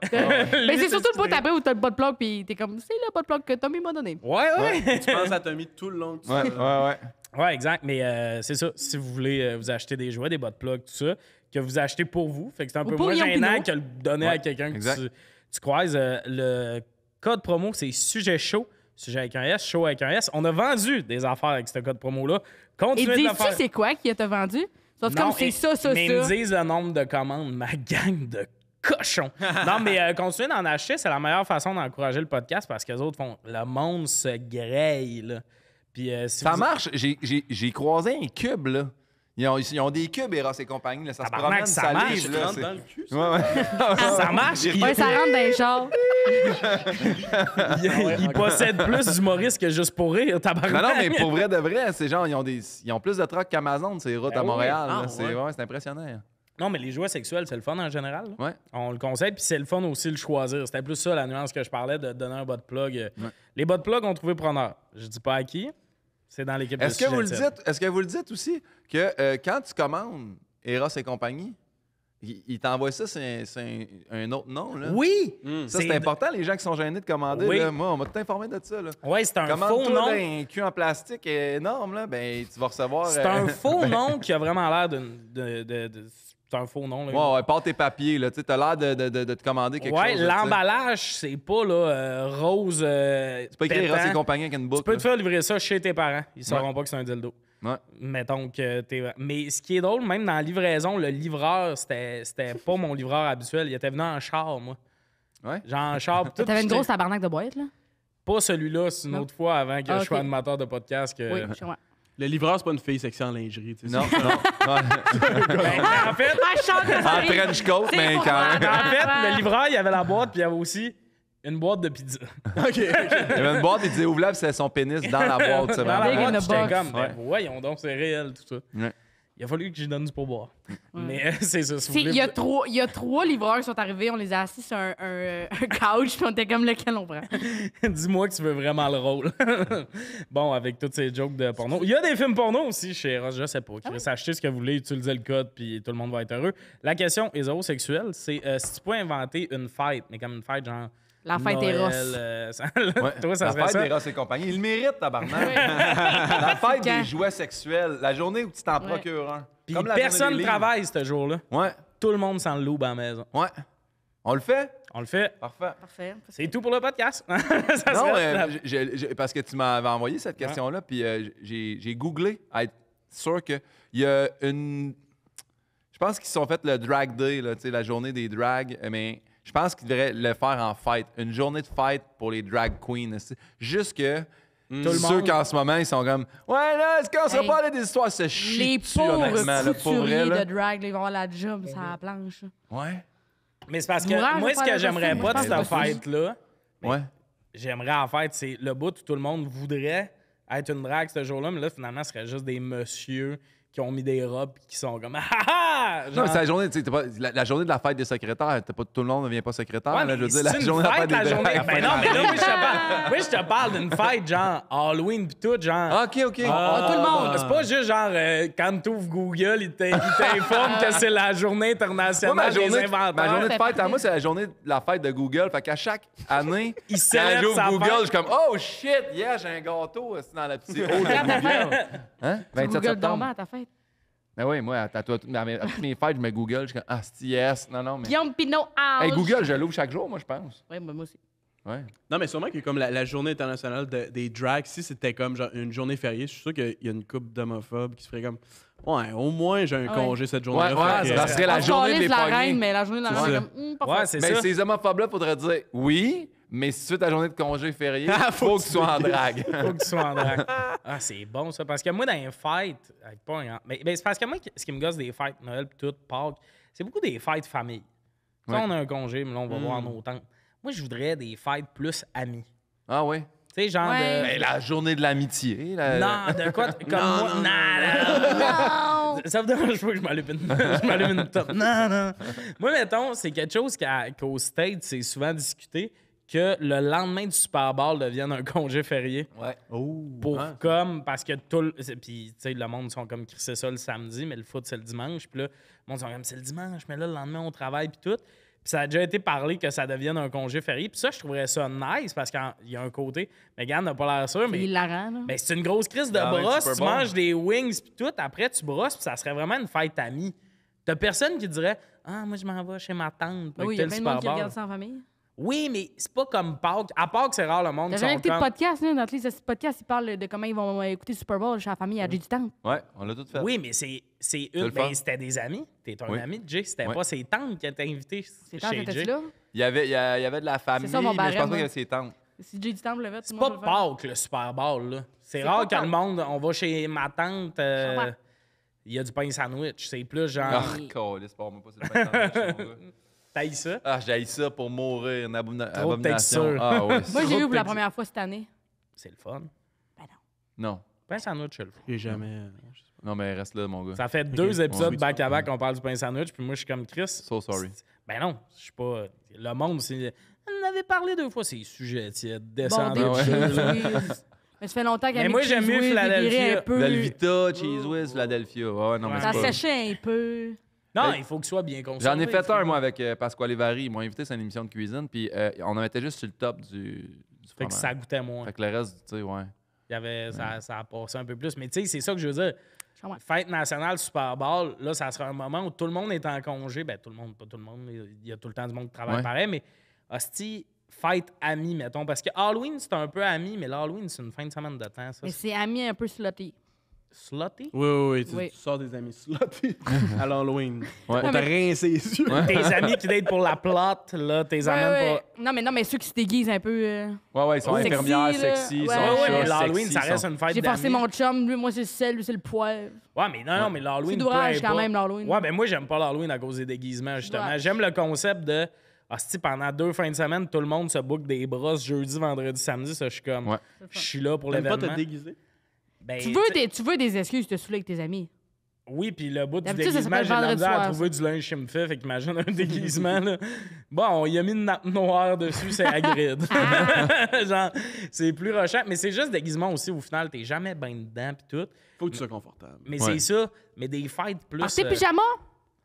Mais c'est surtout le bout après où t'as le bot plug, puis t'es comme, c'est le bot plug que Tommy m'a donné. Ouais. Tu penses à Tommy tout le long que tu Ouais, fais. ouais, ouais. Ouais, exact. Mais c'est ça. Si vous voulez vous acheter des jouets, des bot plugs, tout ça, que vous achetez pour vous, fait que c'est un peu pour moins Guillaume gênant Pinot. que le donner à Ouais, quelqu'un que exact. tu croises. Le code promo, c'est sujet chaud. Sujet avec un S, chaud avec un S. On a vendu des affaires avec ce code promo-là. Et Continuez de le dis-tu faire. c'est quoi qui t'a vendu? Sauf Non, comme c'est et- ça, mais ils me ça. disent le nombre de commandes, ma gang de cochons. Non, mais continuez d'en acheter, c'est la meilleure façon d'encourager le podcast parce que les autres font le monde se grêle. Là. Puis, si Ça vous- marche. J'ai croisé un cube, là. Ils ont des cubes, Eros et compagnie. Là. Ça se Tabarnak, promène, ça ça marche, livre. Tu Là, rentres dans le cul, ça? Ouais, ouais. Ça marche. Ouais, ça rentre dans les chars. Il possède plus d'humoristes que juste pour rire, tabarnak. Non, mais pour vrai de vrai, c'est genre, ils ont plus de trucks qu'Amazon, ces routes Ben à oui. Montréal. Ah, là. C'est c'est impressionnant. Non, mais les jouets sexuels, c'est le fun en général. là. Ouais. On le conseille, puis c'est le fun aussi de le choisir. C'était plus ça la nuance que je parlais, de donner un bot plug. Les bot plugs ont trouvé preneur. Je dis pas à qui. C'est dans l'équipe de Est-ce que vous le Sujet dites? Est-ce que vous le dites aussi que quand tu commandes Eros et compagnie, il t'envoie ça, c'est un autre nom, là? Oui! Ça, c'est important, les gens qui sont gênés de commander. Oui. Là. Moi, on m'a tout informé de ça. Là. Ouais, c'est un faux Commande-toi nom. là, un cul en plastique énorme, là, ben, tu vas recevoir... C'est un faux nom qui a vraiment l'air c'est un faux nom. Là. Ouais, ouais, pars tes papiers, là. Tu as l'air de te commander quelque Ouais, chose. là, tu sais. l'emballage, c'est pas là, rose. C'est pas écrit Eros et compagnie avec une boucle. Tu peux te là. faire livrer ça chez tes parents. Ils sauront pas que c'est un dildo. Ouais. Mettons que t'es. Mais ce qui est drôle, même dans la livraison, le livreur, c'était pas mon livreur habituel. Il était venu en char, moi. Ouais. Genre en char. pis tout, T'avais une j'étais- grosse tabarnak de boîte, là? Pas celui-là, c'est une Non. autre fois avant que Ah, je sois ok. animateur de podcast. Que... Oui, chez moi. Le livreur, c'est pas une fille sexy en lingerie. tu sais. Non, non. Ouais. Ben, en fait, Ah, je chante que ça En arrive. trench coat, C'est mais pour quand moi. même. en fait, le livreur, il y avait la boîte, puis il y avait aussi une boîte de pizza. OK. Il y avait une boîte, il disait ouvre-la, puis c'était son pénis dans la boîte. C'est Dans la vraiment. Big in boîte, the j'étais box. comme, ben, Ouais. voyons donc, c'est réel, tout ça. Ouais. Il a fallu que j'y donne du pourboire. Mais c'est ça, si vous Il voulez- y a trois livreurs qui sont arrivés, on les a assis sur un couch, puis on était comme lequel on prend. Dis-moi que tu veux vraiment le rôle. Bon, avec toutes ces jokes de porno. Il y a des films porno aussi chez Ross, je sais pas. Chris, achetez ce que vous voulez, utilisez le code, puis tout le monde va être heureux. La question hétérosexuelle, c'est si tu peux inventer une fête, mais comme une fête genre. La fête Noël, Eros. Ouais. Toi, ça la serait fête ça. des Ross et compagnie. Il le mérite, tabarnak. La fête Quand? des jouets sexuels. La journée où tu t'en procures un. Puis Comme la journée personne des ne livres. travaille ce jour-là. Ouais, Tout le monde s'en loue à la maison. ouais. On le fait? On le fait. Parfait. Parfait. C'est tout pour le podcast. Ça Non, serait- parce que tu m'avais envoyé cette question-là, puis j'ai googlé à être sûr qu'il y a une... Je pense qu'ils se sont fait le drag day, là, tu sais, la journée des drags, mais je pense qu'ils devraient le faire en fête. Une journée de fête pour les drag queens. Juste que le ceux monde- qu'en ce moment, ils sont comme « Ouais, là, est-ce qu'on se Hey. parler des histoires? » Se chient Les dessus, pauvres honnêtement, là, pour vrai, couturiers là. de drag, là, ils vont avoir la job sur la planche. Ouais, Mais c'est parce que Mourant, moi, je ce vais que faire j'aimerais le pas de costume, cette je pense. fête-là, ouais. j'aimerais en fait, c'est le bout où tout le monde voudrait être une drague ce jour-là, mais là, finalement, ce serait juste des messieurs qui ont mis des robes et qui sont comme ah ah! Non, Genre- mais c'est la journée, tu sais, t'as pas- la journée de la fête des secrétaires. Tout le monde ne devient pas secrétaire. Ouais, là, je veux mais dire, c'est la une journée de la fête, fête des la journée. drags. Ben non, mais là, moi, je te parle d'une fête genre Halloween pis tout, genre. Ah, OK, OK. Ah, tout le monde. C'est pas juste genre quand tu ouvres Google, il t'informe que c'est la journée Moi, internationale des inventaires. ma journée de C'est fête, à parfait. moi, c'est la journée de la fête de Google. Fait qu'à chaque année, Il quand célèbre j'ouvre sa Google, fête. je suis comme « Oh shit, yeah, j'ai un gâteau dans la petite haut de Google. » Hein? 27 Google septembre. dormant à ta fête. Ben oui, moi, à toutes mes fêtes, je mets Google. Je suis comme « Ah, c'est yes. » Non, non, mais... Guillaume Pinot House. Hey, Google, je l'ouvre chaque jour, moi, je pense. Oui, moi aussi. Ouais. Non, mais sûrement que comme la journée internationale des drags, si c'était comme genre une journée fériée, je suis sûr qu'il y a une couple d'homophobes qui se ferait comme ouais, au moins j'ai un Ouais. congé cette Ouais, journée-là. ouais, Fait que, ça serait la On journée calisse des la reine, pognés. mais la journée de la C'est reine, ça. c'est comme, Ouais, parfait. c'est Mais ça. ces homophobes-là, faudrait dire oui, mais si tu veux ta journée de congé férié, faut que tu sois en drague. Faut que tu sois en drague. Ah, c'est bon ça. Parce que moi, dans les fêtes, pas un grand- mais c'est parce que moi, ce qui me gosse des fêtes, Noël pis tout, Pâques, c'est beaucoup des fêtes famille. Tu sais, Ouais. on a un congé, mais là, on va voir nos tantes. Moi, je voudrais des fêtes plus amis. Ah oui? Tu sais, genre Ouais. Ben, la journée de l'amitié. Non, de quoi? Comme moi. Non. Ça me dérange pas que je m'allume une top. Non. Moi, mettons, c'est quelque chose qu'au States, c'est souvent discuté, que le lendemain du Super Bowl devienne un congé férié. Ouais. Oh, Pour hein. comme, parce que tout le. Puis, tu sais, le monde sont comme crissé ça le samedi, mais le foot, c'est le dimanche. Puis là, le monde sont comme, c'est le dimanche, mais là, le lendemain, on travaille, puis tout. Puis ça a déjà été parlé que ça devienne un congé férié. Puis ça, je trouverais ça nice parce qu'il y a un côté. Megan n'a pas l'air sûr, C'est mais. hilarant, là. Ben, c'est une grosse crise de Dans un brosse. Super Tu Bowl. manges des wings puis tout. Après, tu brosses puis ça serait vraiment une fête amie. T'as personne qui dirait ah, moi, je m'en vais chez ma tante pour Oui, il y a écouter plein le de monde Super qui Bowl. regarde ça en famille. Oui, mais c'est pas comme Pâques. À Pâques, c'est rare le monde T'as qui jamais sont écouté comme... de podcast, là? Dans tous les podcasts, ils parlent de comment ils vont écouter Super Bowl chez la famille à Jay du Temple. Ouais, on l'a tout fait. Oui, mais c'est une... le fun. Ben, c'était des amis. T'es un Oui. ami de Jay. C'était Oui. pas ses tantes qui étaient invitées C'est tant chez que Jay. là? Il y avait de la famille, C'est ça, mon mais je pense barème, pas qu'il y hein. avait ses tantes. Si Jay du Temple le fait, tout C'est le pas monde peut le faire. Pâques, le Super Bowl, là. C'est C'est rare pas que le Pâques. monde, on va chez ma tante, comprends. il y a du pain sandwich. C'est plus genre, Ah, câlisse, parle-moi pas, c'est le pain sandwich, mon gars. t'ailles ça? Ah, j'haïs ça pour mourir, une Trop de abomination. texture. Ah, ouais. Moi, j'ai vu pour la Trop première fois cette année. C'est le fun. Ben non. Non. Pain sandwich, c'est le fun. J'ai jamais. Je sais pas. Non, mais reste là, mon gars. Ça fait 2 épisodes Ouais. back-à-back qu'on parle du pain sandwich, puis moi, je suis comme Chris. So sorry. Ben non, je suis pas. Le monde, c'est. On en avait parlé 2 fois, c'est sujet tiède, Bon, descendant. des ouais. cheese whiz. Mais ça fait longtemps qu'avec Mais moi, j'aime mieux Philadelphia. un peu. Velvita, Cheese Whiz, Philadelphia. Ouais, non, mais Ouais. Ça c'est pas... séchait un peu. Non, Hey, il faut qu'il soit bien consommé. J'en ai fait un, moi, avec Pasquale Vary. Ils m'ont invité sur une émission de cuisine, puis on en était juste sur le top du Fait fromage. que ça goûtait moins. Fait que le reste, tu sais, ouais. Il y avait, ça a passé un peu plus. Mais tu sais, c'est ça que je veux dire. Je comprends. Fête nationale, Super Bowl, là, ça sera un moment où tout le monde est en congé. Ben, tout le monde, pas tout le monde. Il y a tout le temps du monde qui travaille Ouais. pareil. Mais, hostie, fête amie, mettons. Parce que Halloween, c'est un peu ami, mais l'Halloween, c'est une fin de semaine de temps, ça. Mais c'est ami un peu slutty. Slutty? Oui. Oui. Tu sors des amis slottés à l'Halloween. Ouais. On t'a rincé les yeux. Ouais. Tes amis qui datent pour la plot, là, tes amènes pas. Non, mais ceux qui se déguisent un peu. Ouais, ils sont Sexy, infirmières, là. sexy, Ouais. sont Ouais, ouais, mais chats, l'Halloween, sexy, ça reste sont- une fête J'ai forcé d'amis. mon chum, lui, moi c'est le sel, lui c'est le poivre. Ouais, mais non, mais l'Halloween. C'est d'ouvrage peu quand importe. même, l'Halloween. Ouais, ben moi, j'aime pas l'Halloween à cause des déguisements, justement. Ouais. J'aime le concept de. Hostie, pendant 2 fins de semaine, tout le monde se book des brosses jeudi, vendredi, samedi. Ça, je suis comme. Ouais. Je suis là pour T'aimes pas l'événement. te déguiser? Ben, Tu veux des excuses de te saouler avec tes amis. Oui, puis le bout du D'habitude, ça déguisement, s'appelle j'ai de la vendredi misère à soir, trouver du linge chez me fait. Fait qu'imagine un déguisement, là. Bon, il a mis une nappe noire dessus, c'est Hagrid. Genre, c'est plus rushant. Mais c'est juste déguisement aussi, au final, t'es jamais bien dedans, puis tout. Faut que tu sois confortable. Mais Ouais. c'est ça. Mais des fêtes plus. Par tes pyjamas?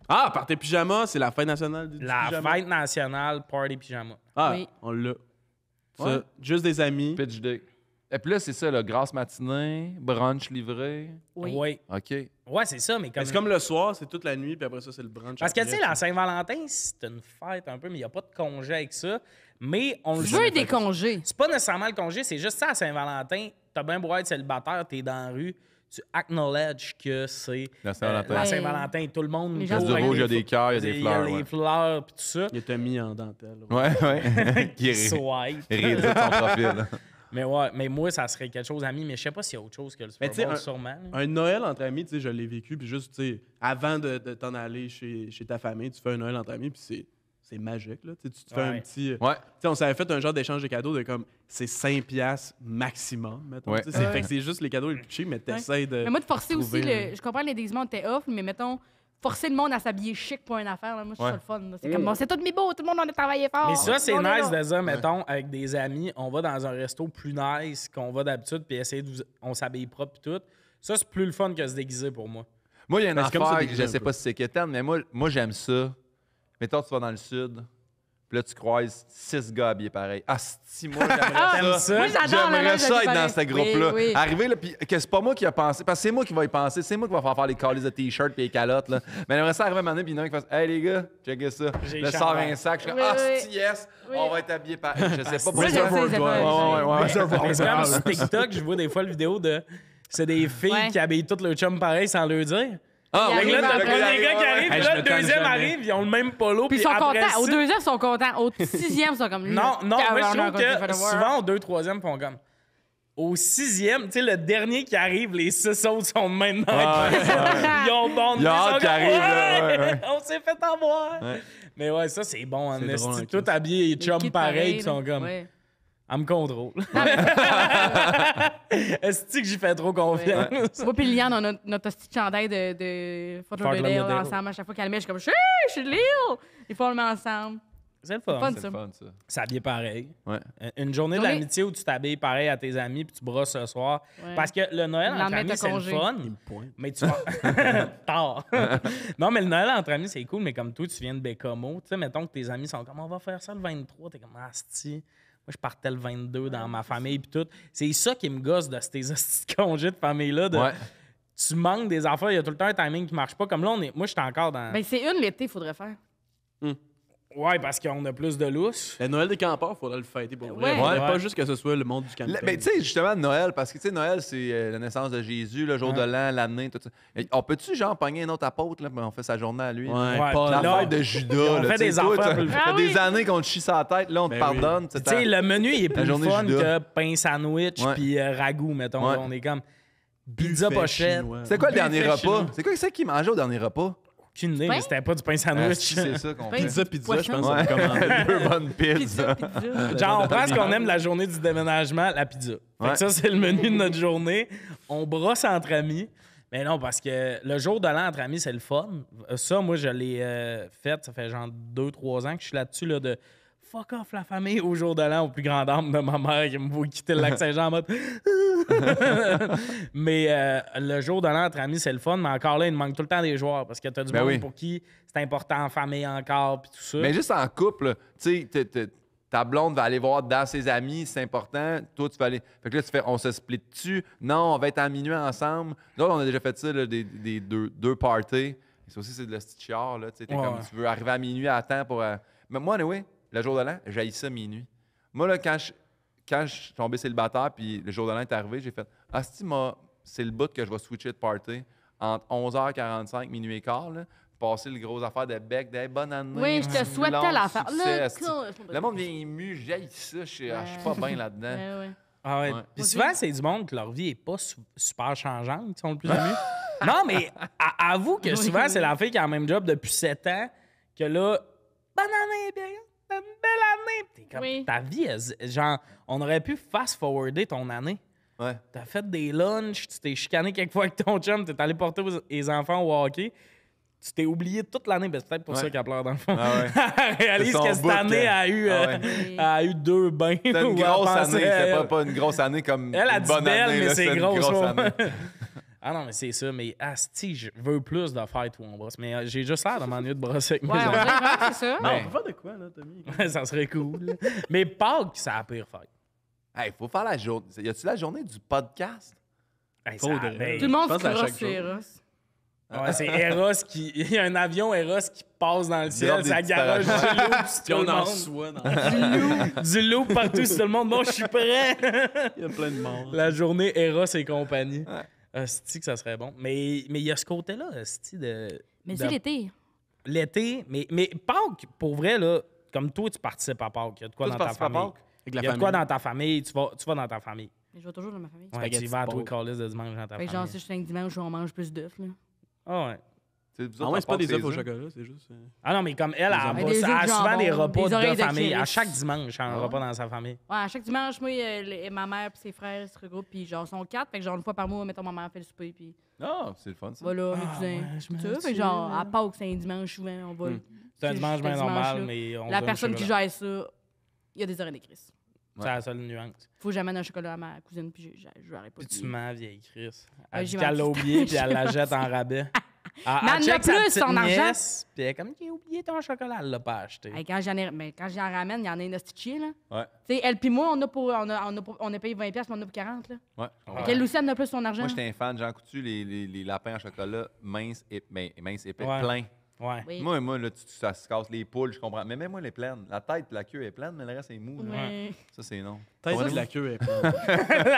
Ah, par tes pyjamas, c'est la fête nationale du La pyjama. fête nationale, party pyjama. Ah, Oui. on l'a. Ça, Ouais. juste des amis. Pitch day. Et puis là, c'est ça, là, grasse matinée, brunch livré. Oui. Ouais. OK. Ouais, c'est ça, mais Mais comme. c'est comme le soir, c'est toute la nuit, puis après ça, c'est le brunch. Parce que, tu après. sais, la Saint-Valentin, c'est une fête un peu, mais il n'y a pas de congé avec ça. Mais on le Tu sait. veux des congés. C'est pas nécessairement le congé, c'est juste ça à Saint-Valentin. T'as bien beau être célibataire, t'es dans la rue, tu acknowledge que c'est La Saint-Valentin. la Ouais. Saint-Valentin. Tout le monde. Les gens court se avec rouge, il y a des cœurs, il y a des Il y fleurs, a les ouais. fleurs, puis tout ça. Il t'a mis en dentelle. Ouais, ouais. Qui Swipe. réédite son profil. Mais ouais, mais moi, ça serait quelque chose à mis, mais je sais pas s'il y a autre chose que le Super Mais tu sais, Bowl, sûrement. là. Un Noël entre amis, tu sais, je l'ai vécu, puis juste, tu sais, avant de t'en aller chez ta famille, tu fais un Noël entre amis, puis c'est magique, là. Tu sais, tu te fais Ouais. un petit... Ouais. Tu sais, on s'avait fait un genre d'échange de cadeaux de comme, c'est 5$ maximum, mettons. Ouais. Tu sais, fait que c'est juste les cadeaux les plus cheap, mais t'essayes de... Mais moi, de forcer aussi, trouver je comprends que les déguisements étaient off, mais mettons, forcer le monde à s'habiller chic pour une affaire, là, moi, je trouve Ouais. ça le fun. là. C'est comme, bon, c'est tout mis beau, tout le monde en a travaillé fort. Mais ça, c'est Tout le monde est nice là. de dire, mettons, avec des amis, on va dans un resto plus nice qu'on va d'habitude, puis essayer on s'habille propre, puis tout. Ça, c'est plus le fun que se déguiser pour moi. Moi, il y a une Parce que comme ça, affaire, des je gens, sais un pas si c'est quétaine, mais moi j'aime ça. Mettons, tu vas dans le sud, puis là, tu croises 6 gars habillés pareil. Ah, si, moi, T'aimes j'aimerais ça. ça? Moi, j'adore le J'aimerais linge ça être habillé dans ce pareil. groupe-là. Oui, oui. Arriver, là, puis que c'est pas moi qui a pensé, parce que c'est moi qui va y penser, c'est moi qui va faire les calices de t-shirt puis les calottes, là. Mais j'aimerais ça arriver à un moment donné, puis il y en a un qui fasse Hey, les gars, checkez ça. J'ai Là, le sort chandail. un sac, je suis comme Oui, Ah, oui. si, yes, Oui. on va être habillés pareil. Je sais pas Ça, pourquoi. je sais, c'est pas- Ouais. Mais c'est comme sur TikTok, je vois des fois le vidéo de. C'est des filles Ouais. qui habillent tout le chum pareil sans le dire. Ah, Il Fait que là, arrive t'as après, les il gars qui ouais. arrivent, Hey, puis je là, me le tanne deuxième jamais. arrive, ils ont le même polo. Puis ils sont après contents. Au ça- deuxième, ils sont contents. Au sixième, ils sont comme. Non, moi, je trouve que souvent. souvent, au 2, 3e, font comme. Au 6e, tu sais, le dernier qui arrive, les 6 autres sont de même dans la Ouais, cuisine. Ils ont bondé. Il y a ils sont hâte qu'ils comme, arrivent, là, ouais, ouais. On s'est fait avoir. Ouais. Mais ouais, ça, c'est bon. En C'est drôle, esti. hein, Tout Chris. habillé et chum pareil, puis ils sont comme. Ouais. Elle me contrôle. Est-ce que j'y fais trop confiance? Moi puis Liane, on a notre hostie de chandail de Fort Fort Lauderdale Lauderdale. ensemble. À chaque fois qu'elle le met, je suis comme, je suis de Lille! Des fois, on le met ensemble. C'est le fun. Fun, C'est ça. le fun, ça. S'habiller pareil. Ouais. Une journée Journée- d'amitié où tu t'habilles pareil à tes amis puis tu brosses ce soir. Ouais. Parce que le Noël Le entre lendemain, amis, t'as c'est le congé. fun. Il me pointe. Mais tu vas. Tard. Non, mais le Noël entre amis, c'est cool. Mais comme toi, tu viens de Bécomo. Tu sais, mettons que tes amis sont comme, on va faire ça le 23. T'es comme, asti. Moi, je partais le 22 dans ma famille puis tout. C'est ça qui me gosse de ces hosties de congés de famille-là. de- Ouais. Tu manques des affaires. Il y a tout le temps un timing qui marche pas. Comme là, moi, j'étais encore dans. Ben, c'est une l'été, il faudrait faire. Ouais, parce qu'on a plus de lousse. Le Noël des campeurs, il faudrait le fêter pour vrai. Ouais. Faudrait Ouais. pas juste que ce soit le monde du camping. Ben, tu sais, justement, Noël, parce que, tu sais, Noël, c'est la naissance de Jésus, le jour de l'an, l'année, tout ça. Et on peut-tu, genre, pogner un autre apôtre, là, puis on fait sa journée à lui? Ouais, Ouais, pas puis La là, fête de Judas, on là, fait tu sais, des toi, affaires t'as- plus- t'as Ah des oui. années qu'on te chie sur la tête, là, on te Ben pardonne. Tu sais, le menu il est plus journée fun Judas. que pain sandwich Ouais. puis ragoût, mettons. Ouais. On est comme pizza pochette. C'est quoi le dernier Buffet repas? chinois. C'est quoi c'est qui mangeait au dernier repas? Aucune idée, pain? mais c'était pas du pain Ah, sandwich. c'est ça qu'on Pain. fait. Pizza, je pense Ouais. que ça va commander. 2 bonnes pizzas. Pizza. Genre, on prend ce qu'on aime de la journée du déménagement, la pizza. Fait que Ouais. ça, c'est le menu de notre journée. On brosse entre amis. Mais non, parce que le jour de l'an entre amis, c'est le fun. Ça, moi, je l'ai fait. Ça fait genre 2-3 ans que je suis là-dessus, là, de fuck off la famille au jour de l'an, au plus grand dame de ma mère qui me voit quitter le lac Saint-Jean en mode. Mais le jour de l'an entre amis, c'est le fun. Mais encore là, il manque tout le temps des joueurs parce que t'as du Ben monde oui. pour qui c'est important en famille encore, puis tout ça. Mais juste en couple, tu sais, ta blonde va aller voir dans ses amis, c'est important. Toi, tu vas aller. Fait que là, tu fais, on se split dessus. Non, on va être à minuit ensemble. Nous autres, on a déjà fait ça, là, des deux parties. Et ça aussi, c'est de la petite chiard, là. Tu sais, t'es Ouais, comme, ouais. tu veux arriver à minuit à temps pour. Mais moi, anyway, le jour de l'an, j'haïs ça minuit. Moi, là, quand je suis tombé célibataire, puis le jour de l'an est arrivé, j'ai fait, c'est le bout que je vais switcher de party entre 11h45, minuit et quart, là. Passer le gros affaire de bec, de hey, bonne année. Oui, je te souhaite long telle affaire. succès, Là, asti. Le monde vient ému, j'haïs ça, je suis pas bien là-dedans. Ouais. Ah ouais. Ouais. Puis souvent, c'est du monde que leur vie est pas super changeante, qui sont le plus émus. Non, mais avoue que Oui, souvent, oui. c'est la fille qui a le même job depuis 7 ans, que là, bonne année, bien, une belle année. Puis t'es comme, Oui. ta vie, genre, on aurait pu fast-forwarder ton année. Ouais. T'as fait des lunchs, tu t'es chicané quelquefois avec ton chum, t'es allé porter les enfants au hockey. Tu t'es oublié toute l'année, ben c'est peut-être pour Ouais. ça qu'elle pleure dans le fond. Ah ouais. Elle réalise C'est son que cette bout, année, hein. elle a eu, Ah ouais. Oui. elle a eu 2 bains. C'était où une elle grosse pensait année, à c'était elle. pas une grosse année comme Elle a une dit bonne belle, année. mais là, c'est c'était une grosse. grosse ouais. année. Ah non, mais c'est ça. Mais asti, je veux plus de fêtes où on brosse. Mais j'ai juste l'air de m'ennuyer de brosser avec mes Ouais, on enfants. dirait vraiment que c'est ça. Non, Ouais. on peut faire de quoi, là, Tommy? Ça serait cool. Mais Pâques, c'est la pire fête. Hey, faut faire la journée. Y a-tu la journée du podcast? Hey, Faudrait. ben, Tout le monde Je pense se à crosse chaque sur jour. Eros. ouais, c'est Eros qui. Il y a un avion Eros qui passe dans le ciel, Drop des ça petits garage du parachutes. loup, puis Puis tout on le en monde. reçoit. dans- Du loup partout sur tout le monde. Bon, je suis prêt. Il y a plein de morts. La journée Eros et compagnie. Ouais. Asti, que ça serait bon. Mais il y a ce côté-là, Asti, de. Mais de- c'est l'été. L'été, mais Pâques, pour vrai, là, comme toi, tu participes à Pâques. Il y a de quoi Toi, tu dans ta participes à famille. Pâques? Avec Il la y a de quoi famille. dans ta famille. Tu vas dans ta famille. Mais je vais toujours dans ma famille. Ouais, tu Spaghetti y vas à toi, Pâques. Carlis, de dimanche dans ta Fait que famille. genre, si je suis un dimanche où on mange plus d'œufs, là. Ah ouais. Tu sais, vous Ah autres, ouais, à c'est pas Pâques, des œufs au œufs. chocolat, c'est juste. Ah non, mais comme elle, Des elle œufs a de souvent des jambon, repas des oreilles de de famille. À Chris. chaque dimanche, un repas dans sa famille. Ouais, à chaque dimanche, moi, ma mère et ses frères se regroupent, puis genre, sont 4. Fait que genre, une fois par mois, mettons, ma mère fait le souper, puis Ah, c'est le fun, ça. voilà, mes Ah, cousins. ouais, je me tout ça. Fait que dis, genre, là. à Pâques, c'est un dimanche souvent, on va. C'est un dimanche bien normal, dimanche-là. mais on La donne personne le qui chocolat. gère ça, il y a des oreilles de Chris. C'est la seule nuance. Faut que j'amène un chocolat à ma cousine, puis je lui arrête pas. Puis de tu dire. mens, vieille Chris. Elle Ouais, dit j'ai qu'elle l'a menti. oublié, puis elle la jette en rabais. Mais elle en a check sa plus, petite son argent. nièce, puis elle est comme, j'ai oublié ton chocolat, elle l'a pas acheté. Hey, quand j'en ramène, il y en a une hostie là. Ouais. Tu sais, elle puis moi, on a payé 20$, mais on a pour 40$, là. Ouais. Ouais. Fait qu'elle aussi, elle en a plus son argent. Moi, j'étais un fan de Jean Coutu, les lapins en chocolat minces et épais, Ouais. pleins. Ouais. Oui. Moi, là, ça se casse les poules, je comprends. Mais même moi, les pleines. La tête et la queue est pleine, mais le reste est mou. là. Ouais. Ça, c'est non. Tête Ouais. de la queue est pleine.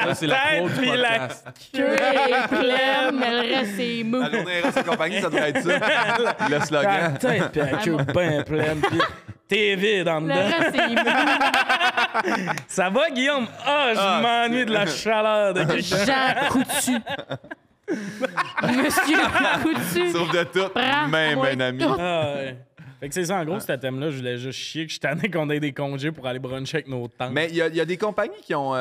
Ça, c'est la tête quote du puis la podcast. Queue est pleine, mais le reste, c'est mou. La journée reste et compagnie, ça devrait être ça. Le Ta slogan. tête, puis la queue bien pleine, puis t'es vide en Le dedans. reste, c'est mou. Ça va, Guillaume? Ah, je m'ennuie de la chaleur de quelqu'un. Jean Coutu. Monsieur Coutu. Sauf de tout, Prends-moi même un ami. tout. Ah, ouais. Fait que c'est ça, en gros, ce thème-là, je voulais juste chier que je t'annais qu'on ait des congés pour aller bruncher avec nos tantes. Mais il y a des compagnies qui ont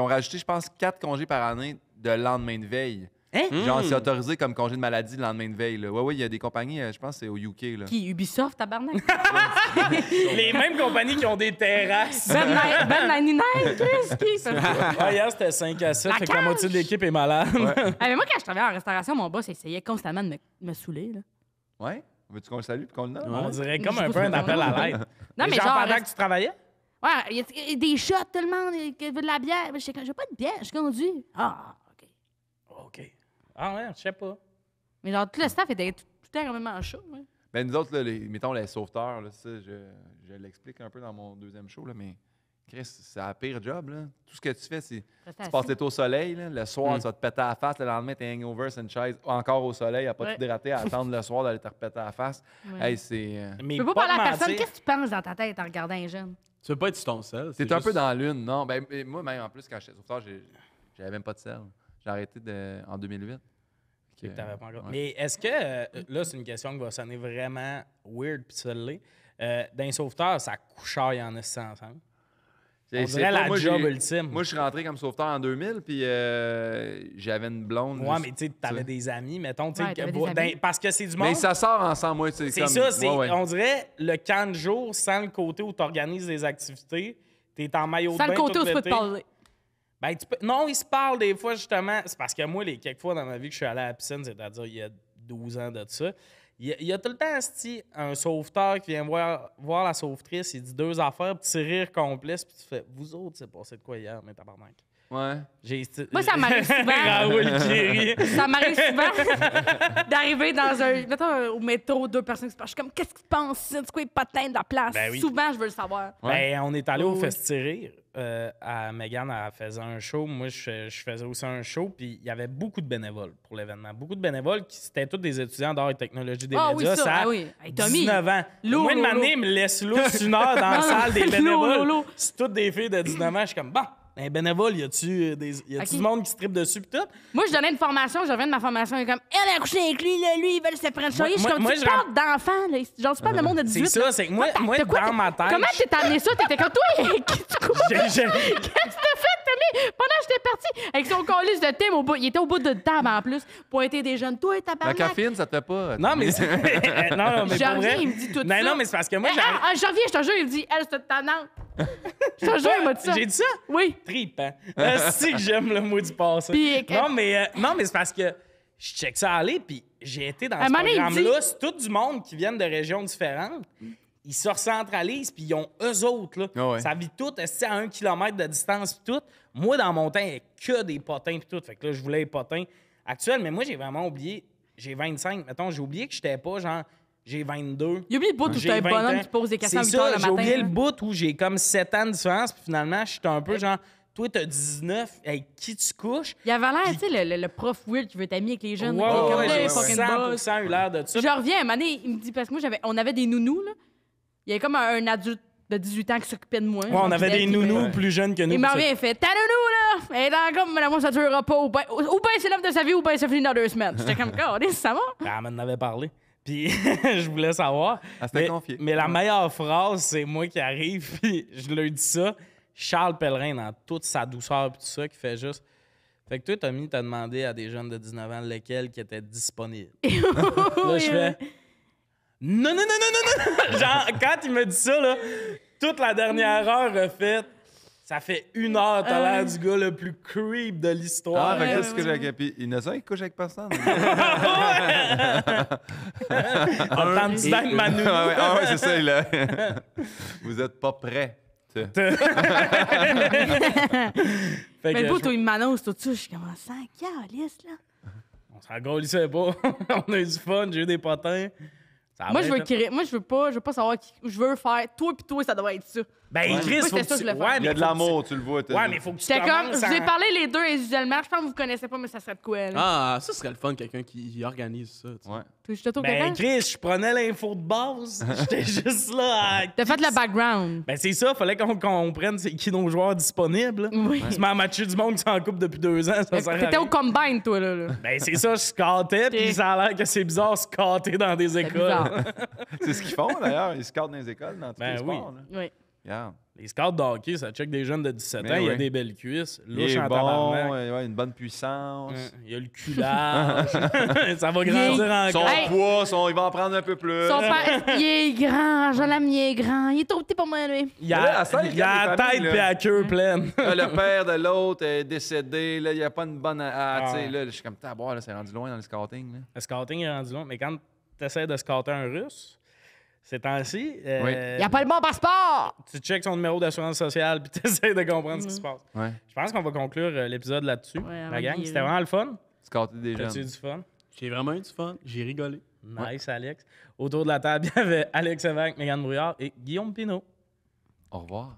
rajouté, je pense, 4 congés par année de lendemain de veille. Hein? Genre, c'est autorisé comme congé de maladie le lendemain de veille. Là. Ouais, il y a des compagnies, je pense que c'est au UK. Là. Qui, Ubisoft, tabarnak? Les mêmes compagnies qui ont des terrasses. Ben 99, qu'est-ce qui se fait? Ah, hier, c'était 5 à 7, La fait que la moitié de l'équipe est malade. Ah, mais moi, quand je travaillais en restauration, mon boss essayait constamment de me saouler. Là. Ouais? Veux-tu qu'on le salue et qu'on le nomme? On dirait comme Je sais un pas peu un si appel à l'aide. Non, mais genre, pendant que tu travaillais? Ouais, il y a des shots, tout le monde qui veut de la bière. Je sais que j'ai pas de bière, je conduis. Ah, OK. OK. Ah ouais, je sais pas. Mais genre, tout le staff était tout le temps complètement chaud. Ouais. Ben, nous autres, là, mettons les sauveteurs, là, ça, je l'explique un peu dans mon deuxième show, là, mais Chris, c'est la pire job. Là. Tout ce que tu fais, c'est tu passes l'été au soleil. Là, le soir, tu vas te péter à la face. Le lendemain, t'es hangover, c'est une chaise encore au soleil, à pas t'hydrater, à attendre le soir d'aller te repéter à la face. Ouais. Hey, c'est... Tu peux pas parler à la personne. Qu'est-ce que tu penses dans ta tête en regardant un jeune? Tu veux pas être sur ton sel. C'est un peu dans la lune, non? Ben, moi, même en plus, quand j'étais sauveteur, j'avais même pas de sel. J'ai arrêté en 2008. Que t'avais pas encore. Mais est-ce que, là, c'est une question qui va sonner vraiment weird puis ça l'est. Dans les sauveteurs, ça couchaille en esti ensemble. On dirait la job ultime. Moi, je suis rentré comme sauveteur en 2000, puis j'avais une blonde. Ouais, mais tu sais, t'avais des amis, mettons. Ouais, t'avais des amis. Parce que c'est du monde. Mais ça sort ensemble, moi. C'est comme, ça, c'est, ouais. on dirait le camp de jour sans le côté où tu organises des activités. T'es en maillot de bain. Sans le côté où tout tu peux te l'été. parler. Ben, non, ils se parlent des fois, justement. C'est parce que moi, les quelques fois dans ma vie que je suis allé à la piscine, c'est-à-dire il y a 12 ans de ça, il y a tout le temps un sauveteur qui vient voir la sauvetrice, il dit 2 affaires, petit rire complet, puis tu fais « Vous autres, c'est passé de quoi hier, mais tabarnak? » Ouais. Moi, ça m'arrive souvent. Raoul qui rit. Ça m'arrive souvent d'arriver dans mettons, au métro, 2 personnes qui se parlent. Je suis comme, qu'est-ce que tu penses? C'est quoi les patins de la place? Ben oui. Souvent, je veux le savoir. Ben, on est allé au Oui. Festi-Rire. À Mégane, elle faisait un show. Moi, je faisais aussi un show. Puis il y avait beaucoup de bénévoles pour l'événement. Beaucoup de bénévoles qui c'était tous des étudiants d'art et technologie des Ah oui, médias. ça, a ah oui. Hey, Tommy, 19 ans. lourd, Moi, une lourd, année, lourd. me laisse lousse 1 heure dans la Non, salle des lourd, bénévoles. lourd. C'est toutes des filles de 19 ans. Je suis comme, bon, un bénévole, y a-tu Ok. du monde qui se tripe dessus? Puis tout. Moi, je donnais une formation, je reviens de ma formation, il est comme, elle a couché avec lui, là, lui, il veut se prendre soigner. Je suis comme, moi, tu je parles d'enfants, là. Genre, tu parles de monde de 18. C'est ça, c'est que moi, de quoi dans ma tête. Comment t'es amené ça? T'étais comme, toi, qui tu cours? Qu'est-ce que tu t'as fait, Tommy? Pendant que j'étais parti, avec son colis de thème, il était au bout de table en plus, pointer des jeunes. Toi, La tabarnak. caféine, ça te fait pas. Non, mais c'est. non, mais Je pour vrai. reviens, il me dit tout non, ça. Non, mais c'est parce que moi, Je reviens, je te jure, il me dit, elle, c'est tannante. Je te jure, il m'a dit ça. J'ai dit ça? Oui. Tripant. C'est que j'aime le mot du passé. Puis, non, mais c'est parce que je check ça aller, puis j'ai été dans À un ce moment donné, il programme-là. C'est tout du monde qui viennent de régions différentes. Ils se recentralisent, puis ils ont eux autres. Là. Ah ouais. Ça vit tout à 1 kilomètre de distance, puis tout. Moi, dans mon temps, il n'y avait que des potins, puis tout. Fait que là, je voulais les potins actuels, mais moi, j'ai vraiment oublié. J'ai 25. Mettons, j'ai oublié que j'étais pas genre. J'ai 22. Il a oublié le bout où J'ai t'es un 20 bonhomme ans. qui pose des questions à C'est 8 heures ça, le j'ai matin. oublié là. le bout où j'ai comme 7 ans de différence, puis finalement, je suis un peu genre, toi, t'as 19, avec qui tu couches? Il avait l'air, tu sais, le prof weird qui veut t'aimer avec les jeunes. Ouais, là, qui est comme, ouais, là, j'ai fucking 100% eu l'air de ça. Je reviens, à un moment donné, il me dit, parce que moi, on avait des nounous, là. Il y avait comme un adulte de 18 ans qui s'occupait de moi. Ouais, on avait des nounous plus jeunes que nous. Il m'a puis revient, il fait, ta nounou, là! Elle est dans comme, moi, ça durera pas. Ou bien c'est l'homme de sa vie, ou bien ça finit dans 2 semaines. J'étais comme, God, ça va? Elle m'en avait parlé. Puis je voulais savoir. Elle s'était confiée. Mais la meilleure phrase, c'est moi qui arrive, puis je lui dis ça. Charles Pellerin, dans toute sa douceur, puis tout ça, qui fait juste. Fait que toi, Tommy, t'as demandé à des jeunes de 19 ans lesquels qui étaient disponibles. Là, je fais. Non, non, non, non, non, non! Genre, quand il me dit ça, là, toute la dernière heure refaite, ça fait 1 heure, t'as l'air du gars le plus creep de l'histoire. Ah, fait que Ouais, là, c'est ce que j'ai. Puis il y en a un qui couche avec personne. En temps de dingue, Manu. Ah ouais, c'est ça, il a. Vous êtes pas prêts. tu sais. Fait Mais que le bout je- où il m'annonce tout ça, je suis comme, 5 calices, là. on s'en gaullissait pas. On a eu du fun, j'ai eu des potins. Ça a Moi, bien je veux fait. créer. Moi, je veux pas savoir qui. Je veux faire. Toi pis toi, ça doit être ça. Ben, Ouais. Chris, Moi, faut c'était que ça tu... que je voulais faire. Ouais, Il y mais a de faut que l'amour, tu le vois. tu- Ouais, mais faut que tu J'étais comme. commences Je vous ai à- parlé les deux individuellement. Je pense que vous connaissez pas, mais ça serait de quoi, là? Ah, ça serait le fun, quelqu'un qui organise ça. tu sais. Ouais. Je te trouve Ben, quelqu'un? Chris, je prenais l'info de base. J'étais juste là à... T'as fait le background. Ben, c'est ça, fallait qu'on comprenne c'est qui nos joueurs disponibles. Oui. Tu m'as matché du monde qui s'en couple depuis 2 ans, ça sert à T'étais rien. au combine, toi, là. Ben, c'est ça, je scattais, puis ça a l'air que c'est bizarre scatter dans des écoles. bizarre. C'est ce qu'ils font, d'ailleurs. Ils se cadrent dans les écoles, dans tous Ben les oui. sports. Là. Oui. Regarde. Les scouts de hockey, ça check des jeunes de 17 Mais ans, il y a oui. des belles cuisses, Il louche est en bon, tabarnak. ouais, une bonne puissance. Il y a le cul large. Ça va grandir Son encore. Hey. poids, il va en prendre un peu plus. Son père, il est grand. Je l'aime, il est grand. Il est trop petit pour moi, lui. Il Là, a, à ça, il il a regarde la les tête familles, et là. la queue pleine. Là, le père de l'autre est décédé. Là, il n'y a pas une bonne. Ah, tu sais, Ah. là, je suis comme, t'as à boire, là, c'est rendu loin dans le scouting. Là. Le scouting est rendu long, mais quand tu essaies de scouter un russe, ces temps-ci, Oui. Il a pas le bon passeport. tu checkes son numéro d'assurance sociale puis tu essaies de comprendre ce qui se passe. Ouais. Je pense qu'on va conclure l'épisode là-dessus. Ouais, la gang, avant c'était vraiment le fun. Scouter des T'as-tu eu jeunes. du fun? J'ai vraiment eu du fun. J'ai rigolé. Nice, Alex. Autour de la table, il y avait Alex Lévesque, Mégane Brouillard et Guillaume Pinault. Au revoir.